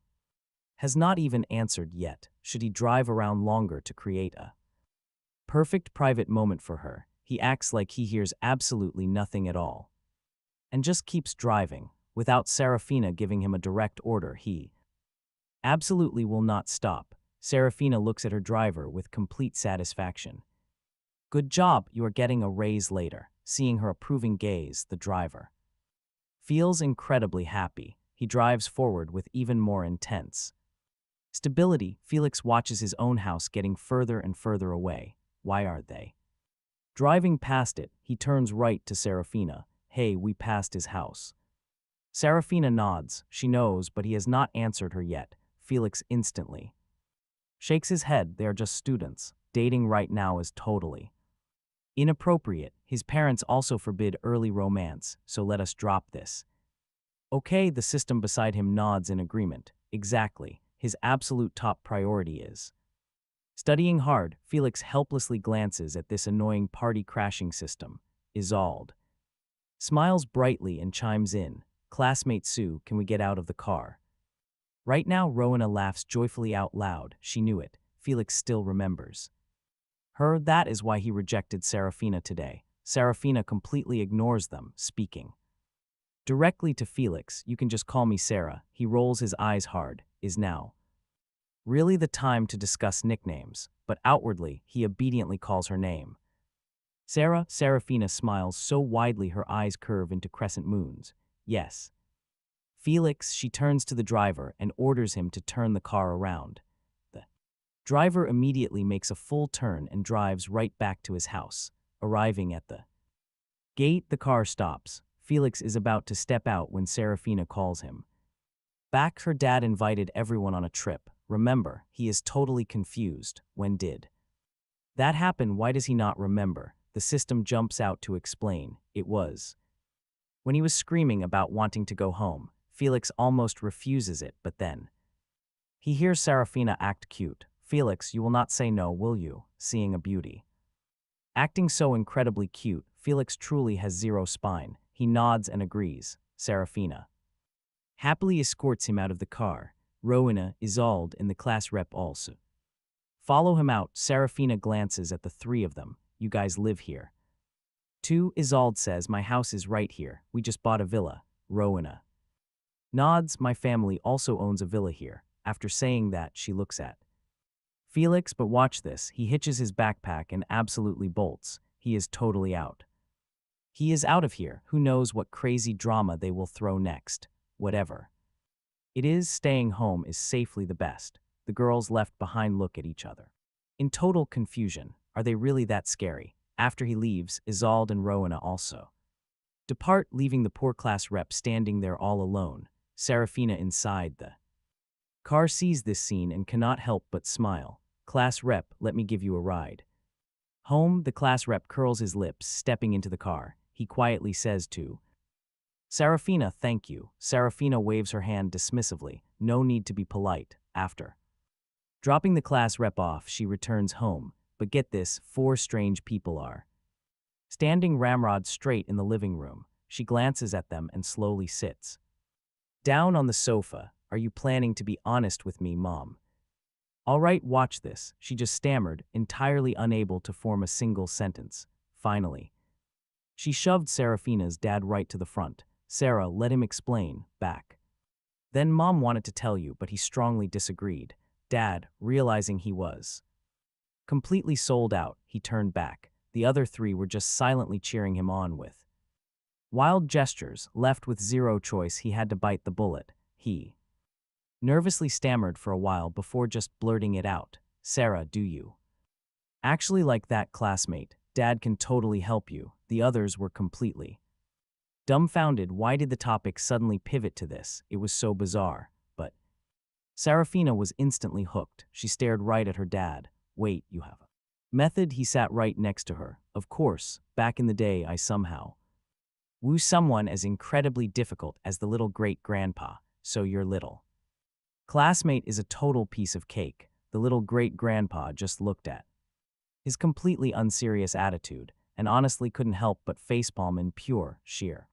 has not even answered yet. Should he drive around longer to create a perfect private moment for her? He acts like he hears absolutely nothing at all and just keeps driving. Without Serafina giving him a direct order, he absolutely will not stop. Serafina looks at her driver with complete satisfaction. "Good job, you are getting a raise later." Seeing her approving gaze, the driver feels incredibly happy. He drives forward with even more intense stability. Felix watches his own house getting further and further away. Why are they driving past it? He turns right to Serafina. "Hey, we passed his house." Serafina nods. She knows, but he has not answered her yet. Felix instantly shakes his head. They are just students. Dating right now is totally inappropriate. His parents also forbid early romance, so let us drop this. Okay, the system beside him nods in agreement. Exactly. His absolute top priority is studying hard. Felix helplessly glances at this annoying party-crashing system. Isolde smiles brightly and chimes in. "Classmate Sue, can we get out of the car?" Right now, Rowena laughs joyfully out loud. She knew it. Felix still remembers her. That is why he rejected Serafina today. Serafina completely ignores them, speaking directly to Felix. "You can just call me Sarah." He rolls his eyes hard. Is now really the time to discuss nicknames? But outwardly, he obediently calls her name. "Sarah." Serafina smiles so widely her eyes curve into crescent moons. "Yes." "Felix." She turns to the driver and orders him to turn the car around. The driver immediately makes a full turn and drives right back to his house. Arriving at the gate, the car stops. Felix is about to step out when Serafina calls him back. Her dad invited everyone on a trip. Remember, he is totally confused. When did that happen? Why does he not remember? The system jumps out to explain. It was when he was screaming about wanting to go home. Felix almost refuses it, but then he hears Serafina act cute. "Felix, you will not say no, will you?" Seeing a beauty acting so incredibly cute, Felix truly has zero spine. He nods and agrees. Serafina happily escorts him out of the car. Rowena, Isolde, and the class rep also follow him out. Serafina glances at the 3 of them. "You guys live here too?" Isolde says, "My house is right here. We just bought a villa." Rowena nods. "My family also owns a villa here." After saying that, she looks at Felix, but watch this. He hitches his backpack and absolutely bolts. He is totally out. He is out of here. Who knows what crazy drama they will throw next. Whatever it is, staying home is safely the best. The girls left behind look at each other in total confusion. Are they really that scary? After he leaves, Isolde and Rowena also depart, leaving the poor class rep standing there all alone. Serafina inside the car sees this scene and cannot help but smile. Class rep, let me give you a ride. Home, the class rep curls his lips, stepping into the car. He quietly says to Serafina, thank you. Serafina waves her hand dismissively. No need to be polite. After dropping the class rep off, she returns home. But get this, 4 strange people are standing ramrod straight in the living room. She glances at them and slowly sits down on the sofa. Are you planning to be honest with me, Mom? All right, watch this, she just stammered, entirely unable to form a single sentence. Finally, she shoved Serafina's dad right to the front. Sarah, let him explain, back. Then Mom wanted to tell you, but he strongly disagreed. Dad, realizing he was completely sold out, he turned back. The other 3 were just silently cheering him on with wild gestures. Left with zero choice, he had to bite the bullet. He nervously stammered for a while before just blurting it out. Sarah, do you actually like that classmate? Dad can totally help you. The others were completely dumbfounded. Why did the topic suddenly pivot to this? It was so bizarre. But Serafina was instantly hooked. She stared right at her dad. Wait, you have a method? He sat right next to her. Of course, back in the day I somehow woo someone as incredibly difficult as the little great-grandpa. So your little classmate is a total piece of cake. The little great-grandpa just looked at his completely unserious attitude and honestly couldn't help but facepalm in pure, sheer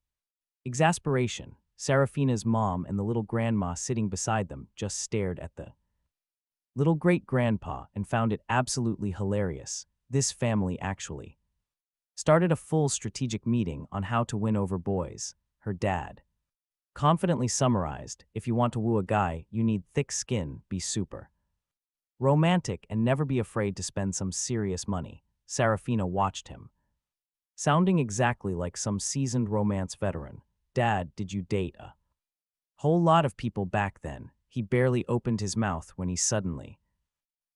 exasperation. Serafina's mom and the little grandma sitting beside them just stared at the little great-grandpa and found it absolutely hilarious. This family actually started a full strategic meeting on how to win over boys. Her dad confidently summarized, if you want to woo a guy, you need thick skin, be super romantic, and never be afraid to spend some serious money. Serafina watched him, sounding exactly like some seasoned romance veteran. Dad, did you date a whole lot of people back then? He barely opened his mouth when he suddenly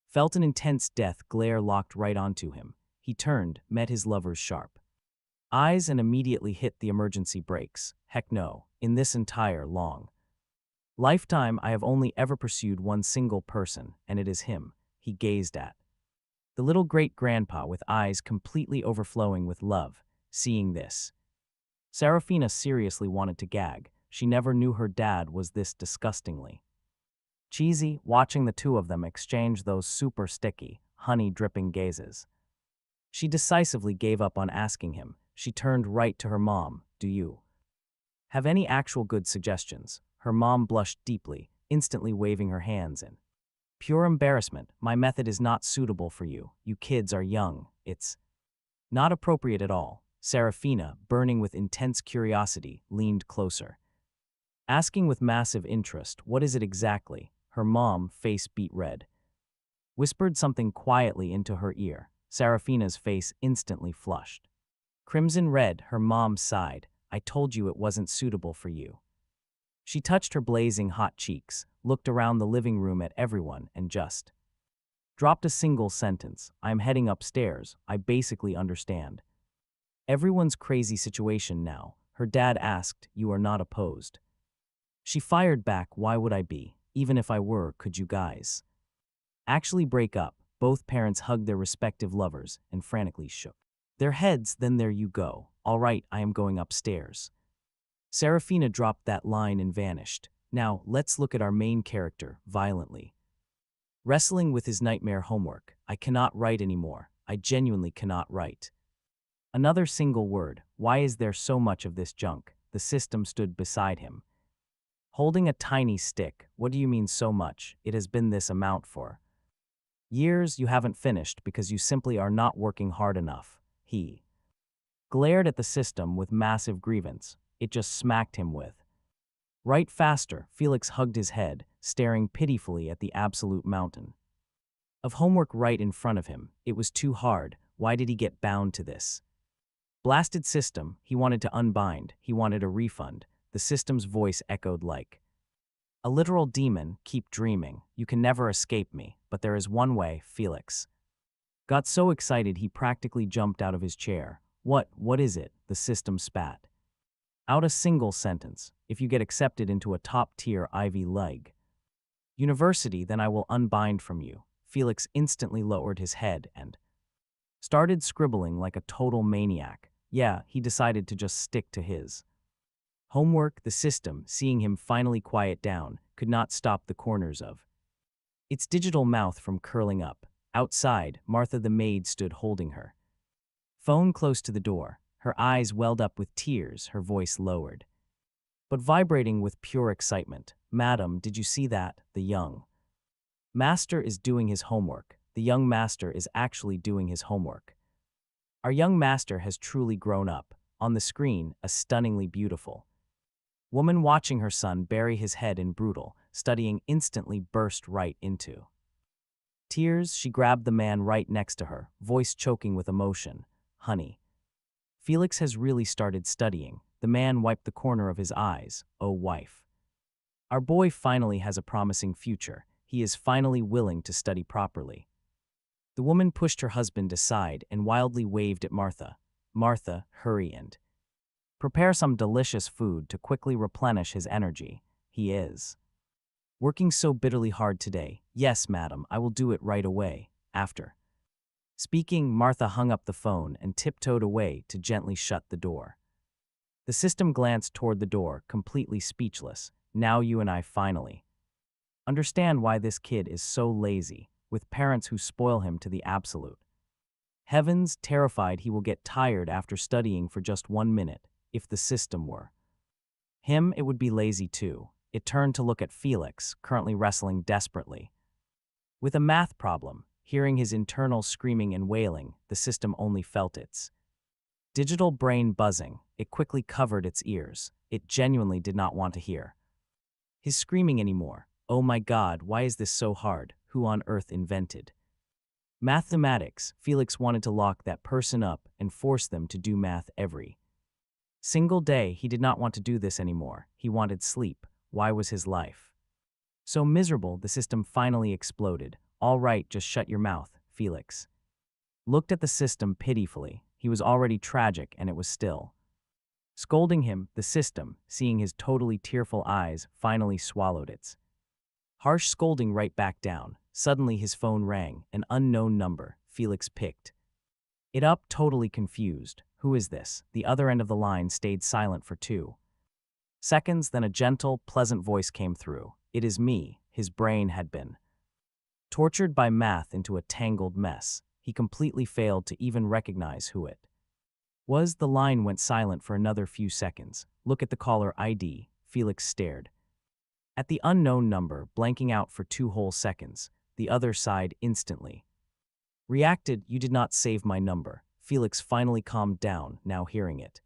felt an intense death glare locked right onto him. He turned, met his lover's sharp eyes, and immediately hit the emergency brakes. Heck no, in this entire long lifetime I have only ever pursued one single person, and it is him. He gazed at the little great-grandpa with eyes completely overflowing with love. Seeing this, Serafina seriously wanted to gag. She never knew her dad was this disgustingly cheesy. Watching the two of them exchange those super sticky, honey-dripping gazes, she decisively gave up on asking him. She turned right to her mom. Do you have any actual good suggestions? Her mom blushed deeply, instantly waving her hands in pure embarrassment. My method is not suitable for you. You kids are young. It's not appropriate at all. Serafina, burning with intense curiosity, leaned closer, asking with massive interest, what is it exactly? Her mom, face beet red, whispered something quietly into her ear. Serafina's face instantly flushed crimson red. Her mom sighed. I told you it wasn't suitable for you. She touched her blazing hot cheeks, looked around the living room at everyone, and just dropped a single sentence. I'm heading upstairs. I basically understand everyone's crazy situation now. Her dad asked, you are not opposed? She fired back, why would I be? Even if I were, could you guys actually break up? Both parents hugged their respective lovers and frantically shook their heads. Then there you go. All right, I am going upstairs. Serafina dropped that line and vanished. Now, let's look at our main character, violently wrestling with his nightmare homework. I cannot write anymore. I genuinely cannot write another single word. Why is there so much of this junk? The system stood beside him, holding a tiny stick. What do you mean so much? It has been this amount for years. You haven't finished because you simply are not working hard enough. He glared at the system with massive grievance. It just smacked him with write faster. Felix hugged his head, staring pitifully at the absolute mountain of homework right in front of him. It was too hard. Why did he get bound to this blasted system? He wanted to unbind. He wanted a refund. The system's voice echoed like a literal demon. Keep dreaming. You can never escape me, but there is one way. Felix got so excited he practically jumped out of his chair. What is it? The system spat out a single sentence. If you get accepted into a top-tier Ivy League university, then I will unbind from you. Felix instantly lowered his head and started scribbling like a total maniac. Yeah, he decided to just stick to his homework. The system, seeing him finally quiet down, could not stop the corners of its digital mouth from curling up. Outside, Martha the maid stood holding her phone close to the door. Her eyes welled up with tears, her voice lowered, but vibrating with pure excitement. "Madam, did you see that? The young master is doing his homework. The young master is actually doing his homework. Our young master has truly grown up." On the screen, a stunningly beautiful woman watching her son bury his head in brutal studying instantly burst right into tears. She grabbed the man right next to her, voice choking with emotion. "Honey, Felix has really started studying." The man wiped the corner of his eyes. "Oh, wife. Our boy finally has a promising future. He is finally willing to study properly." The woman pushed her husband aside and wildly waved at Martha. "Martha, hurry and prepare some delicious food to quickly replenish his energy. He is working so bitterly hard today." "Yes, madam, I will do it right away." After speaking, Martha hung up the phone and tiptoed away to gently shut the door. The system glanced toward the door, completely speechless. "Now you and I finally understand why this kid is so lazy, with parents who spoil him to the absolute heavens, terrified he will get tired after studying for just 1 minute. If the system were him, it would be lazy too." It turned to look at Felix, currently wrestling desperately with a math problem. Hearing his internal screaming and wailing, the system only felt its digital brain buzzing. It quickly covered its ears. It genuinely did not want to hear his screaming anymore. "Oh my God, why is this so hard? Who on earth invented mathematics?" Felix wanted to lock that person up and force them to do math every single day. He did not want to do this anymore. He wanted sleep. Why was his life so miserable? The system finally exploded. "All right, just shut your mouth." Felix looked at the system pitifully. He was already tragic and it was still scolding him. The system, seeing his totally tearful eyes, finally swallowed its harsh scolding right back down. Suddenly his phone rang, an unknown number. Felix picked it up, totally confused. "Who is this?" The other end of the line stayed silent for 2 seconds, then a gentle, pleasant voice came through. "It is me." His brain had been tortured by math into a tangled mess. He completely failed to even recognize who it was. The line went silent for another few seconds. "Look at the caller ID." Felix stared at the unknown number, blanking out for 2 whole seconds. The other side instantly reacted. "You did not save my number." Felix finally calmed down, now hearing it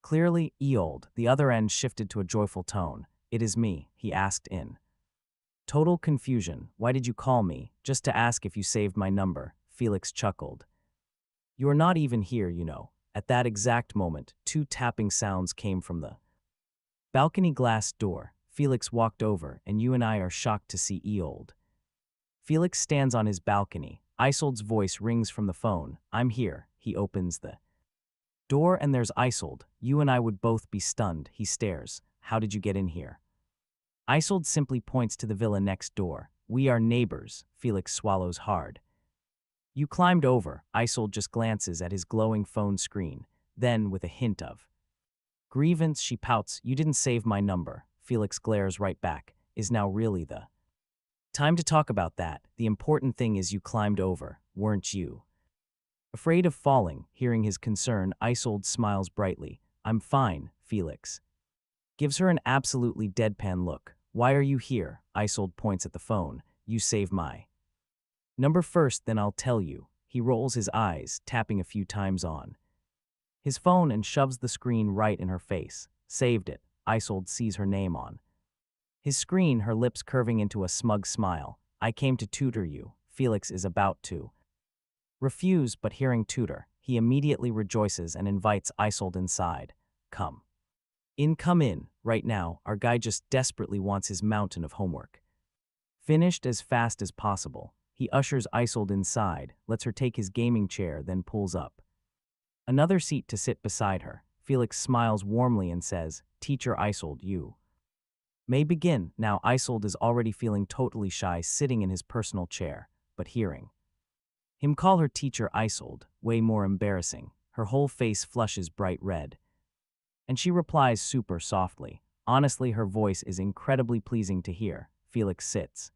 clearly. "Eold." The other end shifted to a joyful tone. "It is me," he asked in total confusion. "Why did you call me?" "Just to ask if you saved my number." Felix chuckled. "You are not even here, you know." At that exact moment, 2 tapping sounds came from the balcony glass door. Felix walked over, and "You and I are shocked to see Eold." Felix stands on his balcony. Isold's voice rings from the phone. "I'm here." He opens the door and there's Isold. "You and I would both be stunned." He stares. "How did you get in here?" Isold simply points to the villa next door. "We are neighbors." Felix swallows hard. "You climbed over." Isold just glances at his glowing phone screen. Then, with a hint of grievance, she pouts. "You didn't save my number." Felix glares right back. "Is now really the time to talk about that? The important thing is you climbed over, weren't you?" Afraid of falling, hearing his concern, Isold smiles brightly. "I'm fine." Felix gives her an absolutely deadpan look. "Why are you here?" Isold points at the phone. "You save my number first, then I'll tell you." He rolls his eyes, tapping a few times on his phone and shoves the screen right in her face. "Saved it." Isold sees her name on his screen, her lips curving into a smug smile. "I came to tutor you." Felix is about to refuse, but hearing tutor, he immediately rejoices and invites Isold inside. Come in, right now. Our guy just desperately wants his mountain of homework finished as fast as possible." He ushers Isold inside, lets her take his gaming chair, then pulls up another seat to sit beside her. Felix smiles warmly and says, "Teacher Isold, you may begin." Now Isold is already feeling totally shy, sitting in his personal chair. but hearing him call her teacher Isolde, way more embarrassing. Her whole face flushes bright red. And she replies super softly. Honestly, her voice is incredibly pleasing to hear. Felix sits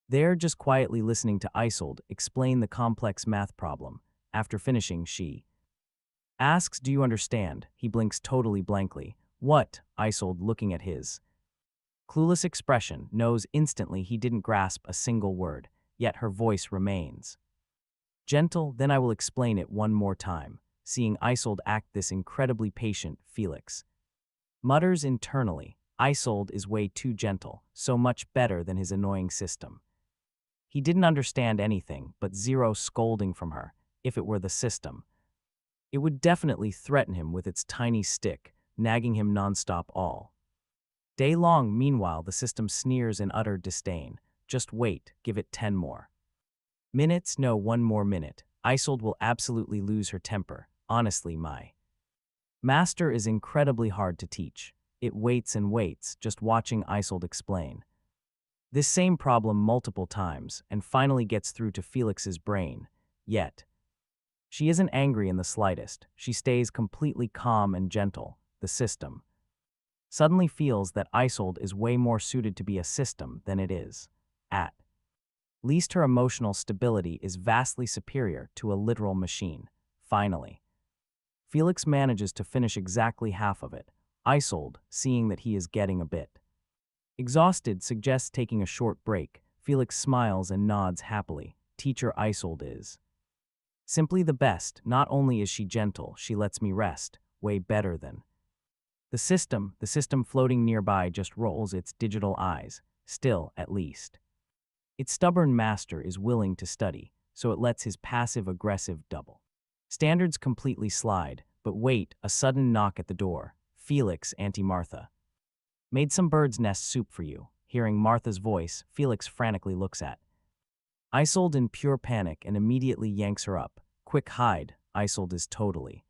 there just quietly listening to Isolde explain the complex math problem. After finishing, she asks, "Do you understand?" He blinks totally blankly. "What?" Isolde, looking at his clueless expression, knows instantly he didn't grasp a single word, yet her voice remains gentle. "Then I will explain it one more time." Seeing Isolde act this incredibly patient, Felix mutters internally, "Isolde is way too gentle, so much better than his annoying system." He didn't understand anything, but zero scolding from her. If it were the system, it would definitely threaten him with its tiny stick, nagging him nonstop all day long. Meanwhile, the system sneers in utter disdain. "Just wait, give it 10 more minutes. No, 1 more minute. Isolde will absolutely lose her temper. Honestly, my master is incredibly hard to teach." It waits and waits, just watching Isolde explain this same problem multiple times, and finally gets through to Felix's brain. Yet she isn't angry in the slightest. She stays completely calm and gentle. The system suddenly feels that Isolde is way more suited to be a system than it is. At least her emotional stability is vastly superior to a literal machine. Finally, Felix manages to finish exactly half of it. Isolde, seeing that he is getting a bit exhausted, suggests taking a short break. Felix smiles and nods happily. Teacher Isolde is simply the best. Not only is she gentle, she lets me rest. Way better than the system. The system floating nearby just rolls its digital eyes. Still, at least its stubborn master is willing to study, so it lets his passive-aggressive double standards completely slide. But wait, a sudden knock at the door. "Felix, Auntie Martha made some bird's nest soup for you." Hearing Martha's voice, Felix frantically looks at Isolde in pure panic and immediately yanks her up. "Quick, hide." Isolde is totally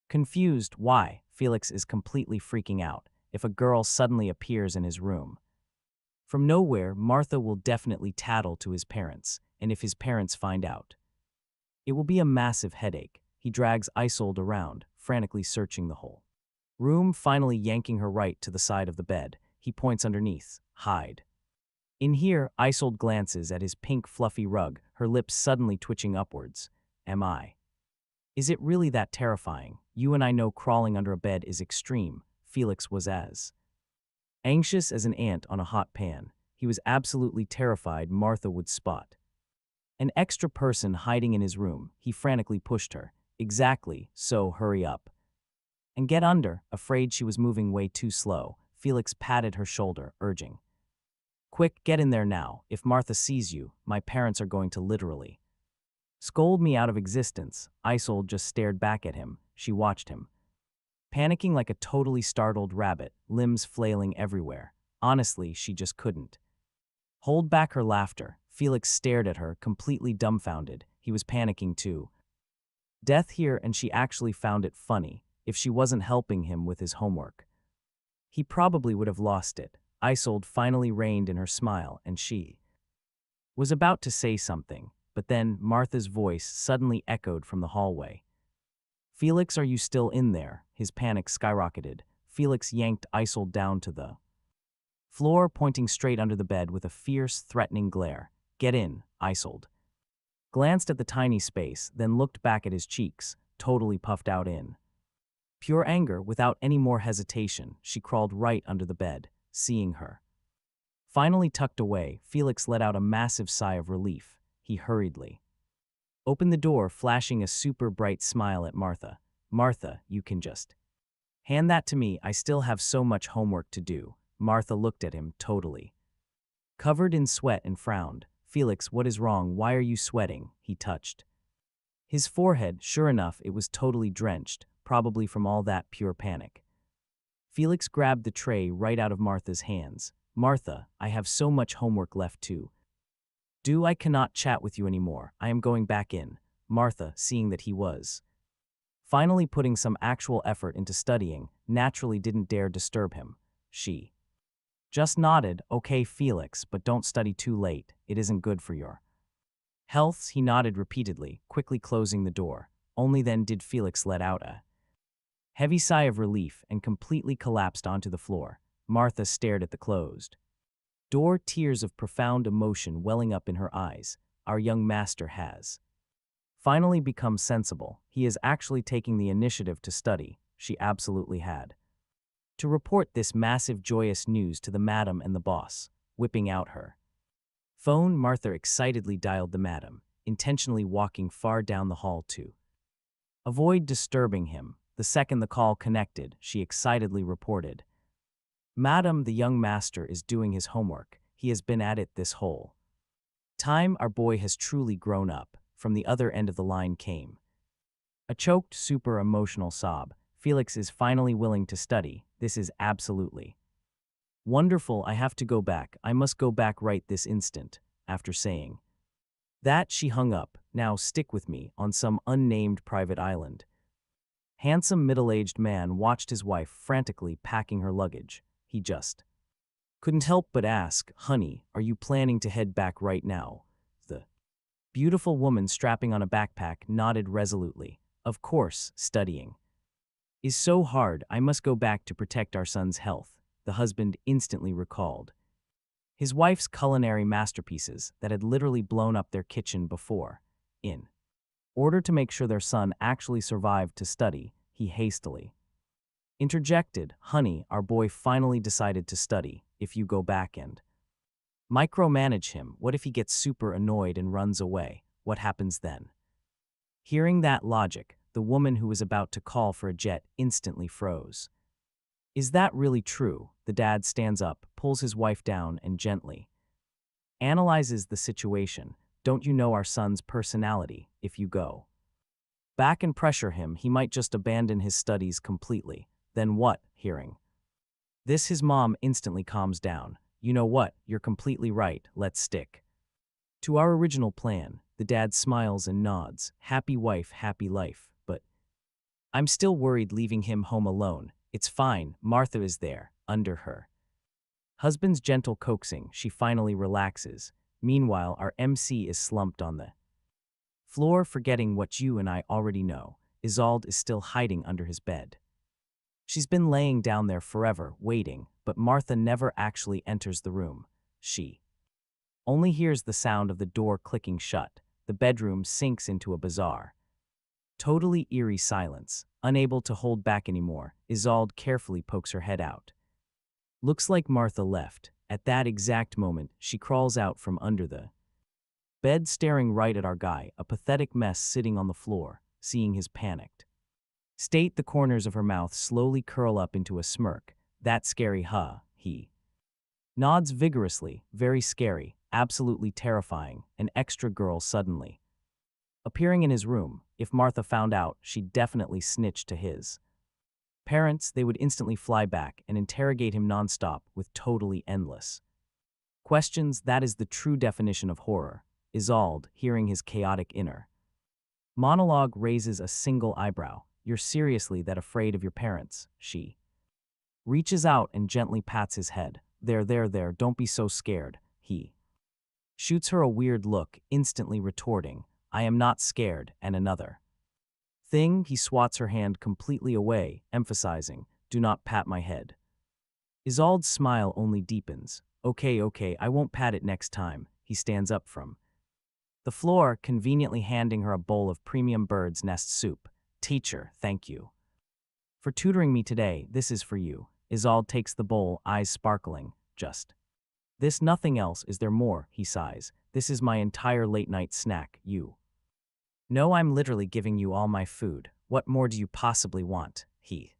confused. Why? Felix is completely freaking out. If a girl suddenly appears in his room from nowhere, Martha will definitely tattle to his parents, and if his parents find out, it will be a massive headache. He drags Isolde around, frantically searching the whole room, finally yanking her right to the side of the bed. He points underneath. "Hide." In here, Isolde glances at his pink fluffy rug, her lips suddenly twitching upwards. "Am I? Is it really that terrifying? You and I know crawling under a bed is extreme." Felix was as anxious as an ant on a hot pan. He was absolutely terrified Martha would spot an extra person hiding in his room. He frantically pushed her. "Exactly, so hurry up and get under." Afraid she was moving way too slow, Felix patted her shoulder, urging, "Quick, get in there now. If Martha sees you, my parents are going to literally scold me out of existence." Isolde just stared back at him. She watched him, panicking like a totally startled rabbit, limbs flailing everywhere. Honestly, she just couldn't hold back her laughter. Felix stared at her, completely dumbfounded. He was panicking too. Death here, and she actually found it funny. If she wasn't helping him with his homework, he probably would have lost it. Isolde finally reined in her smile, and she was about to say something, but then Martha's voice suddenly echoed from the hallway. "Felix, are you still in there?" His panic skyrocketed. Felix yanked Isolde down to the floor, pointing straight under the bed with a fierce, threatening glare. "Get in." Isolde glanced at the tiny space, then looked back at his cheeks, totally puffed out in pure anger. Without any more hesitation, she crawled right under the bed. Seeing her finally tucked away, Felix let out a massive sigh of relief. He hurriedly opened the door, flashing a super bright smile at Martha. "Martha, you can just hand that to me. I still have so much homework to do." Martha looked at him, totally covered in sweat, and frowned. "Felix, what is wrong? Why are you sweating?" He touched his forehead. Sure enough, it was totally drenched, probably from all that pure panic. Felix grabbed the tray right out of Martha's hands. "Martha, I have so much homework left to do. I cannot chat with you anymore. I am going back in." Martha, seeing that he was finally putting some actual effort into studying, naturally didn't dare disturb him. She just nodded. "Okay, Felix, but don't study too late. It isn't good for your Healths, he nodded repeatedly, quickly closing the door. Only then did Felix let out a heavy sigh of relief and completely collapsed onto the floor. Martha stared at the closed door, tears of profound emotion welling up in her eyes. Our young master has finally become sensible. He is actually taking the initiative to study. She absolutely had to report this massive joyous news to the madam and the boss. Whipping out her phone, Martha excitedly dialed the madam, intentionally walking far down the hall to avoid disturbing him. The second the call connected, she excitedly reported, "Madam, the young master is doing his homework. He has been at it this whole time. Our boy has truly grown up." From the other end of the line came a choked, super emotional sob. "Felix is finally willing to study. This is absolutely wonderful. I have to go back. I must go back right this instant." After saying that, she hung up. Now stick with me on some unnamed private island. Handsome middle-aged man watched his wife frantically packing her luggage. He just couldn't help but ask, "Honey, are you planning to head back right now?" The beautiful woman strapping on a backpack nodded resolutely. "Of course, studying is so hard. I must go back to protect our son's health." The husband instantly recalled his wife's culinary masterpieces that had literally blown up their kitchen before. In order to make sure their son actually survived to study, he hastily interjected, "Honey, our boy finally decided to study. If you go back and micromanage him, what if he gets super annoyed and runs away? What happens then?" Hearing that logic, the woman who was about to call for a jet instantly froze. "Is that really true?" The dad stands up, pulls his wife down, and gently analyzes the situation. "Don't you know our son's personality? If you go back and pressure him, he might just abandon his studies completely. Then what?" Hearing this, his mom instantly calms down. "You know what? You're completely right. Let's stick to our original plan." The dad smiles and nods. "Happy wife, happy life. But I'm still worried leaving him home alone." "It's fine. Martha is there." Under her husband's gentle coaxing, she finally relaxes. Meanwhile, our MC is slumped on the floor, forgetting what you and I already know. Isolde is still hiding under his bed. She's been laying down there forever, waiting, but Martha never actually enters the room. She only hears the sound of the door clicking shut. The bedroom sinks into a bizarre, totally eerie silence. Unable to hold back anymore, Isolde carefully pokes her head out. Looks like Martha left. At that exact moment, she crawls out from under the bed, staring right at our guy, a pathetic mess sitting on the floor. Seeing his panicked state, the corners of her mouth slowly curl up into a smirk. "That scary, huh?" He nods vigorously. "Very scary, absolutely terrifying." An extra girl suddenly appearing in his room. If Martha found out, she'd definitely snitch to his parents. They would instantly fly back and interrogate him nonstop with totally endless questions. That is the true definition of horror. Isolde, hearing his chaotic inner monologue, raises a single eyebrow. "You're seriously that afraid of your parents?" She reaches out and gently pats his head. There, don't be so scared." He shoots her a weird look, instantly retorting, "I am not scared." And another thing, he swats her hand completely away, emphasizing, "Do not pat my head." Isolde's smile only deepens. Okay, I won't pat it next time." He stands up from the floor, conveniently handing her a bowl of premium bird's nest soup. "Teacher, thank you for tutoring me today. This is for you." Isolde takes the bowl, eyes sparkling. "Just this, nothing else. Is there more?" He sighs. "This is my entire late-night snack. You know I'm literally giving you all my food. What more do you possibly want?" He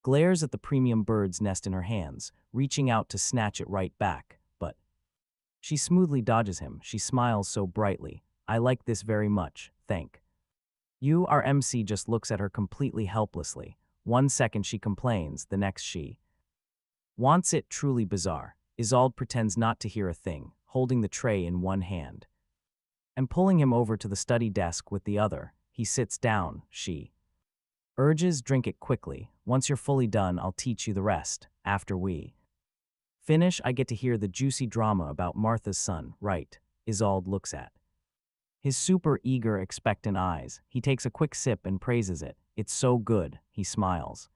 glares at the premium bird's nest in her hands, reaching out to snatch it right back, but she smoothly dodges him. She smiles so brightly. "I like this very much, thank you." Our MC just looks at her completely helplessly. One second she complains, the next she wants it. Truly bizarre. Isolde pretends not to hear a thing, holding the tray in one hand and pulling him over to the study desk with the other. He sits down. She urges, "Drink it quickly. Once you're fully done, I'll teach you the rest." After we finish, I get to hear the juicy drama about Martha's son, right? Isolde looks at His super eager, expectant eyes, he takes a quick sip and praises it. It's so good, he smiles.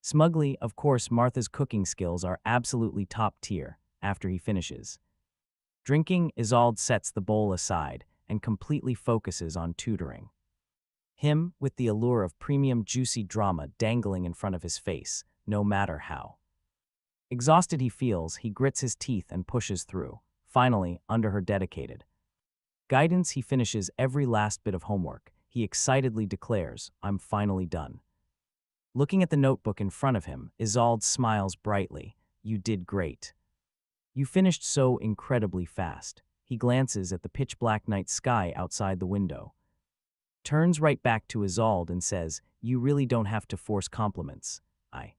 Smugly, of course, Martha's cooking skills are absolutely top tier after he finishes. Drinking, Isolde sets the bowl aside and completely focuses on tutoring. Him, with the allure of premium juicy drama dangling in front of his face, no matter how. Exhausted he feels, he grits his teeth and pushes through. Finally, under her dedicated guidance, he finishes every last bit of homework. He excitedly declares, "I'm finally done." Looking at the notebook in front of him, Isolde smiles brightly. "You did great. You finished so incredibly fast." He glances at the pitch-black night sky outside the window, turns right back to Isolde and says, "You really don't have to force compliments. I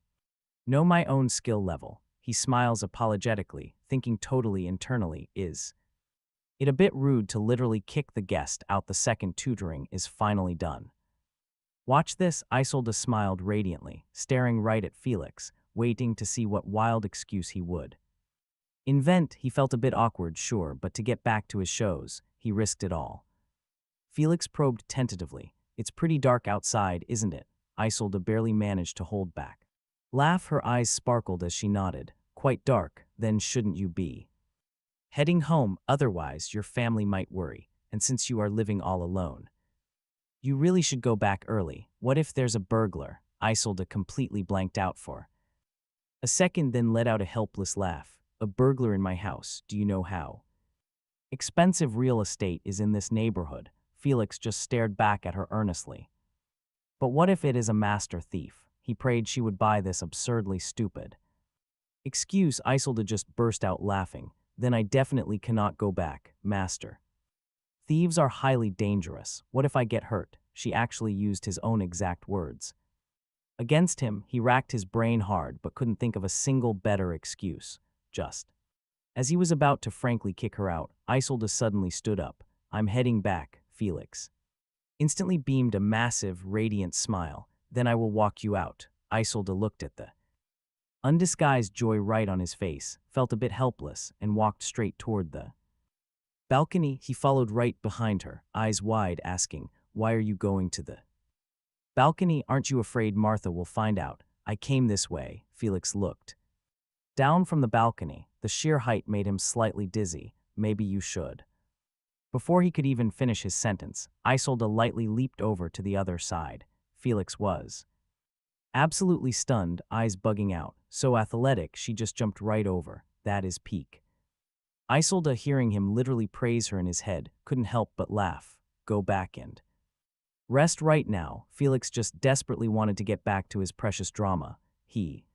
know my own skill level." He smiles apologetically, thinking totally internally, is it a bit rude to literally kick the guest out the second tutoring is finally done? Watch this, Isolde smiled radiantly, staring right at Felix, waiting to see what wild excuse he would invent. He felt a bit awkward, sure, but to get back to his shows, he risked it all. Felix probed tentatively. "It's pretty dark outside, isn't it?" Isolde barely managed to hold back laugh. Her eyes sparkled as she nodded. "Quite dark, then shouldn't you be heading home? Otherwise, your family might worry, and since you are living all alone, you really should go back early. What if there's a burglar?" Isolde completely blanked out for a second, then let out a helpless laugh. "A burglar in my house? Do you know how expensive real estate is in this neighborhood?" Felix just stared back at her earnestly. "But what if it is a master thief?" He prayed she would buy this absurdly stupid excuse. Isolde just burst out laughing. "Then I definitely cannot go back, master. Thieves are highly dangerous. What if I get hurt?" She actually used his own exact words. Against him, he racked his brain hard but couldn't think of a single better excuse. Just as he was about to frankly kick her out, Isolde suddenly stood up. "I'm heading back," Felix instantly beamed a massive, radiant smile. "Then I will walk you out." Isolde looked at the undisguised joy right on his face, felt a bit helpless, and walked straight toward the balcony. He followed right behind her, eyes wide, asking, "Why are you going to the balcony? Aren't you afraid Martha will find out?" "I came this way." Felix looked down from the balcony. The sheer height made him slightly dizzy. "Maybe you should." Before he could even finish his sentence, Isolde lightly leaped over to the other side. Felix was absolutely stunned, eyes bugging out. So athletic, she just jumped right over. That is peak. Isolde, hearing him literally praise her in his head, couldn't help but laugh. "Go back and rest right now." Felix just desperately wanted to get back to his precious drama. He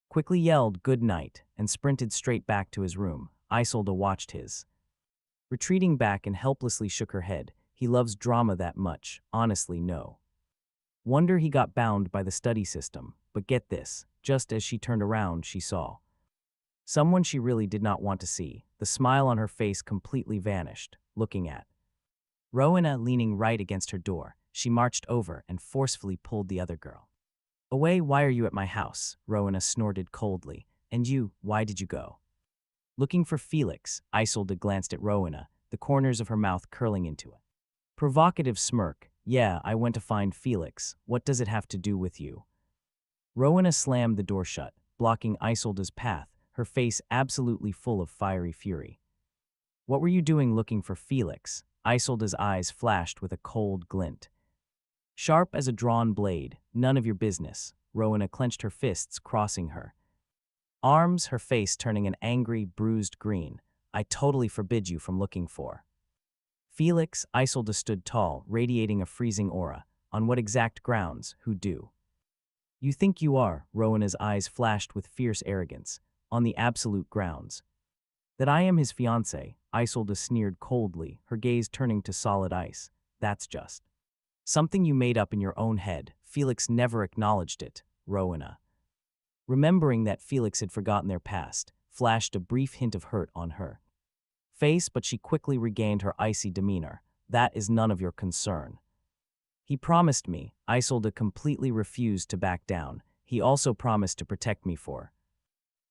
quickly yelled "good night" and sprinted straight back to his room. Isolde watched his retreating back and helplessly shook her head. He loves drama that much? Honestly, no wonder he got bound by the study system. But get this, just as she turned around, she saw someone she really did not want to see. The smile on her face completely vanished. Looking at Rowena leaning right against her door, she marched over and forcefully pulled the other girl away. "Why are you at my house?" Rowena snorted coldly. "And you, why did you go?" "Looking for Felix." Isolde glanced at Rowena, the corners of her mouth curling into a provocative smirk. "Yeah, I went to find Felix. What does it have to do with you?" Rowena slammed the door shut, blocking Isolde's path, her face absolutely full of fiery fury. "What were you doing looking for Felix?" Isolde's eyes flashed with a cold glint, sharp as a drawn blade. "None of your business." Rowena clenched her fists, crossing her arms, her face turning an angry, bruised green. "I totally forbid you from looking for Felix." Isolde stood tall, radiating a freezing aura. "On what exact grounds? Who do you think you are?" Rowena's eyes flashed with fierce arrogance. "On the absolute grounds that I am his fiancé." Isolde sneered coldly, her gaze turning to solid ice. "That's just something you made up in your own head." Felix never acknowledged it. Rowena, remembering that Felix had forgotten their past, flashed a brief hint of hurt on her face, but she quickly regained her icy demeanor. "That is none of your concern. He promised me." Isolde completely refused to back down. "He also promised to protect me for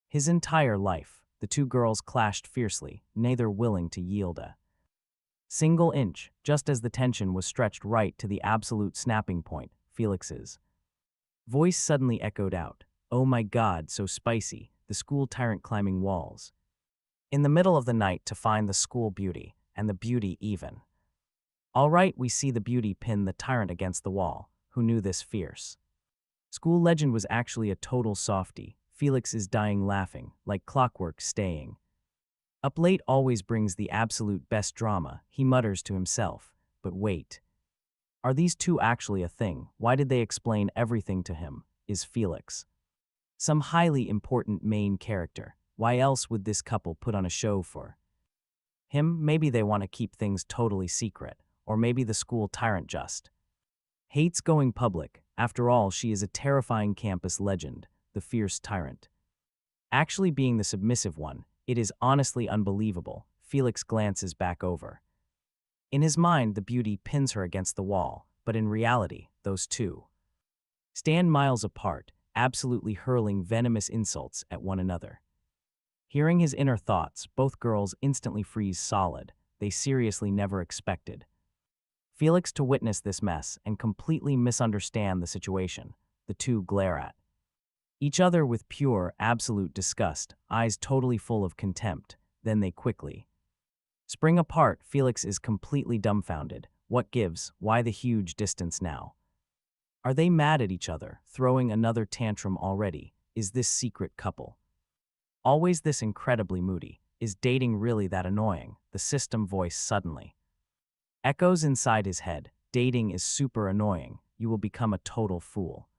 his entire life." The two girls clashed fiercely, neither willing to yield a Single inch, just as the tension was stretched right to the absolute snapping point, Felix's voice suddenly echoed out. Oh my God, so spicy, the school tyrant climbing walls. In the middle of the night to find the school beauty, and the beauty even. All right, we see the beauty pin the tyrant against the wall. Who knew this fierce school legend was actually a total softie? Felix is dying laughing, like clockwork staying. Up late always brings the absolute best drama, he mutters to himself. But wait. Are these two actually a thing? Why did they explain everything to him? Is Felix some highly important main character? Why else would this couple put on a show for him? Maybe they want to keep things totally secret, or maybe the school tyrant just hates going public. After all, she is a terrifying campus legend, the fierce tyrant. Actually being the submissive one, it is honestly unbelievable. Felix glances back over. In his mind, the beauty pins her against the wall, but in reality, those two stand miles apart, absolutely hurling venomous insults at one another. Hearing his inner thoughts, both girls instantly freeze solid. They seriously never expected Felix to witness this mess and completely misunderstand the situation. The two glare at each other with pure, absolute disgust, eyes totally full of contempt. Then they quickly spring apart. Felix is completely dumbfounded. What gives? Why the huge distance now? Are they mad at each other, throwing another tantrum already? Is this secret couple always this incredibly moody? Is dating really that annoying? The system voice suddenly echoes inside his head. Dating is super annoying. You will become a total fool.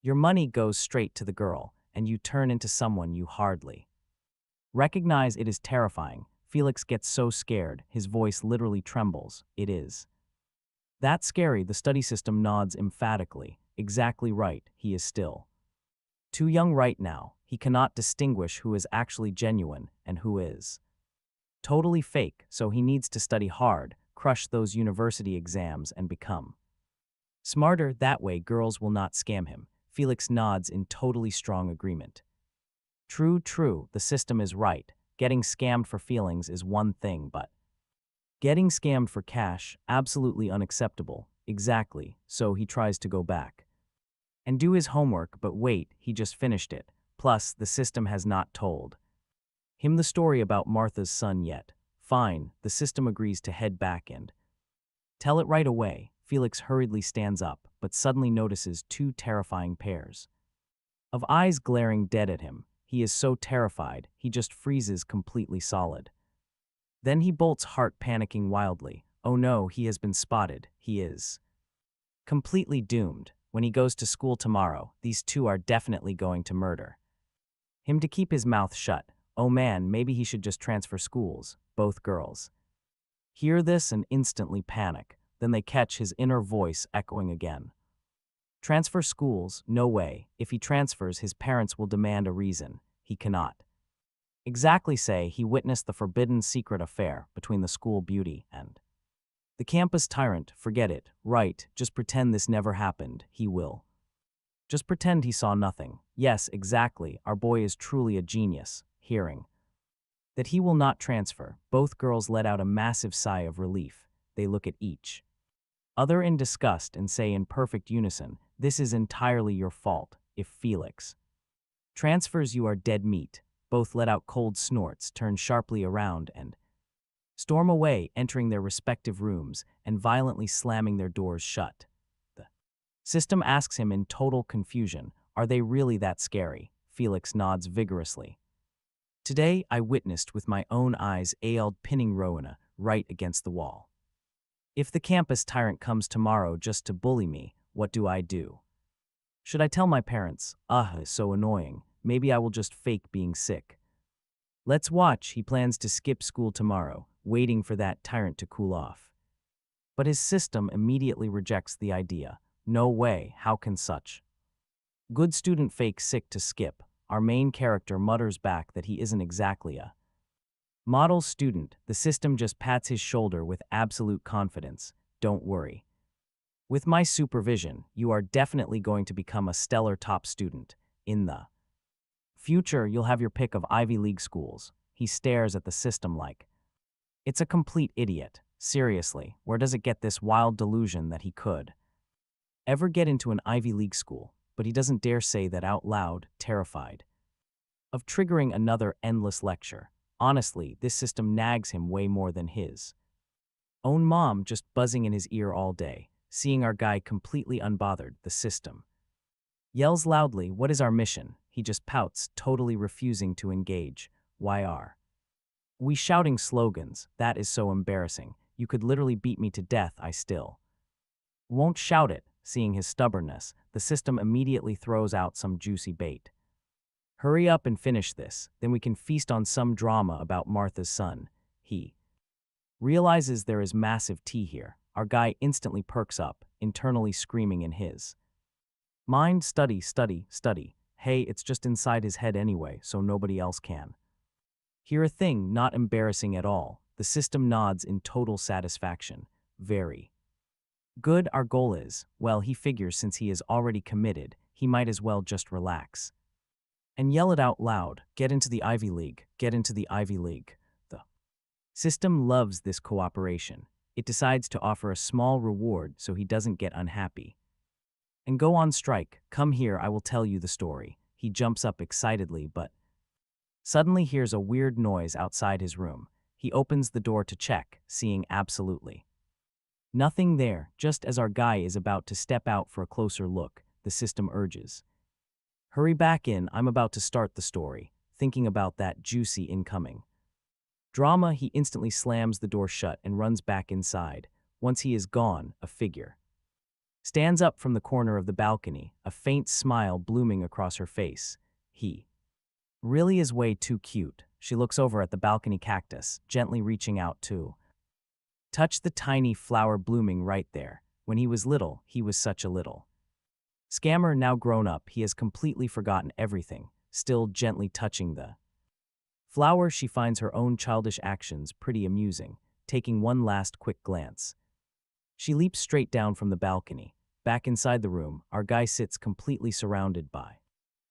Your money goes straight to the girl, and you turn into someone you hardly recognize. It is terrifying. Felix gets so scared, his voice literally trembles. It is that scary. The study system nods emphatically. Exactly right, he is still too young right now. He cannot distinguish who is actually genuine and who is totally fake, so he needs to study hard, crush those university exams, and become smarter. That way girls will not scam him. Felix nods in totally strong agreement. True, true, the system is right. Getting scammed for feelings is one thing, but getting scammed for cash, absolutely unacceptable. Exactly, so he tries to go back and do his homework, but wait, he just finished it. Plus, the system has not told him the story about Martha's son yet. Fine, the system agrees to head back and tell it right away. Felix hurriedly stands up, but suddenly notices two terrifying pairs of eyes glaring dead at him. He is so terrified, he just freezes completely solid. Then he bolts, heart panicking wildly. Oh no, he has been spotted. He is completely doomed. When he goes to school tomorrow, these two are definitely going to murder him to keep his mouth shut. Oh man, maybe he should just transfer schools. Both girls hear this and instantly panic. Then they catch his inner voice echoing again. Transfer schools? No way. If he transfers, his parents will demand a reason. He cannot exactly say he witnessed the forbidden secret affair between the school beauty and the campus tyrant. Forget it. Right, just pretend this never happened. He will just pretend he saw nothing. Yes, exactly. Our boy is truly a genius. Hearing that he will not transfer, both girls let out a massive sigh of relief. They look at each other in disgust and say in perfect unison, this is entirely your fault. If Felix transfers, you are dead meat. Both let out cold snorts, turn sharply around, and storm away, entering their respective rooms and violently slamming their doors shut. The system asks him in total confusion, are they really that scary? Felix nods vigorously. Today, I witnessed with my own eyes Aeld pinning Rowena right against the wall. If the campus tyrant comes tomorrow just to bully me, what do I do? Should I tell my parents? So annoying. Maybe I will just fake being sick. Let's watch. He plans to skip school tomorrow, waiting for that tyrant to cool off. But his system immediately rejects the idea. No way, how can such good student fake sick to skip? Our main character mutters back that he isn't exactly a model student. The system just pats his shoulder with absolute confidence. Don't worry. With my supervision, you are definitely going to become a stellar top student. In the future, you'll have your pick of Ivy League schools. He stares at the system like it's a complete idiot. Seriously, where does it get this wild delusion that he could ever get into an Ivy League school? But he doesn't dare say that out loud, terrified of triggering another endless lecture. Honestly, this system nags him way more than his own mom just buzzing in his ear all day, seeing our guy completely unbothered. The system yells loudly, "What is our mission?" He just pouts, totally refusing to engage. Why are we shouting slogans? That is so embarrassing. You could literally beat me to death, I still won't shout it. Seeing his stubbornness, the system immediately throws out some juicy bait. Hurry up and finish this, then we can feast on some drama about Martha's son. He realizes there is massive tea here. Our guy instantly perks up, internally screaming in his mind, "Study, study, study." Hey, it's just inside his head anyway, so nobody else can hear a thing. Not embarrassing at all. The system nods in total satisfaction. Very good. Our goal is, well, he figures since he is already committed, he might as well just relax and yell it out loud. Get into the Ivy League. Get into the Ivy League. The system loves this cooperation. It decides to offer a small reward so he doesn't get unhappy and go on strike. Come here, I will tell you the story. He jumps up excitedly, but suddenly hears a weird noise outside his room. He opens the door to check, seeing absolutely nothing there. Just as our guy is about to step out for a closer look, the system urges, "Hurry back in, I'm about to start the story." Thinking about that juicy incoming drama, he instantly slams the door shut and runs back inside. Once he is gone, a figure stands up from the corner of the balcony, a faint smile blooming across her face. He really is way too cute. She looks over at the balcony cactus, gently reaching out to touch the tiny flower blooming right there. When he was little, he was such a little scammer. Now grown up, he has completely forgotten everything, still gently touching the flower. She finds her own childish actions pretty amusing. Taking one last quick glance, she leaps straight down from the balcony. Back inside the room, our guy sits completely surrounded by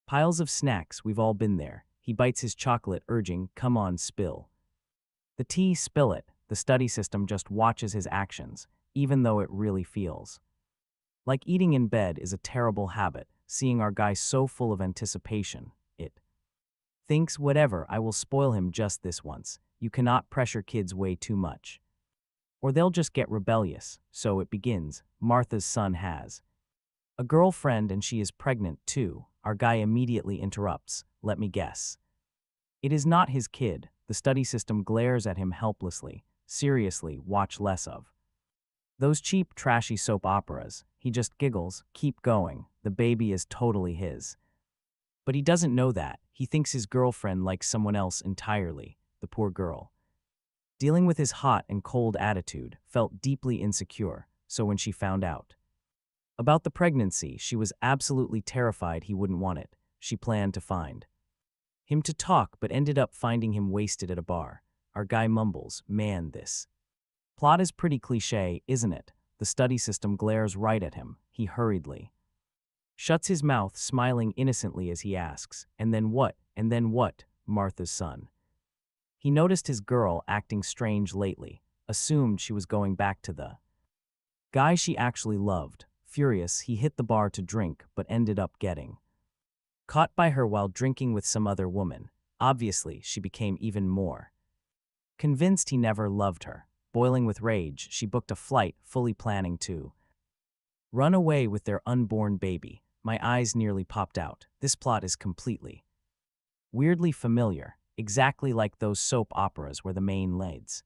piles of snacks. We've all been there. He bites his chocolate, urging, "Come on, spill the tea, spill it." The study system just watches his actions, even though it really feels like eating in bed is a terrible habit. Seeing our guy so full of anticipation, it thinks, whatever, I will spoil him just this once. You cannot pressure kids way too much, or they'll just get rebellious. So it begins. Martha's son has a girlfriend and she is pregnant too. Our guy immediately interrupts. Let me guess. It is not his kid. The study system glares at him helplessly. Seriously, watch less of those cheap, trashy soap operas. He just giggles. Keep going. The baby is totally his. But he doesn't know that. He thinks his girlfriend likes someone else entirely. The poor girl, dealing with his hot and cold attitude, felt deeply insecure. So when she found out about the pregnancy, she was absolutely terrified he wouldn't want it. She planned to find him to talk, but ended up finding him wasted at a bar. Our guy mumbles, "Man, this plot is pretty cliché, isn't it?" The study system glares right at him. He hurriedly shuts his mouth, smiling innocently as he asks, "And then what? And then what?" Martha's son. He noticed his girl acting strange lately, assumed she was going back to the guy she actually loved. Furious, he hit the bar to drink, but ended up getting caught by her while drinking with some other woman. Obviously, she became even more convinced he never loved her. Boiling with rage, she booked a flight, fully planning to run away with their unborn baby. My eyes nearly popped out. This plot is completely weirdly familiar, exactly like those soap operas where the main leads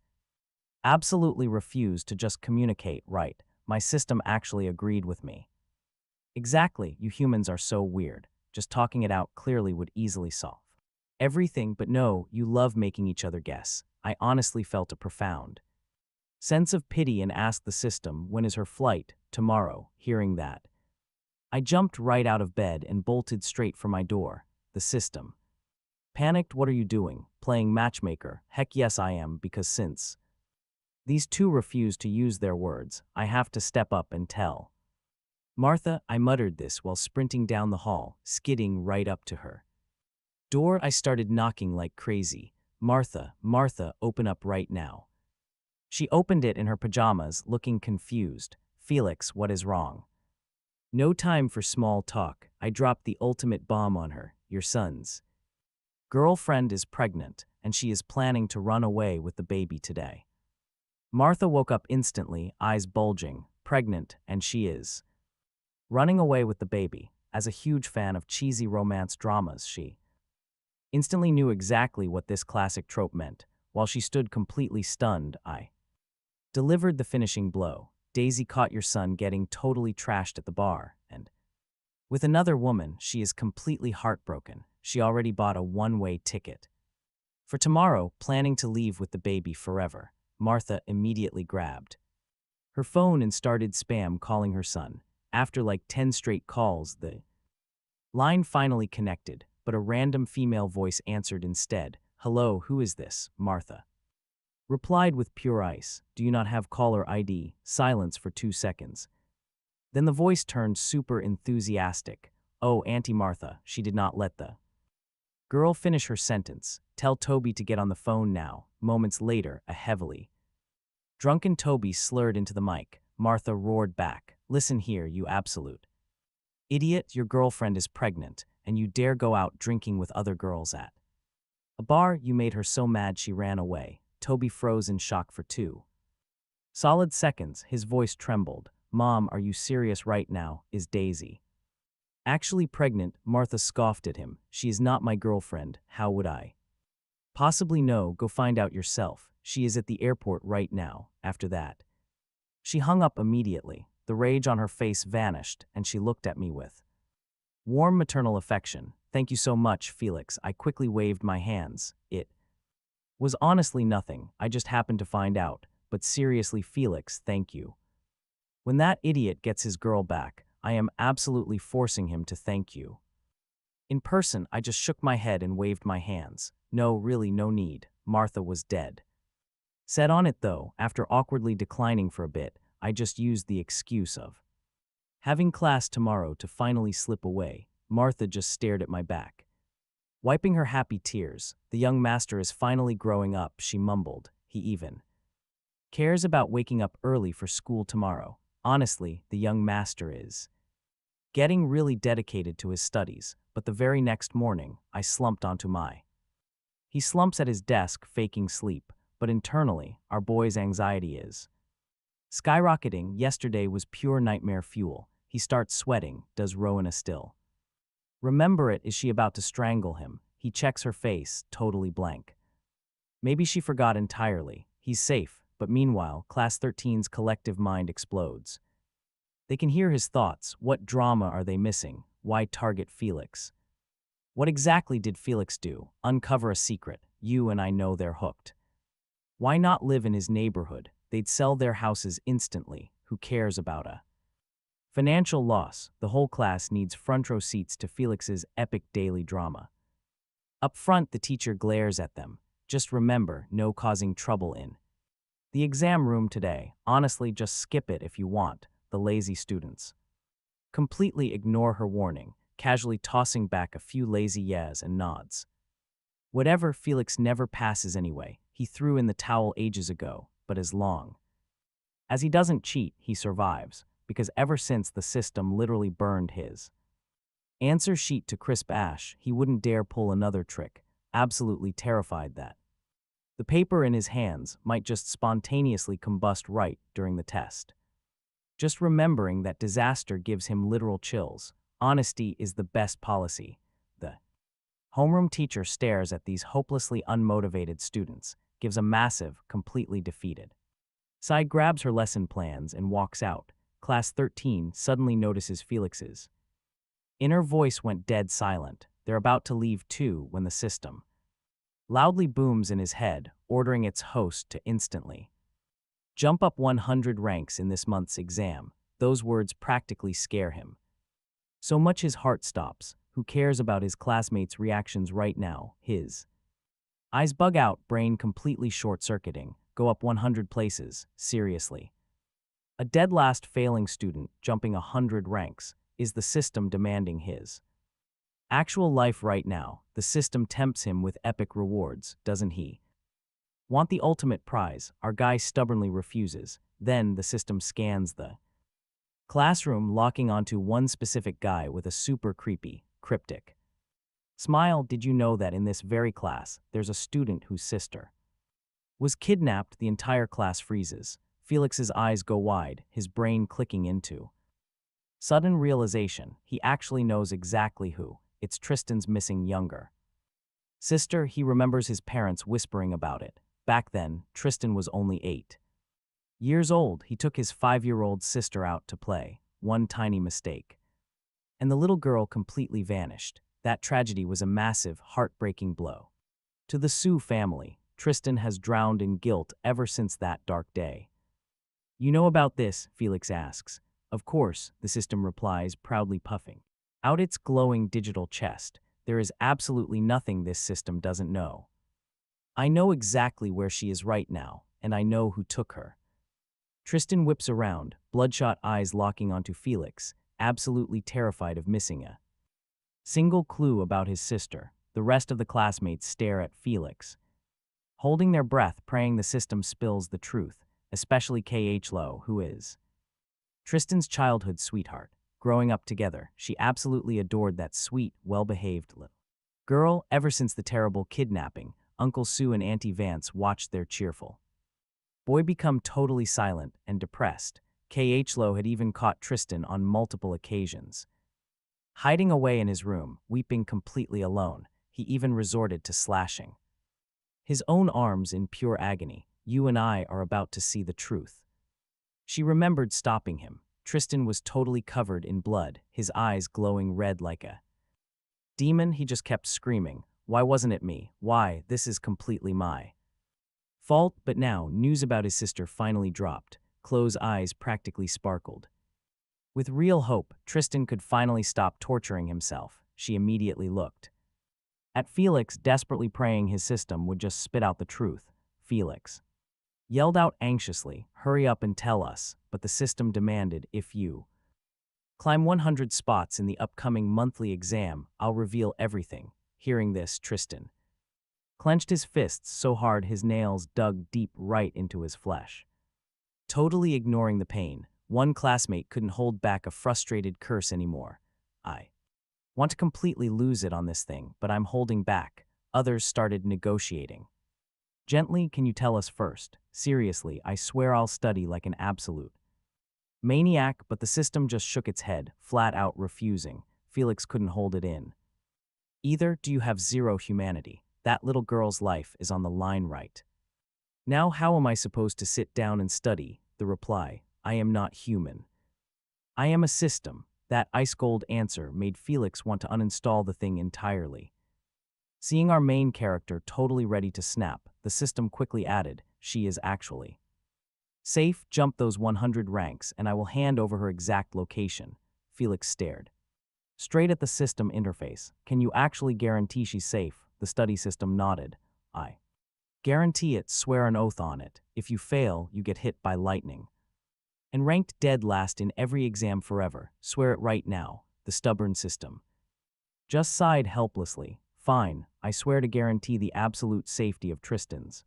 absolutely refused to just communicate right. My system actually agreed with me. Exactly, you humans are so weird. Just talking it out clearly would easily solve everything, but no, you love making each other guess. I honestly felt a profound sense of pity and asked the system, "When is her flight?" "Tomorrow." Hearing that, I jumped right out of bed and bolted straight for my door. The system panicked. "What are you doing? Playing matchmaker?" "Heck yes I am, because since these two refuse to use their words, I have to step up and tell Martha." I muttered this while sprinting down the hall, skidding right up to her door. I started knocking like crazy. "Martha, Martha, open up right now." She opened it in her pajamas, looking confused. Felix, what is wrong? No time for small talk. I dropped the ultimate bomb on her. Your son's girlfriend is pregnant, and she is planning to run away with the baby today. Martha woke up instantly, eyes bulging. Pregnant, and she is running away with the baby. As a huge fan of cheesy romance dramas, she instantly knew exactly what this classic trope meant. While she stood completely stunned, I delivered the finishing blow. Daisy caught your son getting totally trashed at the bar, and with another woman, she is completely heartbroken. She already bought a one-way ticket for tomorrow, planning to leave with the baby forever. Martha immediately grabbed her phone and started spam calling her son. After like 10 straight calls, the line finally connected, but a random female voice answered instead. Hello, who is this? Martha replied with pure ice. Do you not have caller ID? Silence for 2 seconds. Then the voice turned super enthusiastic. Oh, Auntie Martha. She did not let the girl finish her sentence. Tell Toby to get on the phone now. Moments later, a heavily drunken Toby slurred into the mic. Martha roared back. Listen here, you absolute idiot. Your girlfriend is pregnant, and you dare go out drinking with other girls at a bar. You made her so mad she ran away. Toby froze in shock for 2 solid seconds. His voice trembled. Mom, are you serious right now? Is Daisy actually pregnant? Martha scoffed at him. She is not my girlfriend. How would I possibly know? Go find out yourself. She is at the airport right now. After that, she hung up immediately. The rage on her face vanished, and she looked at me with warm maternal affection. Thank you so much, Felix. I quickly waved my hands. It was honestly nothing. I just happened to find out. But seriously, Felix, thank you. When that idiot gets his girl back, I am absolutely forcing him to thank you. In person, I just shook my head and waved my hands. No, really, no need. Martha was dead set on it though. After awkwardly declining for a bit, I just used the excuse of having class tomorrow to finally slip away. Martha just stared at my back, wiping her happy tears. The young master is finally growing up, she mumbled. He even cares about waking up early for school tomorrow. Honestly, the young master is getting really dedicated to his studies. But the very next morning, I slumped onto my he slumps at his desk, faking sleep, but internally, our boy's anxiety is skyrocketing. Yesterday was pure nightmare fuel. He starts sweating. Does Rowena still remember it? Is she about to strangle him? He checks her face, totally blank. Maybe she forgot entirely. He's safe, but meanwhile, Class 13's collective mind explodes. They can hear his thoughts. What drama are they missing? Why target Felix? What exactly did Felix do? Uncover a secret. You and I know they're hooked. Why not live in his neighborhood? They'd sell their houses instantly. Who cares about a financial loss? The whole class needs front row seats to Felix's epic daily drama. Up front, the teacher glares at them. Just remember, no causing trouble in the exam room today. Honestly, just skip it if you want. The lazy students completely ignore her warning, casually tossing back a few lazy yes and nods. Whatever, Felix never passes anyway. He threw in the towel ages ago, but as long as he doesn't cheat, he survives, because ever since the system literally burned his answer sheet to crisp ash, he wouldn't dare pull another trick, absolutely terrified that the paper in his hands might just spontaneously combust right during the test. Just remembering that disaster gives him literal chills. Honesty is the best policy. The homeroom teacher stares at these hopelessly unmotivated students, gives a massive, completely defeated sigh, grabs her lesson plans, and walks out. Class 13 suddenly notices Felix's inner voice went dead silent. They're about to leave too when the system loudly booms in his head, ordering its host to instantly jump up 100 ranks in this month's exam. Those words practically scare him so much his heart stops. Who cares about his classmates' reactions right now? His eyes bug out, brain completely short-circuiting. Go up 100 places, seriously. A dead last failing student jumping 100 ranks. Is the system demanding his actual life right now? The system tempts him with epic rewards, doesn't he? Want the ultimate prize, our guy stubbornly refuses. Then the system scans the classroom, locking onto one specific guy with a super creepy, cryptic smile. Did you know that in this very class, there's a student whose sister was kidnapped? The entire class freezes. Felix's eyes go wide, his brain clicking into sudden realization. He actually knows exactly who. It's Tristan's missing younger sister. He remembers his parents whispering about it. Back then, Tristan was only 8 years old. He took his 5-year-old sister out to play. One tiny mistake, and the little girl completely vanished. That tragedy was a massive, heartbreaking blow to the Sue family. Tristan has drowned in guilt ever since that dark day. You know about this? Felix asks. Of course, the system replies, proudly puffing out its glowing digital chest. There is absolutely nothing this system doesn't know. I know exactly where she is right now, and I know who took her. Tristan whips around, bloodshot eyes locking onto Felix, absolutely terrified of missing a single clue about his sister. The rest of the classmates stare at Felix, holding their breath, praying the system spills the truth, especially Lo, who is Tristan's childhood sweetheart. Growing up together, she absolutely adored that sweet, well-behaved little girl. Ever since the terrible kidnapping, Uncle Sue and Auntie Vance watched their cheerful boy become totally silent and depressed. Lo had even caught Tristan on multiple occasions hiding away in his room, weeping completely alone. He even resorted to slashing his own arms in pure agony. You and I are about to see the truth. She remembered stopping him. Tristan was totally covered in blood, his eyes glowing red like a demon. He just kept screaming, "Why wasn't it me? Why, this is completely my fault." But now, news about his sister finally dropped. Chloe's eyes practically sparkled with real hope. Tristan could finally stop torturing himself. She immediately looked at Felix, desperately praying his system would just spit out the truth. Felix yelled out anxiously, "Hurry up and tell us," but the system demanded, "If you climb 100 spots in the upcoming monthly exam, I'll reveal everything." Hearing this, Tristan clenched his fists so hard his nails dug deep right into his flesh. Totally ignoring the pain, one classmate couldn't hold back a frustrated curse anymore. "I want to completely lose it on this thing, but I'm holding back." Others started negotiating. "Gently, can you tell us first? Seriously, I swear I'll study like an absolute maniac." But the system just shook its head, flat out refusing. Felix couldn't hold it in. "Either do you have zero humanity? That little girl's life is on the line right now. How am I supposed to sit down and study?" The reply, "I am not human. I am a system." That ice-cold answer made Felix want to uninstall the thing entirely. Seeing our main character totally ready to snap, the system quickly added, "She is actually safe. Jump those 100 ranks and I will hand over her exact location." Felix stared straight at the system interface. "Can you actually guarantee she's safe?" The study system nodded. "I guarantee it. Swear an oath on it. If you fail, you get hit by lightning and ranked dead last in every exam forever. Swear it right now." The stubborn system just sighed helplessly. "Fine, I swear to guarantee the absolute safety of Tristan's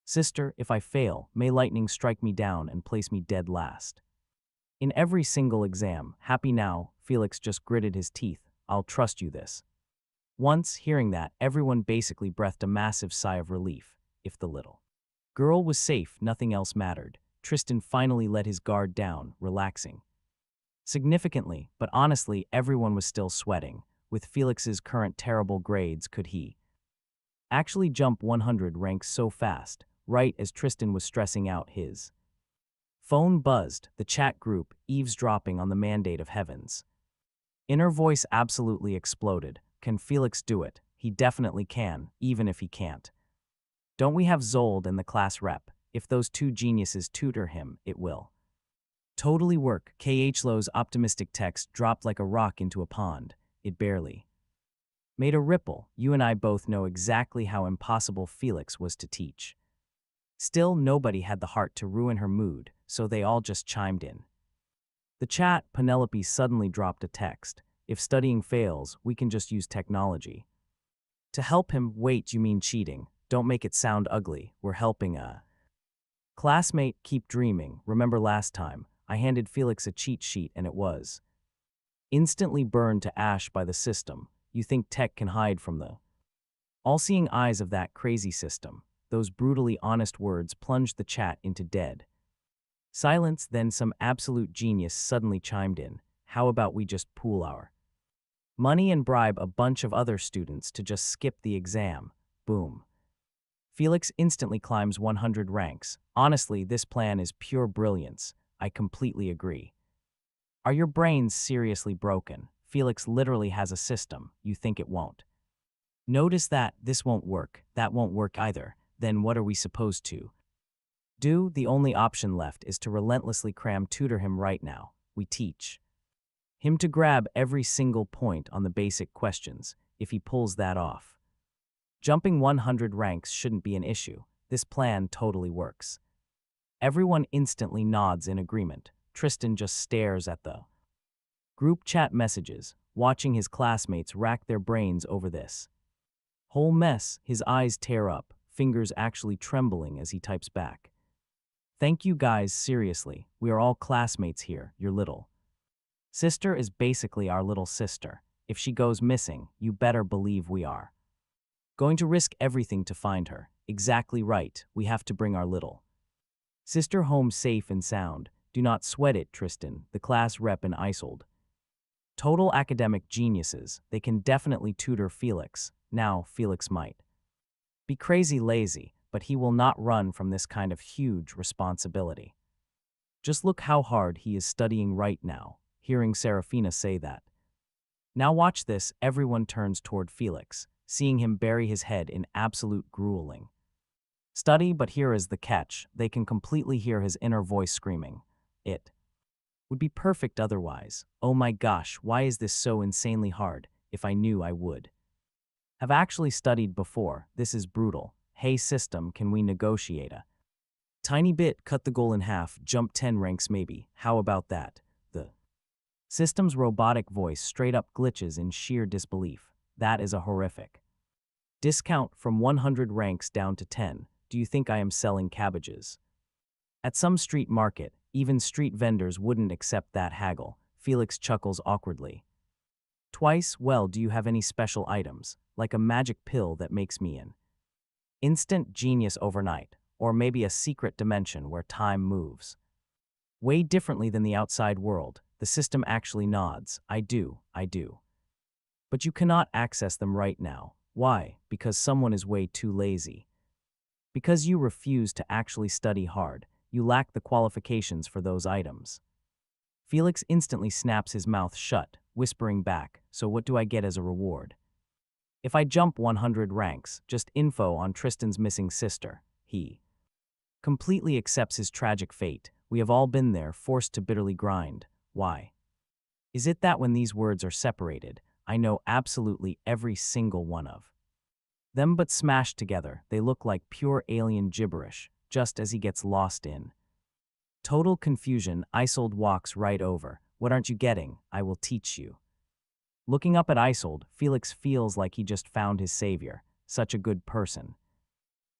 sister. If I fail, may lightning strike me down and place me dead last in every single exam." "Happy now?" Felix just gritted his teeth. "I'll trust you this once." Hearing that, everyone basically breathed a massive sigh of relief. If the little girl was safe, nothing else mattered. Tristan finally let his guard down, relaxing significantly, but honestly, everyone was still sweating. With Felix's current terrible grades, could he actually jump 100 ranks so fast? Right as Tristan was stressing out, his phone buzzed, the chat group eavesdropping on the mandate of heavens. Inner voice absolutely exploded. Can Felix do it? He definitely can, even if he can't. Don't we have Zold and the class rep? If those two geniuses tutor him, it will totally work. Lo's optimistic text dropped like a rock into a pond. It barely made a ripple. You and I both know exactly how impossible Felix was to teach. Still, nobody had the heart to ruin her mood, so they all just chimed in. The chat, Penelope suddenly dropped a text. "If studying fails, we can just use technology to help him." "Wait, you mean cheating?" don't make it sound ugly. We're helping classmate, keep dreaming. Remember last time, I handed Felix a cheat sheet and it was instantly burned to ash by the system. You think tech can hide from the all-seeing eyes of that crazy system? Those brutally honest words plunged the chat into dead silence. Then some absolute genius suddenly chimed in. How about we just pool our money and bribe a bunch of other students to just skip the exam? Boom. Felix instantly climbs 100 ranks. Honestly, this plan is pure brilliance. I completely agree. Are your brains seriously broken? Felix literally has a system. You think it won't? Notice that this won't work. That won't work either. Then what are we supposed to do? The only option left is to relentlessly tutor him right now. We teach him to grab every single point on the basic questions. If he pulls that off, jumping 100 ranks shouldn't be an issue. This plan totally works. Everyone instantly nods in agreement. Tristan just stares at the group chat messages, watching his classmates rack their brains over this whole mess. His eyes tear up, fingers actually trembling as he types back. Thank you guys, seriously. We are all classmates here. Your little sister is basically our little sister. If she goes missing, you better believe we are going to risk everything to find her. Exactly right. We have to bring our little sister home safe and sound. Do not sweat it, Tristan, the class rep in Isold. Total academic geniuses. They can definitely tutor Felix. Now, Felix might be crazy lazy, but he will not run from this kind of huge responsibility. Just look how hard he is studying right now, hearing Serafina say that. Now watch this. Everyone turns toward Felix, seeing him bury his head in absolute grueling study. But here is the catch. They can completely hear his inner voice screaming. It would be perfect otherwise. Oh my gosh, why is this so insanely hard? If I knew, I would have actually studied before. This is brutal. Hey system, can we negotiate a tiny bit? Cut the goal in half, jump 10 ranks maybe. How about that? The system's robotic voice straight up glitches in sheer disbelief. That is a horrific discount from 100 ranks down to 10. Do you think I am selling cabbages at some street market? Even street vendors wouldn't accept that haggle. Felix chuckles awkwardly. Twice? Well, do you have any special items, like a magic pill that makes me an instant genius overnight, or maybe a secret dimension where time moves way differently than the outside world? The system actually nods. I do. But you cannot access them right now. Why? Because someone is way too lazy. Because you refuse to actually study hard. You lack the qualifications for those items. Felix instantly snaps his mouth shut, whispering back, so what do I get as a reward? If I jump 100 ranks, just info on Tristan's missing sister. He completely accepts his tragic fate. We have all been there, forced to bitterly grind. Why is it that when these words are separated, I know absolutely every single one of them, but smashed together, they look like pure alien gibberish, just as he gets lost in total confusion? Isold walks right over. What aren't you getting? I will teach you. Looking up at Isold, Felix feels like he just found his savior. Such a good person.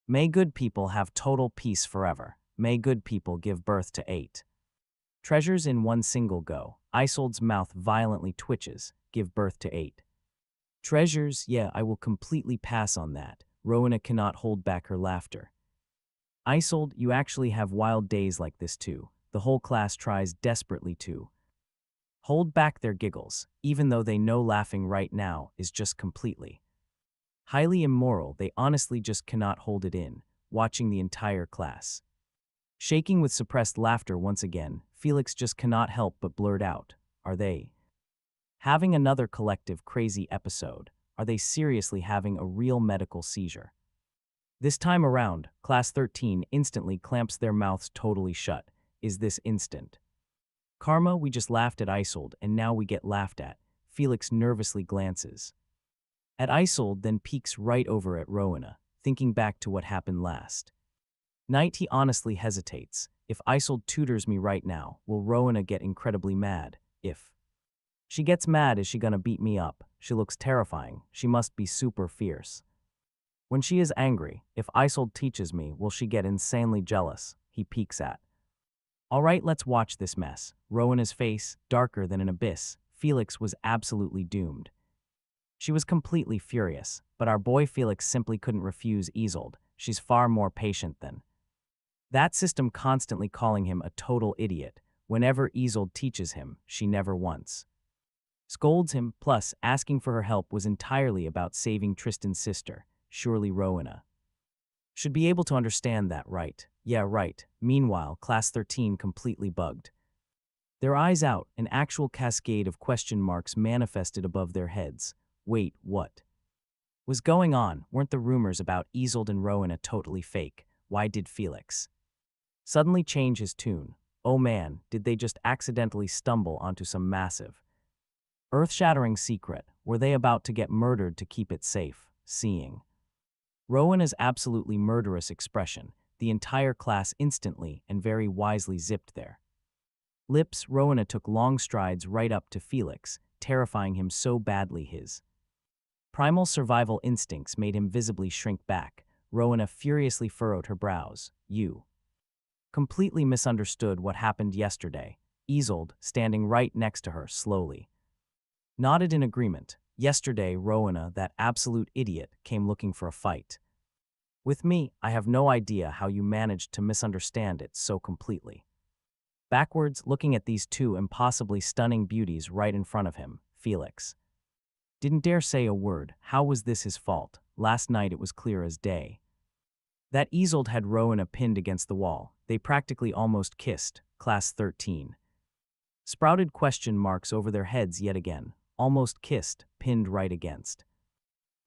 May good people have total peace forever. May good people give birth to 8 treasures in one single go. Isold's mouth violently twitches. Give birth to 8 treasures? Yeah, I will completely pass on that. Rowena cannot hold back her laughter. Isold, you actually have wild days like this too. The whole class tries desperately to hold back their giggles, even though they know laughing right now is just completely highly immoral. They honestly just cannot hold it in, watching the entire class shaking with suppressed laughter once again. Felix just cannot help but blurt out, are they having another collective crazy episode? Are they seriously having a real medical seizure? This time around, Class 13 instantly clamps their mouths totally shut. Is this instant karma? We just laughed at Isold, and now we get laughed at. Felix nervously glances at Isold, then peeks right over at Rowena, thinking back to what happened last night. He honestly hesitates. If Isold tutors me right now, will Rowena get incredibly mad? If she gets mad, is she gonna beat me up? She looks terrifying. She must be super fierce. When she is angry, if Isolde teaches me, will she get insanely jealous? He peeks at. All right, let's watch this mess. Rowena's face, darker than an abyss. Felix was absolutely doomed. She was completely furious, but our boy Felix simply couldn't refuse Isolde. She's far more patient than that system, constantly calling him a total idiot. Whenever Isolde teaches him, she never once scolds him, plus asking for her help was entirely about saving Tristan's sister. Surely Rowena should be able to understand that, right? Yeah, right. Meanwhile, Class 13 completely bugged. Their eyes out, an actual cascade of question marks manifested above their heads. Wait, what was going on? Weren't the rumors about Isolde and Rowena totally fake? Why did Felix suddenly change his tune? Oh man, did they just accidentally stumble onto some massive, earth-shattering secret? Were they about to get murdered to keep it safe? Seeing Rowena's absolutely murderous expression, the entire class instantly and very wisely zipped their lips. Rowena took long strides right up to Felix, terrifying him so badly his primal survival instincts made him visibly shrink back. Rowena furiously furrowed her brows. You completely misunderstood what happened yesterday. Isolde, standing right next to her, slowly nodded in agreement. Yesterday, Rowena, that absolute idiot, came looking for a fight with me. I have no idea how you managed to misunderstand it so completely. Backwards, looking at these two impossibly stunning beauties right in front of him, Felix didn't dare say a word. How was this his fault? Last night it was clear as day that Isolde had Rowena pinned against the wall. They practically almost kissed. Class 13 sprouted question marks over their heads yet again. Almost kissed, pinned right against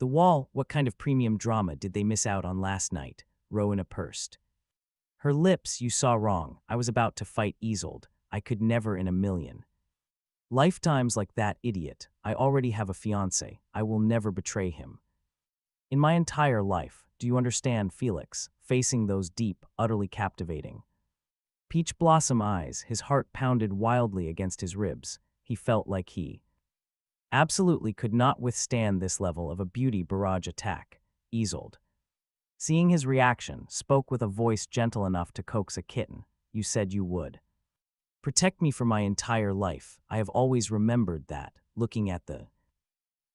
the wall. What kind of premium drama did they miss out on last night? Rowena pursed her lips. You saw wrong. I was about to fight Isolde. I could never in a million lifetimes like that idiot. I already have a fiancé. I will never betray him in my entire life. Do you understand? Felix, facing those deep, utterly captivating peach blossom eyes, his heart pounded wildly against his ribs. He felt like he absolutely could not withstand this level of a beauty barrage attack. Isolde, seeing his reaction, spoke with a voice gentle enough to coax a kitten. You said you would protect me for my entire life. I have always remembered that. Looking at the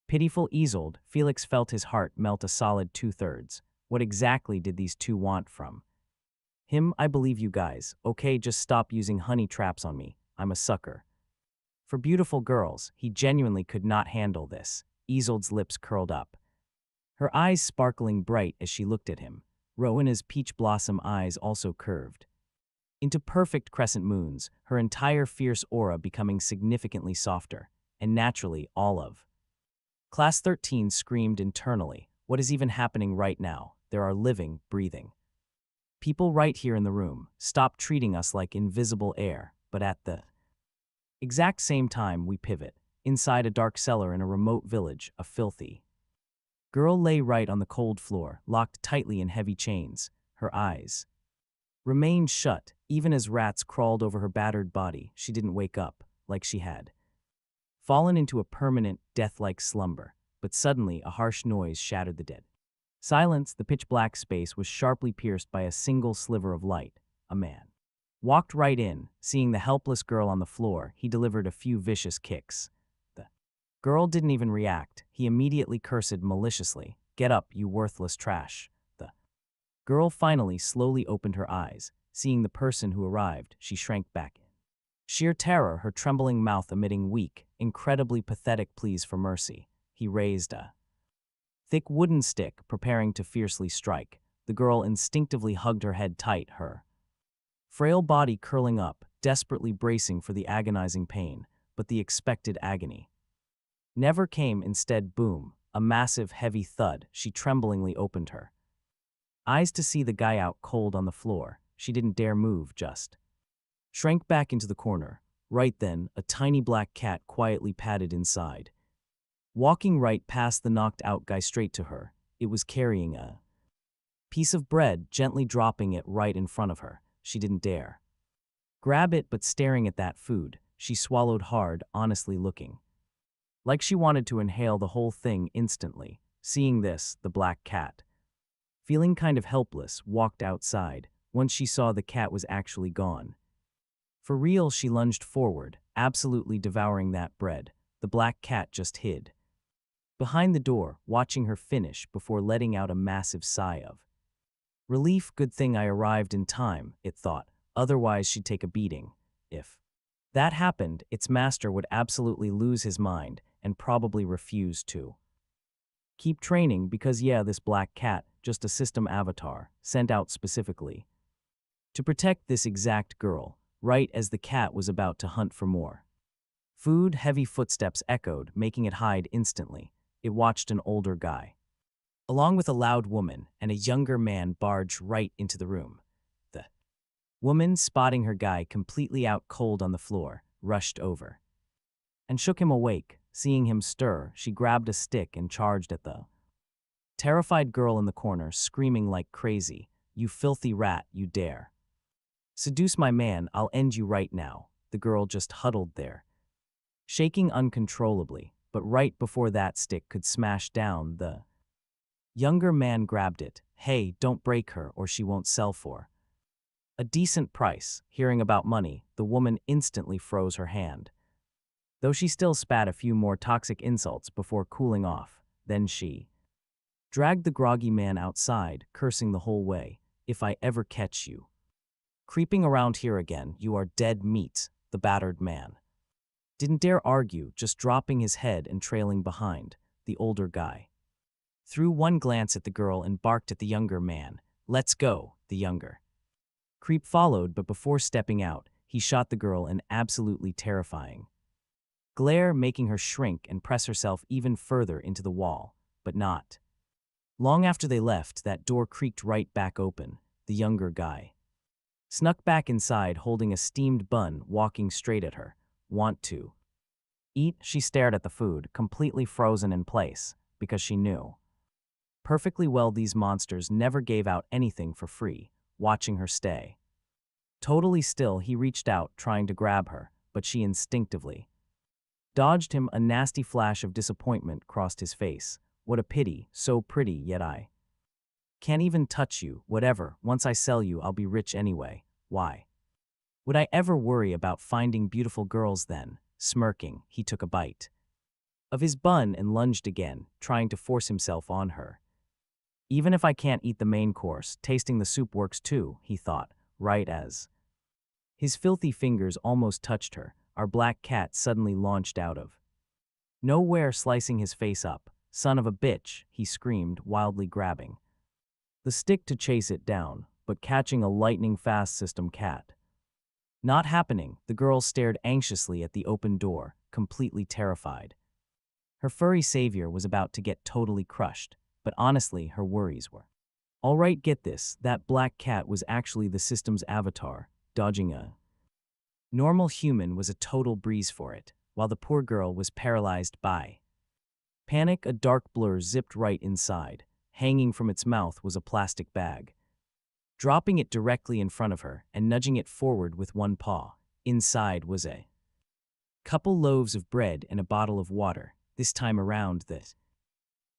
pitiful Isolde, Felix felt his heart melt a solid 2/3. What exactly did these two want from him? I believe you guys. Okay, just stop using honey traps on me. I'm a sucker for beautiful girls. He genuinely could not handle this. Isolde's lips curled up, her eyes sparkling bright as she looked at him. Rowena's peach blossom eyes also curved into perfect crescent moons, her entire fierce aura becoming significantly softer, and naturally all of Class 13 screamed internally. What is even happening right now? There are living, breathing people right here in the room. Stop treating us like invisible air. But at the exact same time we pivot. Inside a dark cellar in a remote village, a filthy girl lay right on the cold floor, locked tightly in heavy chains. Her eyes remained shut. Even as rats crawled over her battered body, she didn't wake up, like she had fallen into a permanent, death-like slumber. But suddenly a harsh noise shattered the dead silence. The pitch-black space was sharply pierced by a single sliver of light. A man walked right in. Seeing the helpless girl on the floor, he delivered a few vicious kicks. The girl didn't even react. He immediately cursed maliciously. Get up, you worthless trash. The girl finally slowly opened her eyes. Seeing the person who arrived, she shrank back in sheer terror, her trembling mouth emitting weak, incredibly pathetic pleas for mercy. He raised a thick wooden stick, preparing to fiercely strike. The girl instinctively hugged her head tight, her frail body curling up, desperately bracing for the agonizing pain. But the expected agony never came. Instead, boom, a massive, heavy thud. She tremblingly opened her eyes to see the guy out cold on the floor. She didn't dare move, just shrank back into the corner. Right then, a tiny black cat quietly padded inside, walking right past the knocked-out guy straight to her. It was carrying a piece of bread, gently dropping it right in front of her. She didn't dare grab it, but staring at that food, she swallowed hard, honestly looking like she wanted to inhale the whole thing instantly. Seeing this, the black cat Feeling kind of helpless, walked outside. Once she saw the cat was actually gone. For real, she lunged forward, absolutely devouring that bread. The black cat just hid behind the door, watching her finish before letting out a massive sigh of relief. Good thing I arrived in time, it thought, otherwise she'd take a beating. If that happened, its master would absolutely lose his mind and probably refuse to keep training because yeah, this black cat, just a system avatar, sent out specifically to protect this exact girl, right as the cat was about to hunt for more food. Heavy footsteps echoed, making it hide instantly. It watched an older guy, along with a loud woman and a younger man, barge right into the room. The woman, spotting her guy completely out cold on the floor, rushed over and shook him awake. Seeing him stir, she grabbed a stick and charged at the terrified girl in the corner, screaming like crazy, "You filthy rat, you dare seduce my man, I'll end you right now." The girl just huddled there, shaking uncontrollably, but right before that stick could smash down, the younger man grabbed it. "Hey, don't break her or she won't sell for a decent price." Hearing about money, the woman instantly froze her hand, though she still spat a few more toxic insults before cooling off. Then she dragged the groggy man outside, cursing the whole way. "If I ever catch you creeping around here again, you are dead meat." The battered man didn't dare argue, just dropping his head and trailing behind. The older guy threw one glance at the girl and barked at the younger man. "Let's go." The younger creep followed, but before stepping out, he shot the girl an absolutely terrifying glare, making her shrink and press herself even further into the wall. But not long after they left, that door creaked right back open. The younger guy snuck back inside, holding a steamed bun, walking straight at her. "Want to eat?" She stared at the food, completely frozen in place, because she knew perfectly well these monsters never gave out anything for free. Watching her stay totally still, he reached out, trying to grab her, but she instinctively dodged him. A nasty flash of disappointment crossed his face. "What a pity, so pretty, yet I can't even touch you. Whatever, once I sell you, I'll be rich anyway. Why would I ever worry about finding beautiful girls then?" Smirking, he took a bite of his bun and lunged again, trying to force himself on her. "Even if I can't eat the main course, tasting the soup works too," he thought, right as his filthy fingers almost touched her. Our black cat suddenly launched out of nowhere, slicing his face up. "Son of a bitch," he screamed, wildly grabbing the stick to chase it down, but catching a lightning-fast system cat. Not happening. The girl stared anxiously at the open door, completely terrified. Her furry savior was about to get totally crushed, but honestly, her worries were all right. Get this, that black cat was actually the system's avatar. Dodging a normal human was a total breeze for it, while the poor girl was paralyzed by panic. A dark blur zipped right inside. Hanging from its mouth was a plastic bag. Dropping it directly in front of her and nudging it forward with one paw, inside was a couple loaves of bread and a bottle of water. This time around, the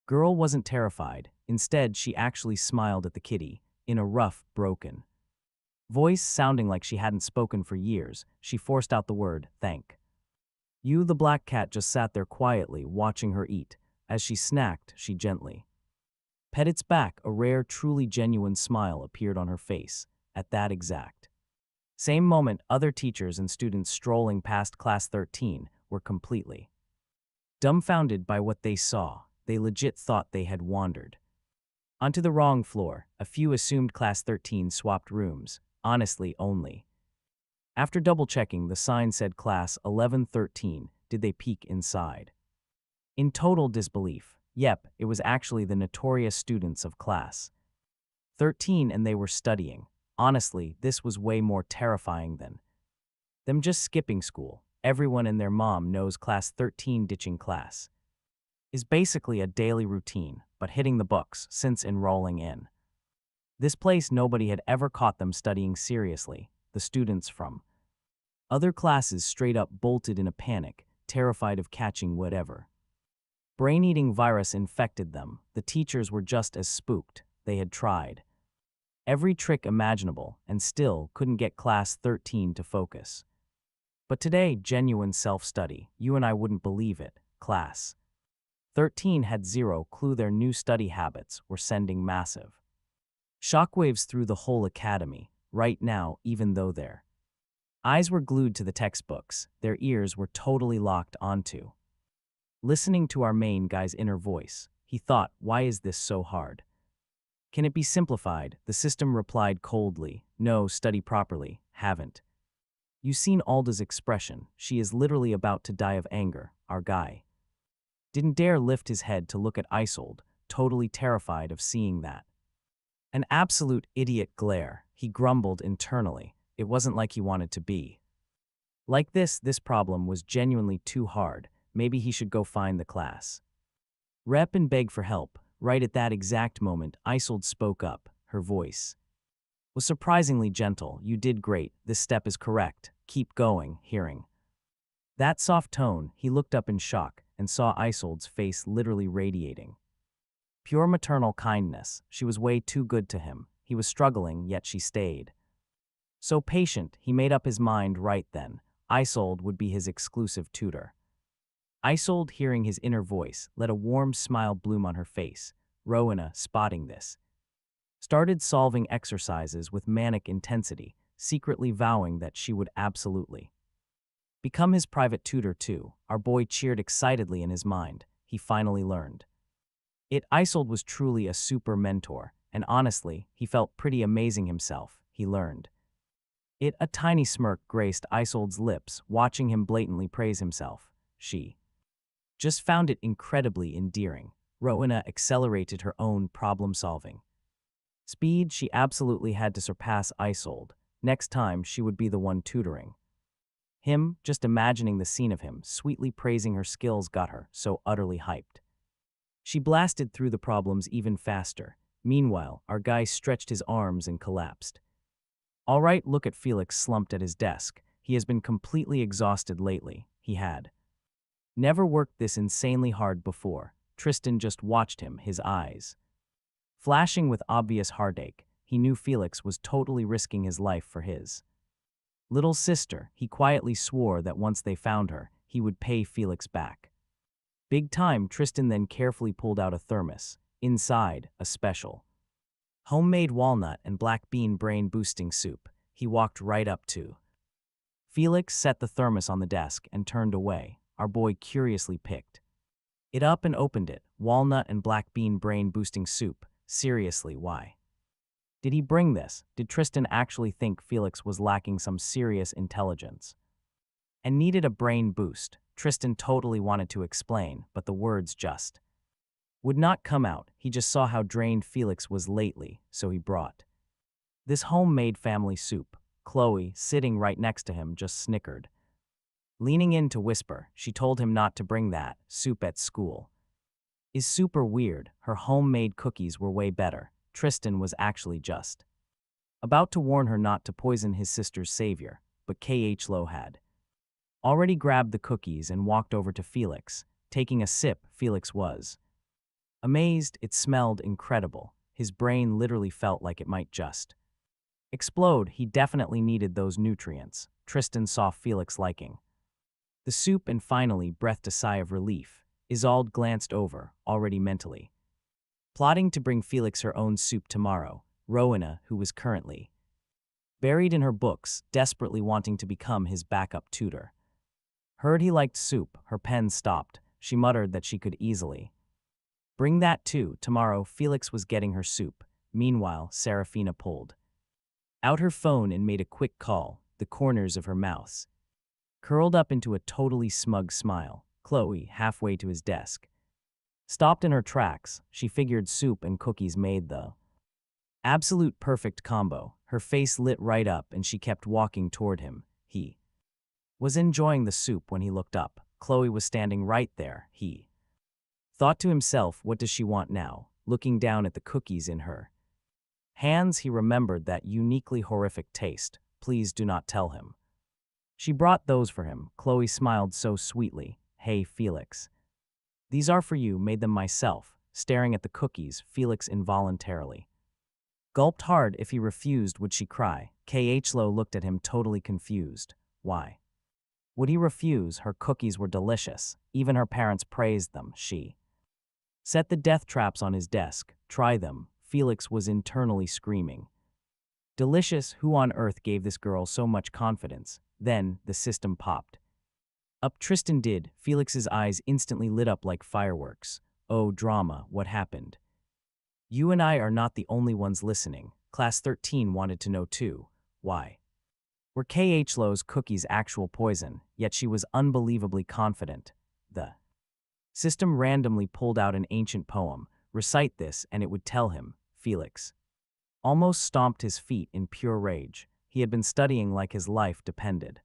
girl wasn't terrified. Instead, she actually smiled at the kitty, in a rough, broken voice, sounding like she hadn't spoken for years. She forced out the word, "Thank you." The black cat just sat there quietly, watching her eat. As she snacked, she gently pet its back. A rare, truly genuine smile appeared on her face. At that exact same moment, other teachers and students strolling past Class 13 were completely dumbfounded by what they saw. They legit thought they had wandered onto the wrong floor. A few assumed Class 13 swapped rooms. Honestly, only after double-checking, the sign said Class 1113. Did they peek inside in total disbelief? Yep, it was actually the notorious students of Class 13, and they were studying. Honestly, this was way more terrifying than them just skipping school. Everyone and their mom knows Class 13 ditching class is basically a daily routine, but hitting the books since enrolling in this place, nobody had ever caught them studying seriously. The students from other classes straight up bolted in a panic, terrified of catching whatever brain-eating virus infected them. The teachers were just as spooked. They had tried every trick imaginable and still couldn't get class 13 to focus. But today, genuine self-study, you and I wouldn't believe it, class 13 had zero clue their new study habits were sending massive shockwaves through the whole academy, right now, even though their eyes were glued to the textbooks, their ears were totally locked onto listening to our main guy's inner voice. He thought, why is this so hard? Can it be simplified? The system replied coldly, no, study properly, haven't. You seen Alda's expression, she is literally about to die of anger, our guy. Didn't dare lift his head to look at Isolde, totally terrified of seeing that. An absolute idiot glare, he grumbled internally. It wasn't like he wanted to be. Like this problem was genuinely too hard, maybe he should go find the class rep and beg for help. Right at that exact moment, Isolde spoke up. Her voice was surprisingly gentle. You did great, this step is correct, keep going. Hearing that soft tone, he looked up in shock and saw Isolde's face literally radiating pure maternal kindness. She was way too good to him. He was struggling, yet she stayed so patient. He made up his mind right then. Isolde would be his exclusive tutor. Isolde, hearing his inner voice, let a warm smile bloom on her face. Rowena, spotting this, started solving exercises with manic intensity, secretly vowing that she would absolutely become his private tutor too. Our boy cheered excitedly in his mind. He finally learned it. Isolde was truly a super mentor, and honestly, he felt pretty amazing himself. He learned it. A tiny smirk graced Isolde's lips, watching him blatantly praise himself. She just found it incredibly endearing. Rowena accelerated her own problem-solving speed. She absolutely had to surpass Isolde. Next time, she would be the one tutoring him. Just imagining the scene of him sweetly praising her skills got her so utterly hyped. She blasted through the problems even faster. Meanwhile, our guy stretched his arms and collapsed. All right, look at Felix slumped at his desk. He has been completely exhausted lately. He had never worked this insanely hard before. Tristan just watched him, his eyes flashing with obvious heartache. He knew Felix was totally risking his life for his little sister. He quietly swore that once they found her, he would pay Felix back big time. Tristan then carefully pulled out a thermos. Inside, a special homemade walnut and black bean brain-boosting soup. He walked right up to Felix, set the thermos on the desk, and turned away. Our boy curiously picked it up and opened it. Walnut and black bean brain-boosting soup. Seriously, why did he bring this? Did Tristan actually think Felix was lacking some serious intelligence and needed a brain boost? Tristan totally wanted to explain, but the words just would not come out. He just saw how drained Felix was lately, so he brought this homemade family soup. Chloe, sitting right next to him, just snickered. Leaning in to whisper, she told him not to bring that soup at school. Is super weird. Her homemade cookies were way better. Tristan was actually just about to warn her not to poison his sister's savior, but Kh. Lo had already grabbed the cookies and walked over to Felix. Taking a sip, Felix was amazed. It smelled incredible. His brain literally felt like it might just explode. He definitely needed those nutrients. Tristan saw Felix liking the soup and finally breathed a sigh of relief. Isolde glanced over, already mentally plotting to bring Felix her own soup tomorrow. Rowena, who was currently buried in her books, desperately wanting to become his backup tutor, heard he liked soup. Her pen stopped. She muttered that she could easily bring that too. Tomorrow, Felix was getting her soup. Meanwhile, Serafina pulled out her phone and made a quick call. The corners of her mouth curled up into a totally smug smile. Chloe, halfway to his desk, stopped in her tracks. She figured soup and cookies made the absolute perfect combo. Her face lit right up and she kept walking toward him. He was enjoying the soup when he looked up. Chloe was standing right there. He thought to himself, what does she want now? Looking down at the cookies in her hands, he remembered that uniquely horrific taste. Please do not tell him. She brought those for him. Chloe smiled so sweetly. Hey, Felix. These are for you, made them myself. Staring at the cookies, Felix involuntarily Gulped hard. If he refused, would she cry? K.H. Low looked at him totally confused. Why would he refuse? Her cookies were delicious. Even her parents praised them. She set the death traps on his desk. Try them. Felix was internally screaming. Delicious? Who on earth gave this girl so much confidence? Then, the system popped. Up Tristan did. Felix's eyes instantly lit up like fireworks. Oh, drama, what happened? You and I are not the only ones listening. Class 13 wanted to know too. Why were K.H. Low's cookies actual poison? Yet she was unbelievably confident. The system randomly pulled out an ancient poem. Recite this and it would tell him. Felix almost stomped his feet in pure rage. He had been studying like his life depended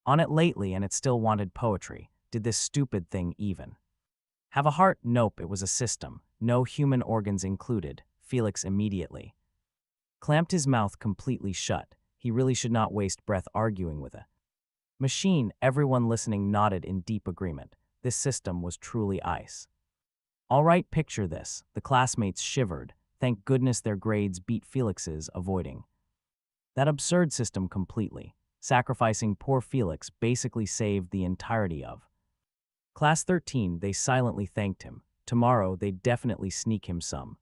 on it lately, and it still wanted poetry. Did this stupid thing even have a heart? Nope, it was a system. No human organs included. Felix immediately clamped his mouth completely shut. He really should not waste breath arguing with a machine. Everyone listening nodded in deep agreement. This system was truly ice. All right, picture this. The classmates shivered. Thank goodness their grades beat Felix's, avoiding that absurd system completely. Sacrificing poor Felix basically saved the entirety of Class 13. They silently thanked him. Tomorrow they'd definitely sneak him some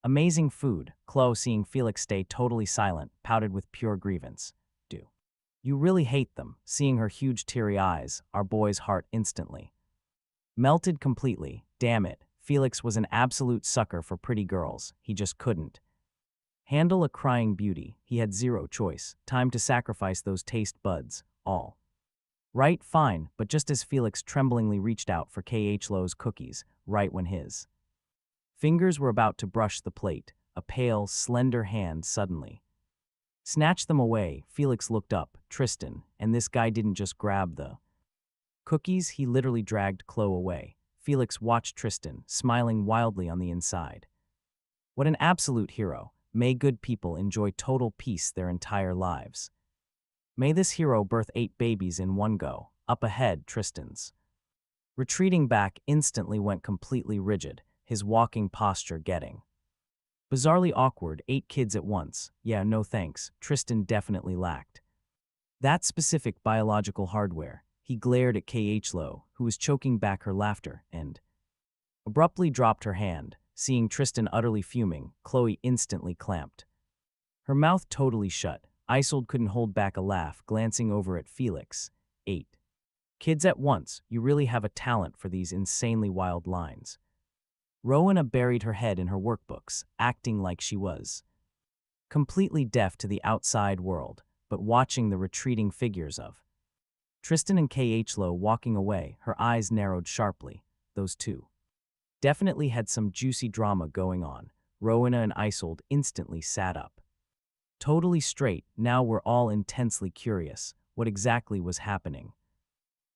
amazing food. Chloe, seeing Felix stay totally silent, pouted with pure grievance. Do you really hate them? Seeing her huge teary eyes, our boy's heart instantly melted completely. Damn it, Felix was an absolute sucker for pretty girls. He just couldn't handle a crying beauty. He had zero choice. Time to sacrifice those taste buds. All right, fine, but just as Felix tremblingly reached out for K.H. Low's cookies, right when his fingers were about to brush the plate, a pale, slender hand suddenly snatched them away. Felix looked up. Tristan, and this guy didn't just grab the cookies, he literally dragged Chloe away. Felix watched Tristan, smiling wildly on the inside. What an absolute hero. May good people enjoy total peace their entire lives. May this hero birth 8 babies in one go. Up ahead, Tristan's retreating back instantly went completely rigid, his walking posture getting bizarrely awkward. 8 kids at once. Yeah, no thanks. Tristan definitely lacked that specific biological hardware. He glared at K.H. Low, who was choking back her laughter, and abruptly dropped her hand. Seeing Tristan utterly fuming, Chloe instantly clamped her mouth totally shut. Isolde couldn't hold back a laugh, glancing over at Felix. 8 kids at once. You really have a talent for these insanely wild lines. Rowena buried her head in her workbooks, acting like she was completely deaf to the outside world, but watching the retreating figures of Tristan and K.H. Low walking away, her eyes narrowed sharply. Those two definitely had some juicy drama going on. Rowena and Isolde instantly sat up totally straight. Now we're all intensely curious. What exactly was happening?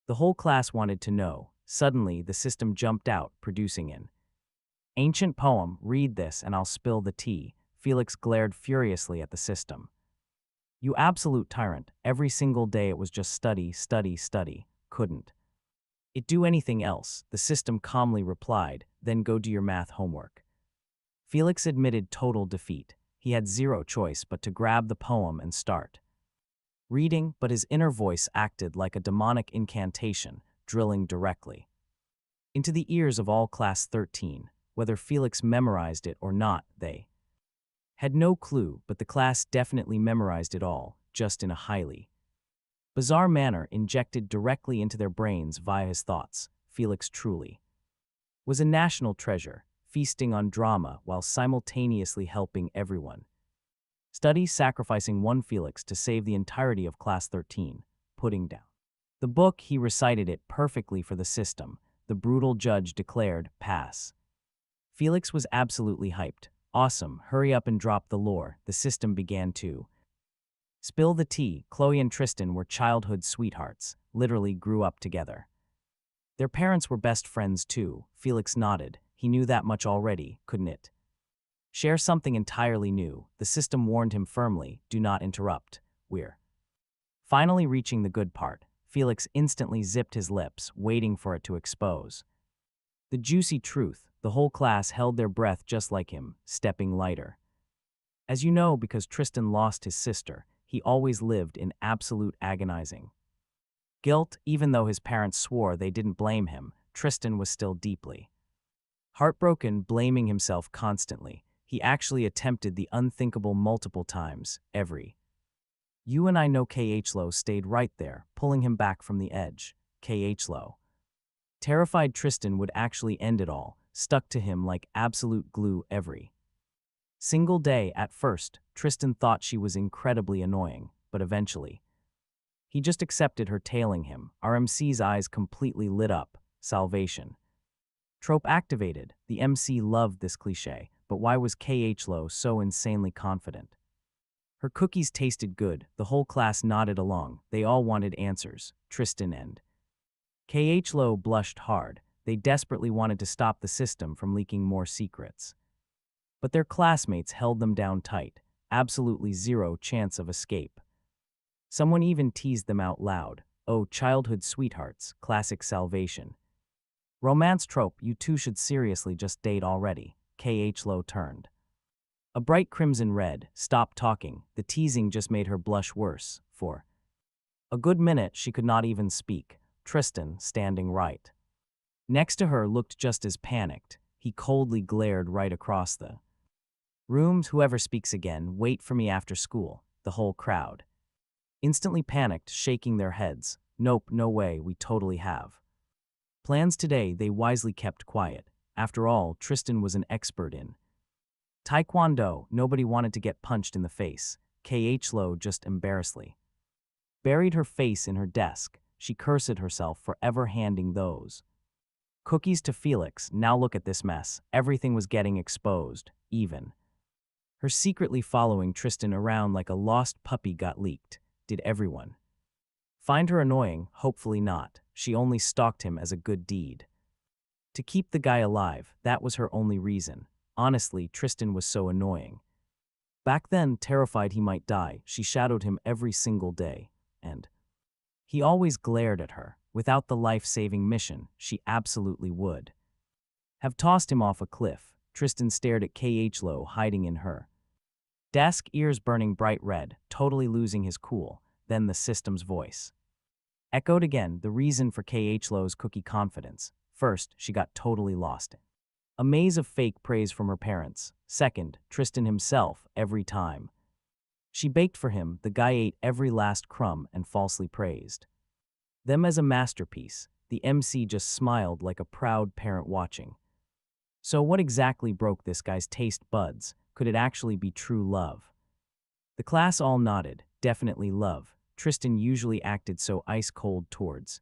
The whole class wanted to know. Suddenly, the system jumped out, producing an ancient poem. Read this and I'll spill the tea. Felix glared furiously at the system. You absolute tyrant. Every single day it was just study, study, study. Couldn't it do anything else? The system calmly replied, then go do your math homework. Felix admitted total defeat. He had zero choice but to grab the poem and start reading, but his inner voice acted like a demonic incantation, drilling directly into the ears of all Class 13. Whether Felix memorized it or not, they had no clue, but the class definitely memorized it all, just in a highly bizarre manner injected directly into their brains via his thoughts. Felix truly was a national treasure, feasting on drama while simultaneously helping everyone study, sacrificing one Felix to save the entirety of Class 13, putting down the book. He recited it perfectly for the system. The brutal judge declared, pass. Felix was absolutely hyped. Awesome, hurry up and drop the lore. The system began to spill the tea. Chloe and Tristan were childhood sweethearts, literally grew up together. Their parents were best friends too. Felix nodded. He knew that much already, couldn't it? Share something entirely new. The system warned him firmly, do not interrupt. We're finally reaching the good part. Felix instantly zipped his lips, waiting for it to expose the juicy truth. The whole class held their breath just like him, stepping lighter. As you know, because Tristan lost his sister, he always lived in absolute agonizing guilt. Even though his parents swore they didn't blame him, Tristan was still deeply heartbroken, blaming himself constantly. He actually attempted the unthinkable multiple times. You and I know Khlo stayed right there, pulling him back from the edge. Khlo, terrified Tristan would actually end it all, stuck to him like absolute glue every single day. At first, Tristan thought she was incredibly annoying, but eventually, he just accepted her tailing him. RMC's eyes completely lit up. Salvation trope activated. The MC loved this cliche, but why was Khlo so insanely confident? Her cookies tasted good. The whole class nodded along. They all wanted answers. Tristan and Khlo blushed hard. They desperately wanted to stop the system from leaking more secrets. But their classmates held them down tight. Absolutely zero chance of escape. Someone even teased them out loud. Oh, childhood sweethearts, classic salvation. Romance trope, you two should seriously just date already. Khlo turned a bright crimson red. Stop talking. The teasing just made her blush worse. For a good minute, she could not even speak. Tristan, standing right next to her, looked just as panicked. He coldly glared right across the rooms. Whoever speaks again, wait for me after school. The whole crowd instantly panicked, shaking their heads. Nope, no way, we totally have plans today. They wisely kept quiet. After all, Tristan was an expert in Taekwondo. Nobody wanted to get punched in the face. Khlo just embarrassedly buried her face in her desk. She cursed herself for ever handing those cookies to Felix. Now look at this mess. Everything was getting exposed. Even her secretly following Tristan around like a lost puppy got leaked. Did everyone find her annoying? Hopefully not. She only stalked him as a good deed. To keep the guy alive, that was her only reason. Honestly, Tristan was so annoying. Back then, terrified he might die, she shadowed him every single day. And he always glared at her. Without the life-saving mission, she absolutely would have tossed him off a cliff. Tristan stared at Khlo hiding in her desk, ears burning bright red, totally losing his cool. Then the system's voice echoed again, the reason for Khlo's cookie confidence. First, she got totally lost. A maze of fake praise from her parents. Second, Tristan himself, every time she baked for him, the guy ate every last crumb and falsely praised them as a masterpiece. The MC just smiled like a proud parent watching. So what exactly broke this guy's taste buds? Could it actually be true love? The class all nodded. Definitely love. Tristan usually acted so ice-cold towards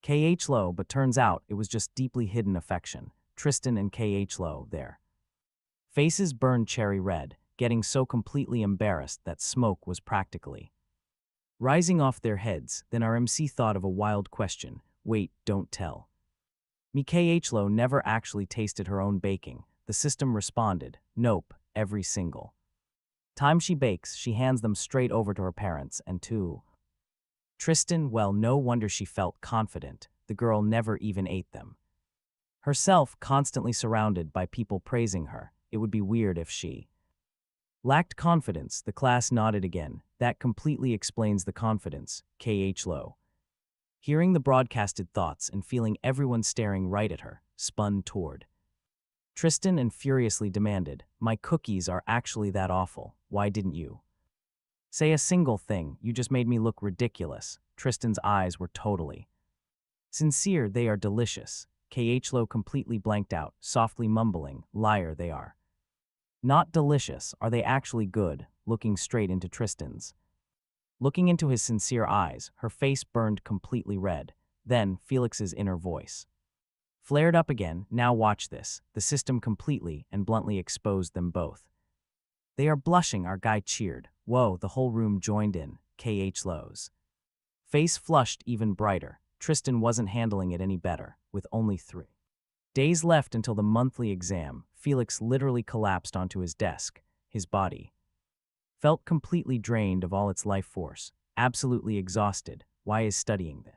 Khlo, but turns out it was just deeply hidden affection. Tristan and Khlo, their faces burned cherry red, getting so completely embarrassed that smoke was practically rising off their heads. Then our MC thought of a wild question. Wait, don't tell me Khlo never actually tasted her own baking. The system responded, nope, every single time she bakes, she hands them straight over to her parents and to Tristan. Well, no wonder she felt confident. The girl never even ate them herself, constantly surrounded by people praising her. It would be weird if she lacked confidence. The class nodded again. That completely explains the confidence. Khlo, hearing the broadcasted thoughts and feeling everyone staring right at her, spun toward Tristan and furiously demanded, my cookies are actually that awful. Why didn't you say a single thing? You just made me look ridiculous. Tristan's eyes were totally sincere. They are delicious. Khlo completely blanked out, softly mumbling, liar, they are not delicious. Are they actually good? Looking straight into Tristan's. Looking into his sincere eyes, her face burned completely red. Then Felix's inner voice flared up again. Now watch this. The system completely and bluntly exposed them both. They are blushing. Our guy cheered. Whoa, the whole room joined in. Khlo's face flushed even brighter. Tristan wasn't handling it any better. With only 3 days left until the monthly exam, Felix literally collapsed onto his desk. His body felt completely drained of all its life force, absolutely exhausted. Why is studying this?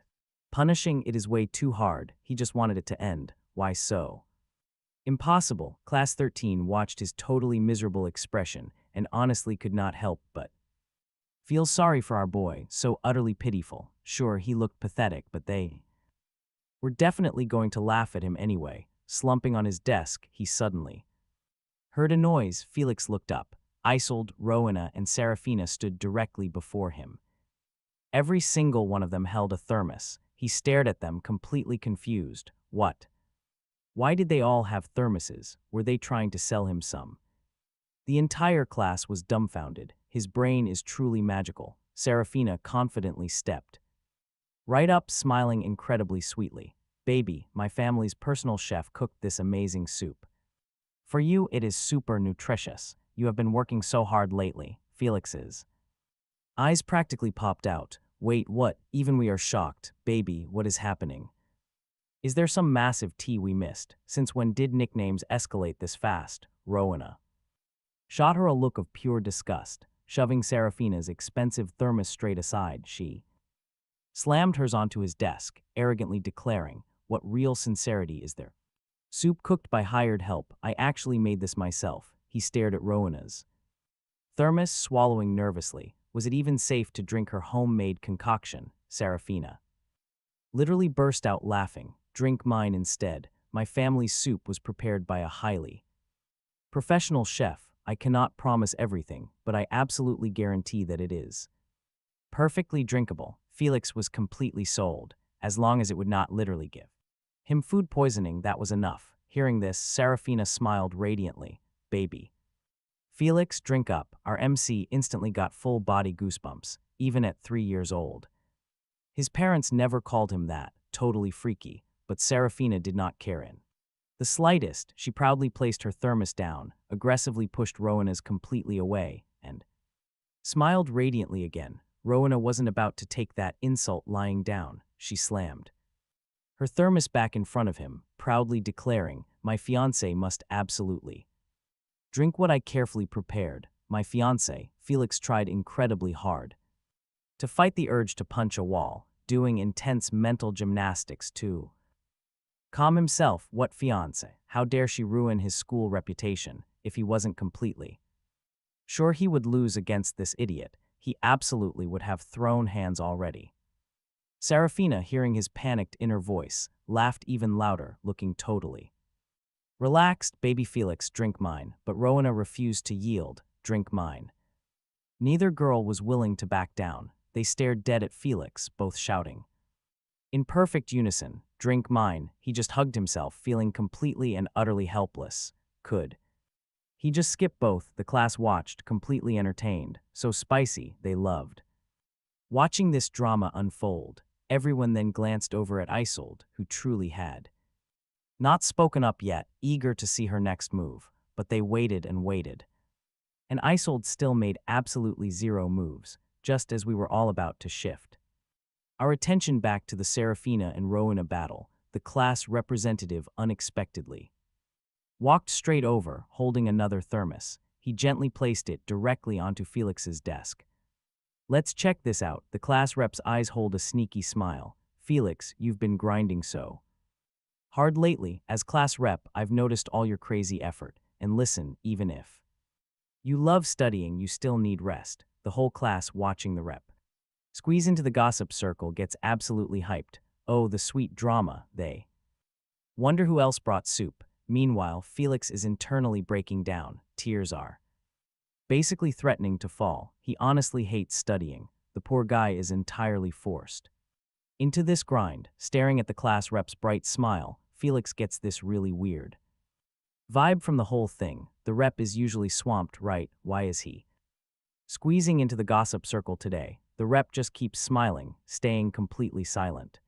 Punishing it is way too hard. He just wanted it to end. Why so impossible? Class 13 watched his totally miserable expression and honestly could not help but feel sorry for our boy, so utterly pitiful. Sure, he looked pathetic, but they were definitely going to laugh at him anyway. Slumping on his desk, he suddenly heard a noise. Felix looked up. Isolde, Rowena, and Serafina stood directly before him. Every single one of them held a thermos. He stared at them, completely confused. What? Why did they all have thermoses? Were they trying to sell him some? The entire class was dumbfounded. His brain is truly magical. Serafina confidently stepped right up, smiling incredibly sweetly. Baby, my family's personal chef cooked this amazing soup. For you, it is super nutritious. You have been working so hard lately. Felix's eyes practically popped out. Wait, what? Even we are shocked. Baby, what is happening? Is there some massive tea we missed? Since when did nicknames escalate this fast? Rowena shot her a look of pure disgust. Shoving Serafina's expensive thermos straight aside, she slammed hers onto his desk, arrogantly declaring, "What real sincerity is there? Soup cooked by hired help. I actually made this myself." He stared at Rowena's thermos, swallowing nervously. Was it even safe to drink her homemade concoction? Serafina literally burst out laughing. Drink mine instead. My family's soup was prepared by a highly professional chef. I cannot promise everything, but I absolutely guarantee that it is perfectly drinkable. Felix was completely sold. As long as it would not literally give him food poisoning, that was enough. Hearing this, Serafina smiled radiantly. Baby Felix, drink up. Our MC instantly got full-body goosebumps, even at 3 years old. His parents never called him that, totally freaky, but Serafina did not care in the slightest. She proudly placed her thermos down, aggressively pushed Rowena's completely away, and smiled radiantly again. Rowena wasn't about to take that insult lying down. She slammed her thermos back in front of him, proudly declaring, "My fiancé must absolutely drink what I carefully prepared." My fiancé. Felix tried incredibly hard to fight the urge to punch a wall, doing intense mental gymnastics to calm himself. What fiancé? How dare she ruin his school reputation? If he wasn't completely sure he would lose against this idiot, he absolutely would have thrown hands already. Serafina, hearing his panicked inner voice, laughed even louder, looking totally relaxed. Baby Felix, drink mine. But Rowena refused to yield. Drink mine. Neither girl was willing to back down. They stared dead at Felix, both shouting in perfect unison, "Drink mine." He just hugged himself, feeling completely and utterly helpless. Could he just skip both? The class watched, completely entertained. So spicy, they loved watching this drama unfold. Everyone then glanced over at Isolde, who truly had not spoken up yet, eager to see her next move. But they waited and waited. And Isolde still made absolutely zero moves, just as we were all about to shift our attention back to the Serafina and Rowena battle. The class representative unexpectedly walked straight over, holding another thermos. He gently placed it directly onto Felix's desk. "Let's check this out." The class rep's eyes hold a sneaky smile. "Felix, you've been grinding so hard lately. As class rep, I've noticed all your crazy effort. And listen, even if you love studying, you still need rest." The whole class, watching the rep squeeze into the gossip circle, gets absolutely hyped. Oh, the sweet drama. They wonder who else brought soup. Meanwhile, Felix is internally breaking down. Tears are basically threatening to fall. He honestly hates studying. The poor guy is entirely forced into this grind. Staring at the class rep's bright smile, Felix gets this really weird vibe from the whole thing. The rep is usually swamped, right? Why is he squeezing into the gossip circle today? The rep just keeps smiling, staying completely silent.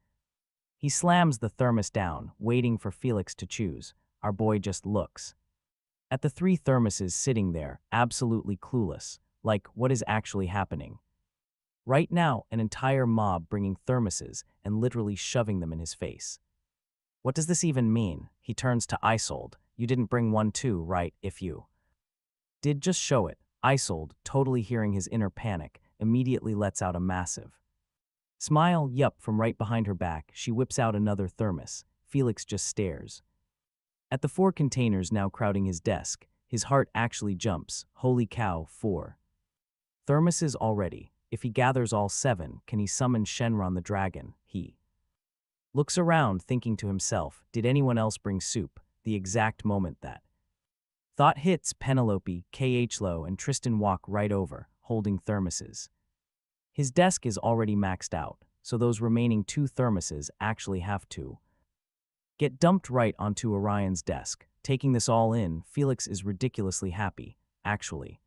He slams the thermos down, waiting for Felix to choose. Our boy just looks at the 3 thermoses sitting there, absolutely clueless, like, what is actually happening? Right now, an entire mob bringing thermoses and literally shoving them in his face. What does this even mean? He turns to Isolde. "You didn't bring one too, right? If you did, just show it." Isolde, totally hearing his inner panic, immediately lets out a massive smile. Yup, from right behind her back, she whips out another thermos. Felix just stares at the 4 containers now crowding his desk. His heart actually jumps. Holy cow, 4 thermoses already. If he gathers all 7, can he summon Shenron the dragon? He looks around, thinking to himself, did anyone else bring soup? The exact moment that thought hits, Penelope, Khlo, and Tristan walk right over, holding thermoses. His desk is already maxed out, so those remaining 2 thermoses actually have to get dumped right onto Orion's desk. Taking this all in, Felix is ridiculously happy, actually.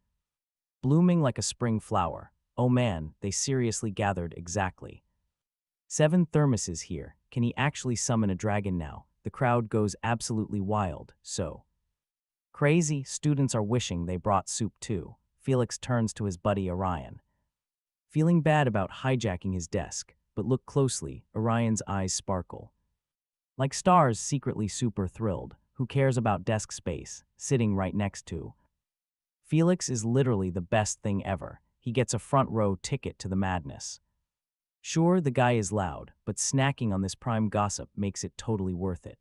Blooming like a spring flower. Oh man, they seriously gathered exactly 7 thermoses here. Can he actually summon a dragon now? The crowd goes absolutely wild, so crazy. Students are wishing they brought soup too. Felix turns to his buddy Orion, feeling bad about hijacking his desk, but look closely, Orion's eyes sparkle like stars, secretly super thrilled. Who cares about desk space? Sitting right next to Felix is literally the best thing ever. He gets a front row ticket to the madness. Sure, the guy is loud, but snacking on this prime gossip makes it totally worth it.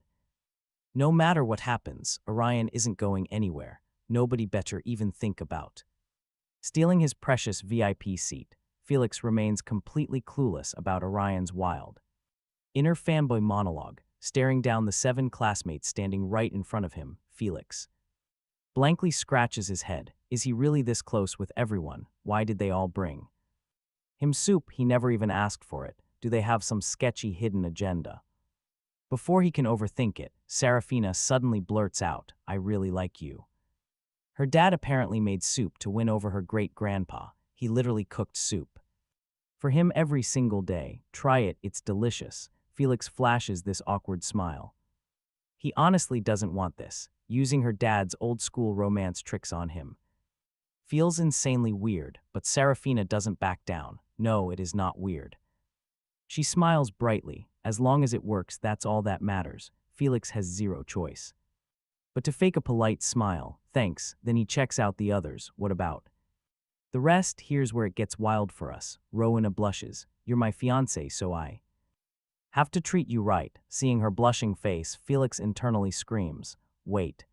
No matter what happens, Orion isn't going anywhere. Nobody better even think about stealing his precious VIP seat. Felix remains completely clueless about Orion's wild inner fanboy monologue, staring down the 7 classmates standing right in front of him. Felix blankly scratches his head. Is he really this close with everyone? Why did they all bring him soup? He never even asked for it. Do they have some sketchy hidden agenda? Before he can overthink it, Serafina suddenly blurts out, I really like you. Her dad apparently made soup to win over her great-grandpa. He literally cooked soup for him every single day. Try it, it's delicious. Felix flashes this awkward smile. He honestly doesn't want this. Using her dad's old-school romance tricks on him feels insanely weird, but Serafina doesn't back down. No, it is not weird. She smiles brightly. As long as it works, that's all that matters. Felix has zero choice but to fake a polite smile. Thanks. Then he checks out the others. What about the rest? Here's where it gets wild for us. Rowena blushes. You're my fiancé, so I have to treat you right. Seeing her blushing face, Felix internally screams, wait.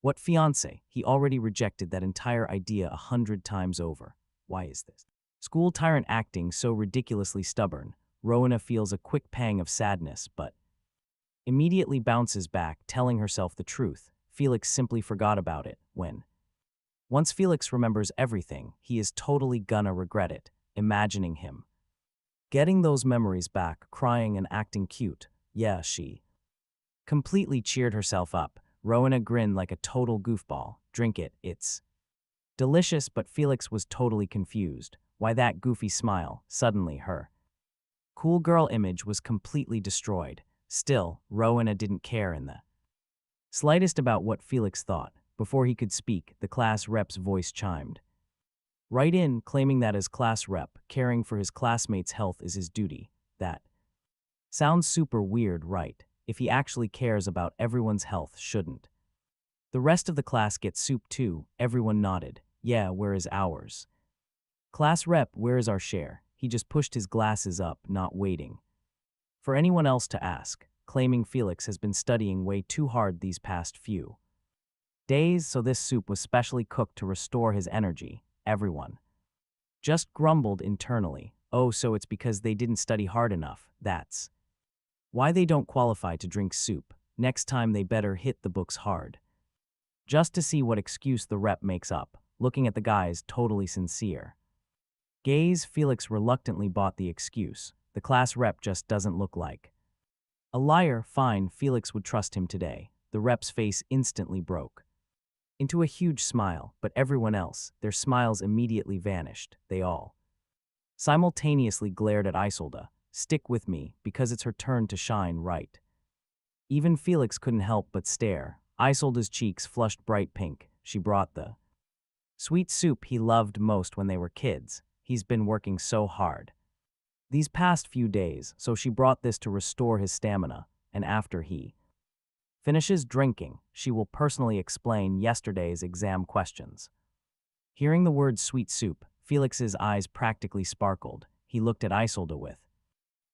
What fiancé? He already rejected that entire idea 100 times over. Why is this school tyrant acting so ridiculously stubborn? Rowena feels a quick pang of sadness, but immediately bounces back, telling herself the truth. Felix simply forgot about it. Once Felix remembers everything, he is totally gonna regret it. Imagining him getting those memories back, crying and acting cute. Yeah, she completely cheered herself up. Rowena grinned like a total goofball. Drink it, it's delicious. But Felix was totally confused. Why that goofy smile? Suddenly her cool girl image was completely destroyed. Still, Rowena didn't care in the slightest about what Felix thought. Before he could speak, the class rep's voice chimed right in, claiming that as class rep, caring for his classmates' health is his duty. That sounds super weird, right? If he actually cares about everyone's health, shouldn't the rest of the class get soup too? Everyone nodded. Yeah, where is ours? Class rep, where is our share? He just pushed his glasses up, not waiting for anyone else to ask, claiming Felix has been studying way too hard these past few days, so this soup was specially cooked to restore his energy. Everyone just grumbled internally. Oh, so it's because they didn't study hard enough. That's why they don't qualify to drink soup. Next time they better hit the books hard. Just to see what excuse the rep makes up. Looking at the guys, totally sincere gaze, Felix reluctantly bought the excuse. The class rep just doesn't look like a liar. Fine, Felix would trust him today. The rep's face instantly broke into a huge smile, but everyone else, their smiles immediately vanished. They all simultaneously glared at Isolde. Stick with me, because it's her turn to shine, right? Even Felix couldn't help but stare. Isolde's cheeks flushed bright pink. She brought the sweet soup he loved most when they were kids. He's been working so hard these past few days, so she brought this to restore his stamina, and after he finishes drinking, she will personally explain yesterday's exam questions. Hearing the word sweet soup, Felix's eyes practically sparkled. He looked at Isolde with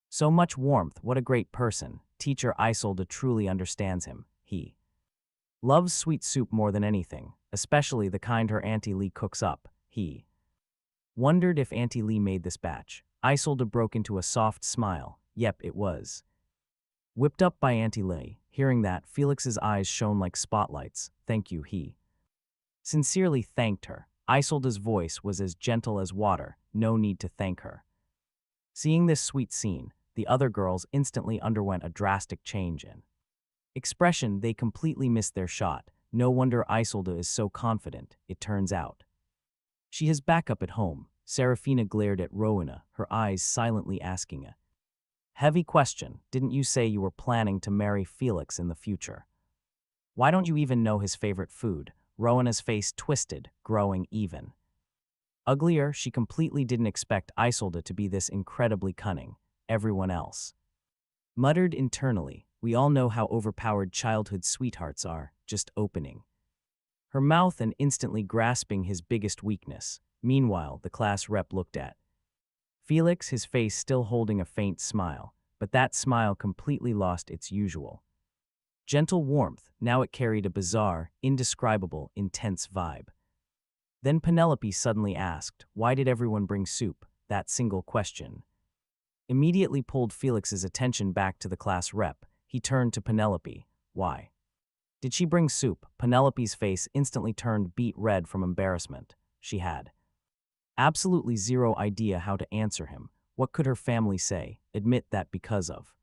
so much warmth. What a great person. Teacher Isolde truly understands him. He loves sweet soup more than anything. especially the kind her Auntie Lee cooks up. He wondered if Auntie Lee made this batch. Isolde broke into a soft smile. Yep, it was. Whipped up by Auntie Lee. Hearing that, Felix's eyes shone like spotlights. Thank you, he sincerely thanked her. Isolde's voice was as gentle as water. No need to thank her. Seeing this sweet scene, the other girls instantly underwent a drastic change in expression. They completely missed their shot. No wonder Isolde is so confident, it turns out. She has backup at home. Serafina glared at Rowena, her eyes silently asking a heavy question. Didn't you say you were planning to marry Felix in the future? Why don't you even know his favorite food? Rowena's face twisted, growing even uglier. She completely didn't expect Isolde to be this incredibly cunning. Everyone else muttered internally. We all know how overpowered childhood sweethearts are, just opening her mouth and instantly grasping his biggest weakness. Meanwhile, the class rep looked at Felix, his face still holding a faint smile, but that smile completely lost its usual gentle warmth. Now it carried a bizarre, indescribable, intense vibe. Then Penelope suddenly asked, "Why did everyone bring soup?" That single question immediately pulled Felix's attention back to the class rep. He turned to Penelope. Why did she bring soup? Penelope's face instantly turned beet red from embarrassment. She had absolutely zero idea how to answer him. What could her family say? Admit that because of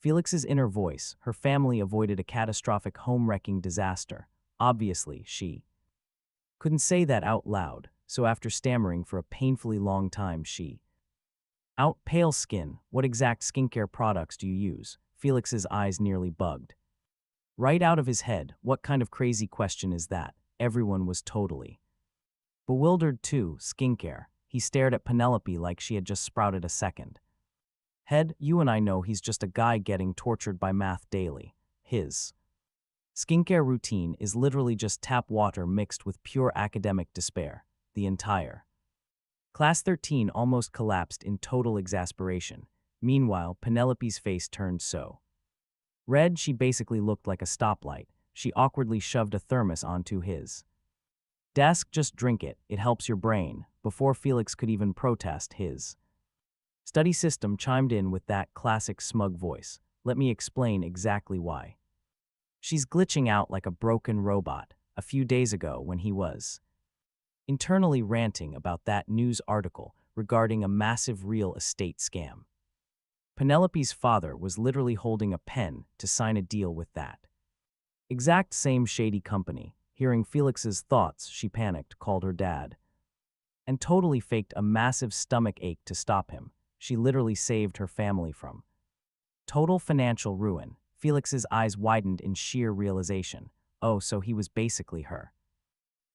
Felix's inner voice, her family avoided a catastrophic home-wrecking disaster. Obviously, she couldn't say that out loud, so after stammering for a painfully long time, she out pale skin. What exact skincare products do you use? Felix's eyes nearly bugged right out of his head. What kind of crazy question is that? Everyone was totally bewildered too. Skincare. He stared at Penelope like she had just sprouted a second head. You and I know he's just a guy getting tortured by math daily. His skincare routine is literally just tap water mixed with pure academic despair. The entire Class 13 almost collapsed in total exasperation. Meanwhile, Penelope's face turned so red she basically looked like a stoplight. She awkwardly shoved a thermos onto his desk. Just drink it, it helps your brain. Before Felix could even protest, his study system chimed in with that classic smug voice. Let me explain exactly why. She's glitching out like a broken robot. A few days ago, when he was internally ranting about that news article regarding a massive real estate scam, Penelope's father was literally holding a pen to sign a deal with that exact same shady company. Hearing Felix's thoughts, she panicked, called her dad, and totally faked a massive stomach ache to stop him. She literally saved her family from total financial ruin. Felix's eyes widened in sheer realization. Oh, so he was basically her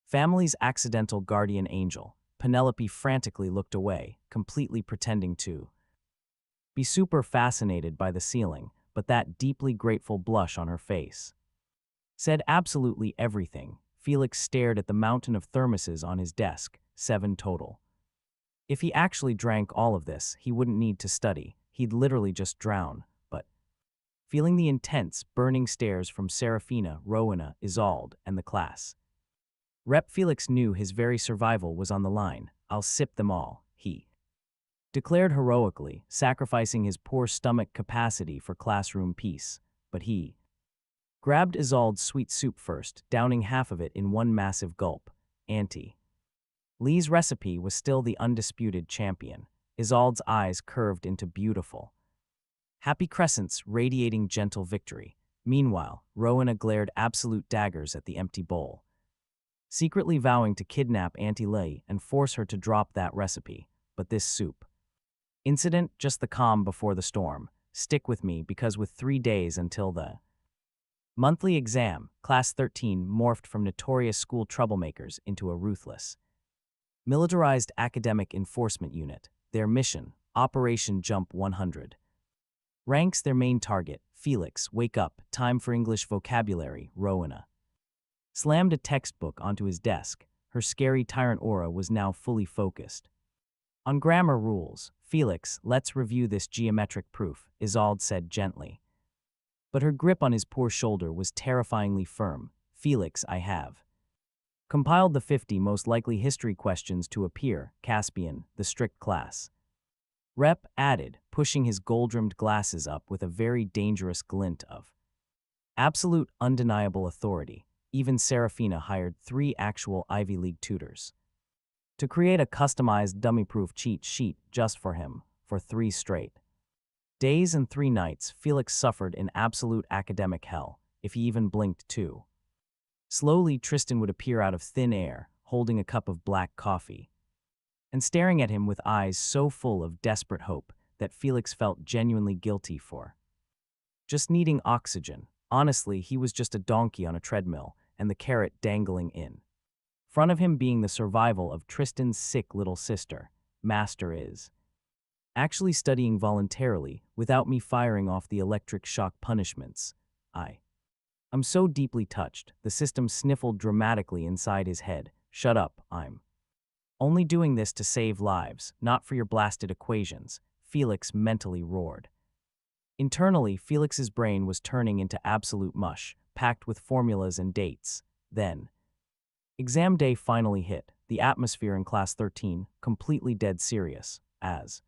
family's accidental guardian angel. Penelope frantically looked away, completely pretending to be super fascinated by the ceiling, but that deeply grateful blush on her face said absolutely everything. Felix stared at the mountain of thermoses on his desk, 7 total. If he actually drank all of this, he wouldn't need to study. He'd literally just drown. But feeling the intense, burning stares from Serafina, Rowena, Isolde, and the class rep, Felix knew his very survival was on the line. I'll sip them all, he declared heroically, sacrificing his poor stomach capacity for classroom peace. But he grabbed Isolde's sweet soup first, downing half of it in one massive gulp. Auntie Lee's recipe was still the undisputed champion. Isolde's eyes curved into beautiful, happy crescents radiating gentle victory. Meanwhile, Rowena glared absolute daggers at the empty bowl, secretly vowing to kidnap Auntie Lee and force her to drop that recipe. But this soup incident, just the calm before the storm. Stick with me, because with 3 days until the monthly exam, Class 13 morphed from notorious school troublemakers into a ruthless, militarized academic enforcement unit. Their mission, Operation Jump 100. Ranks their main target, Felix. Wake up, time for English vocabulary. Rowena slammed a textbook onto his desk. Her scary tyrant aura was now fully focused on grammar rules. Felix, let's review this geometric proof, Isolde said gently. But her grip on his poor shoulder was terrifyingly firm. Felix, I have Compiled the 50 most likely history questions to appear, Caspian, the strict class. Rep added, pushing his gold-rimmed glasses up with a very dangerous glint of absolute undeniable authority. Even Serafina hired 3 actual Ivy League tutors to create a customized dummy-proof cheat sheet just for him, for 3 straight days and 3 nights. Felix suffered in absolute academic hell, if he even blinked too. Slowly, Tristan would appear out of thin air, holding a cup of black coffee, and staring at him with eyes so full of desperate hope that Felix felt genuinely guilty for just needing oxygen. Honestly, he was just a donkey on a treadmill, and the carrot dangling in front of him being the survival of Tristan's sick little sister. Master is actually studying voluntarily without me firing off the electric shock punishments. I'm so deeply touched. The system sniffled dramatically inside his head. Shut up, I'm only doing this to save lives, not for your blasted equations, Felix mentally roared. Internally, Felix's brain was turning into absolute mush, packed with formulas and dates. Then, exam day finally hit, the atmosphere in class 13, completely dead serious, as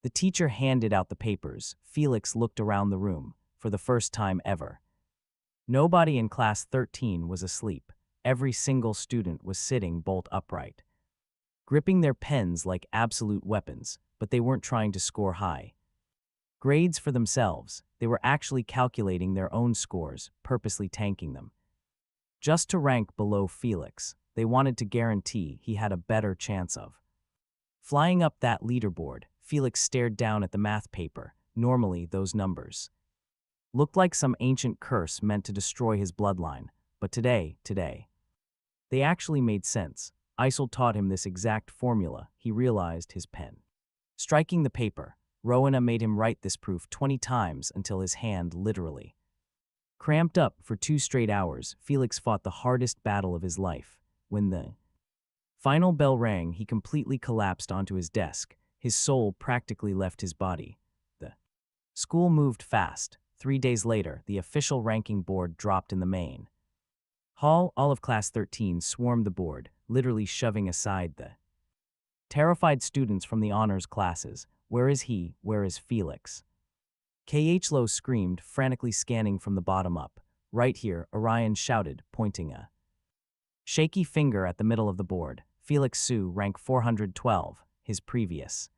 the teacher handed out the papers. Felix looked around the room, for the first time ever. Nobody in class 13 was asleep. Every single student was sitting bolt upright, gripping their pens like absolute weapons, but they weren't trying to score high grades for themselves. They were actually calculating their own scores, purposely tanking them just to rank below Felix. They wanted to guarantee he had a better chance of flying up that leaderboard. Felix stared down at the math paper. Normally, those numbers looked like some ancient curse meant to destroy his bloodline, but today, they actually made sense. Isol taught him this exact formula. He realized his pen striking the paper. Rowena made him write this proof 20 times until his hand literally cramped up. For 2 straight hours, Felix fought the hardest battle of his life. When the final bell rang, he completely collapsed onto his desk. His soul practically left his body. The school moved fast. 3 days later, the official ranking board dropped in the main hall. All of class 13 swarmed the board, literally shoving aside the terrified students from the honors classes. Where is he? Where is Felix? Khlo screamed, frantically scanning from the bottom up. Right here, Orion shouted, pointing a shaky finger at the middle of the board. Felix Su, rank 412, his previous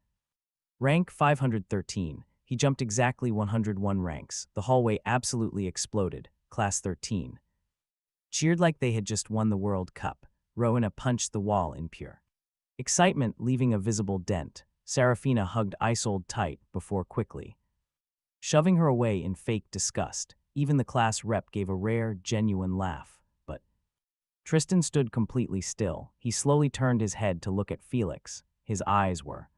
rank 513. He jumped exactly 101 ranks. The hallway absolutely exploded. Class 13 cheered like they had just won the World Cup. Rowena punched the wall in pure excitement, leaving a visible dent. Serafina hugged Isolde tight before quickly shoving her away in fake disgust. Even the class rep gave a rare, genuine laugh. But Tristan stood completely still. He slowly turned his head to look at Felix. His eyes were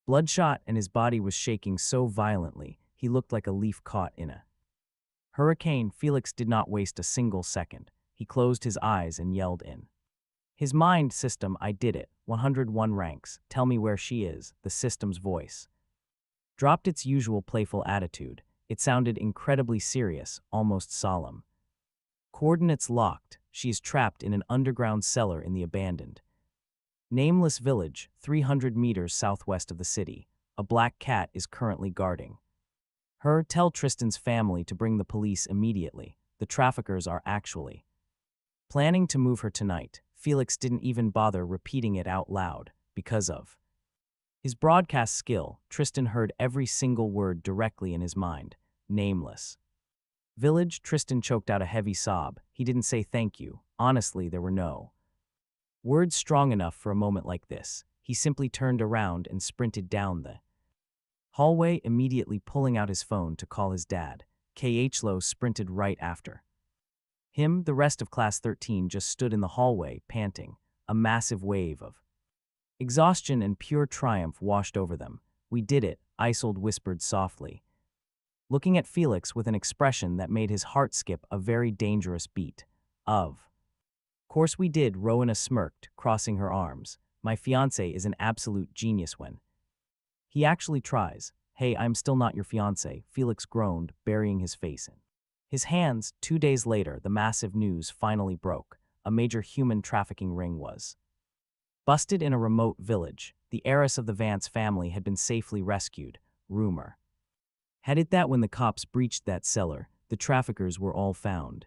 bloodshot and his body was shaking so violently, he looked like a leaf caught in a hurricane. Felix did not waste a single second. He closed his eyes and yelled in his mind system, I did it. 101 ranks. Tell me where she is. The system's voice dropped its usual playful attitude. It sounded incredibly serious, almost solemn. Coordinates locked. She is trapped in an underground cellar in the abandoned nameless village, 300 meters southwest of the city. A black cat is currently guarding her. Tell Tristan's family to bring the police immediately. The traffickers are actually planning to move her tonight. Felix didn't even bother repeating it out loud. Because of his broadcast skill, Tristan heard every single word directly in his mind. Nameless village. Tristan choked out a heavy sob. He didn't say thank you. Honestly, there were no words strong enough for a moment like this. He simply turned around and sprinted down the hallway, immediately pulling out his phone to call his dad. Khlo sprinted right after him. The rest of class 13 just stood in the hallway, panting. A massive wave of exhaustion and pure triumph washed over them. We did it, Isolde whispered softly, looking at Felix with an expression that made his heart skip a very dangerous beat. Of course we did, Rowena smirked, crossing her arms. My fiancé is an absolute genius when he actually tries. Hey, I'm still not your fiancé, Felix groaned, burying his face in his hands. 2 days later, the massive news finally broke. a major human trafficking ring was. Busted in a remote village, the heiress of the Vance family had been safely rescued, rumor had it that when the cops breached that cellar, the traffickers were all found.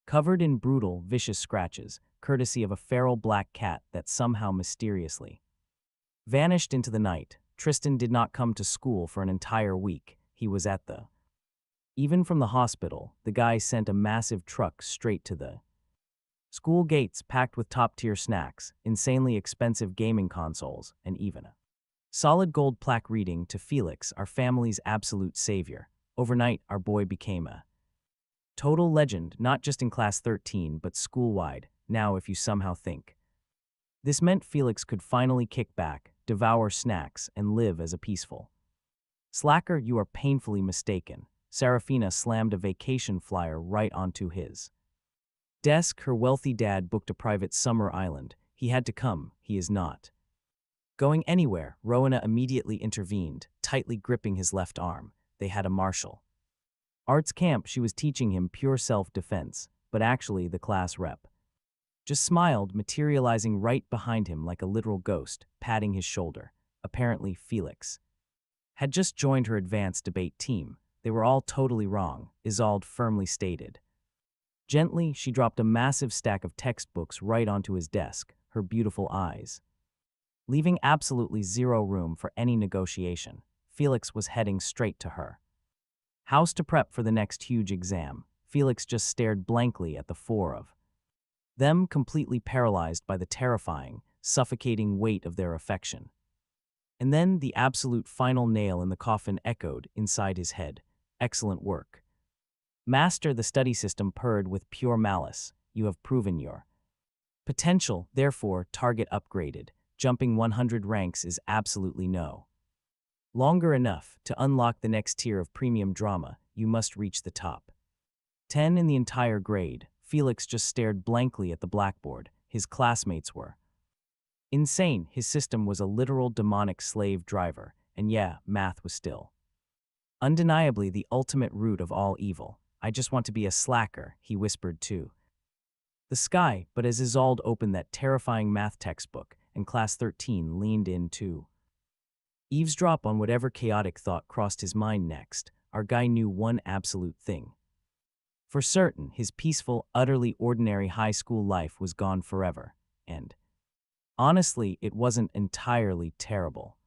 Covered in brutal, vicious scratches, courtesy of a feral black cat that somehow mysteriously vanished into the night. Tristan did not come to school for an entire week. He was at the Even from the hospital, the guy sent a massive truck straight to the school gates packed with top-tier snacks, insanely expensive gaming consoles, and even a solid gold plaque reading to Felix, our family's absolute savior. Overnight, our boy became a total legend, not just in class 13, but school-wide. Now, if you somehow think this meant Felix could finally kick back, devour snacks, and live as a peaceful slacker, you are painfully mistaken. Serafina slammed a vacation flyer right onto his desk. Her wealthy dad booked a private summer island. He had to come. He is not going anywhere. Rowena immediately intervened, tightly gripping his left arm. They had a martial arts camp. She was teaching him pure self-defense, but actually the class rep just smiled, materializing right behind him like a literal ghost, patting his shoulder. Apparently, Felix had just joined her advanced debate team. They were all totally wrong, Isolde firmly stated. Gently, she dropped a massive stack of textbooks right onto his desk, her beautiful eyes leaving absolutely zero room for any negotiation. Felix was heading straight to her house to prep for the next huge exam. Felix just stared blankly at the four of them, completely paralyzed by the terrifying, suffocating weight of their affection. And then the absolute final nail in the coffin echoed inside his head. Excellent work, Master. The study system purred with pure malice. You have proven your potential, therefore, target upgraded. Jumping 100 ranks is absolutely no longer enough. To unlock the next tier of premium drama, you must reach the top 10 in the entire grade. Felix just stared blankly at the blackboard. His classmates were insane. His system was a literal demonic slave driver. And yeah, math was still undeniably the ultimate root of all evil. I just want to be a slacker, he whispered to the sky. But as Isolde opened that terrifying math textbook, and class 13 leaned in to eavesdrop on whatever chaotic thought crossed his mind next, our guy knew one absolute thing for certain: his peaceful, utterly ordinary high school life was gone forever. And honestly, it wasn't entirely terrible.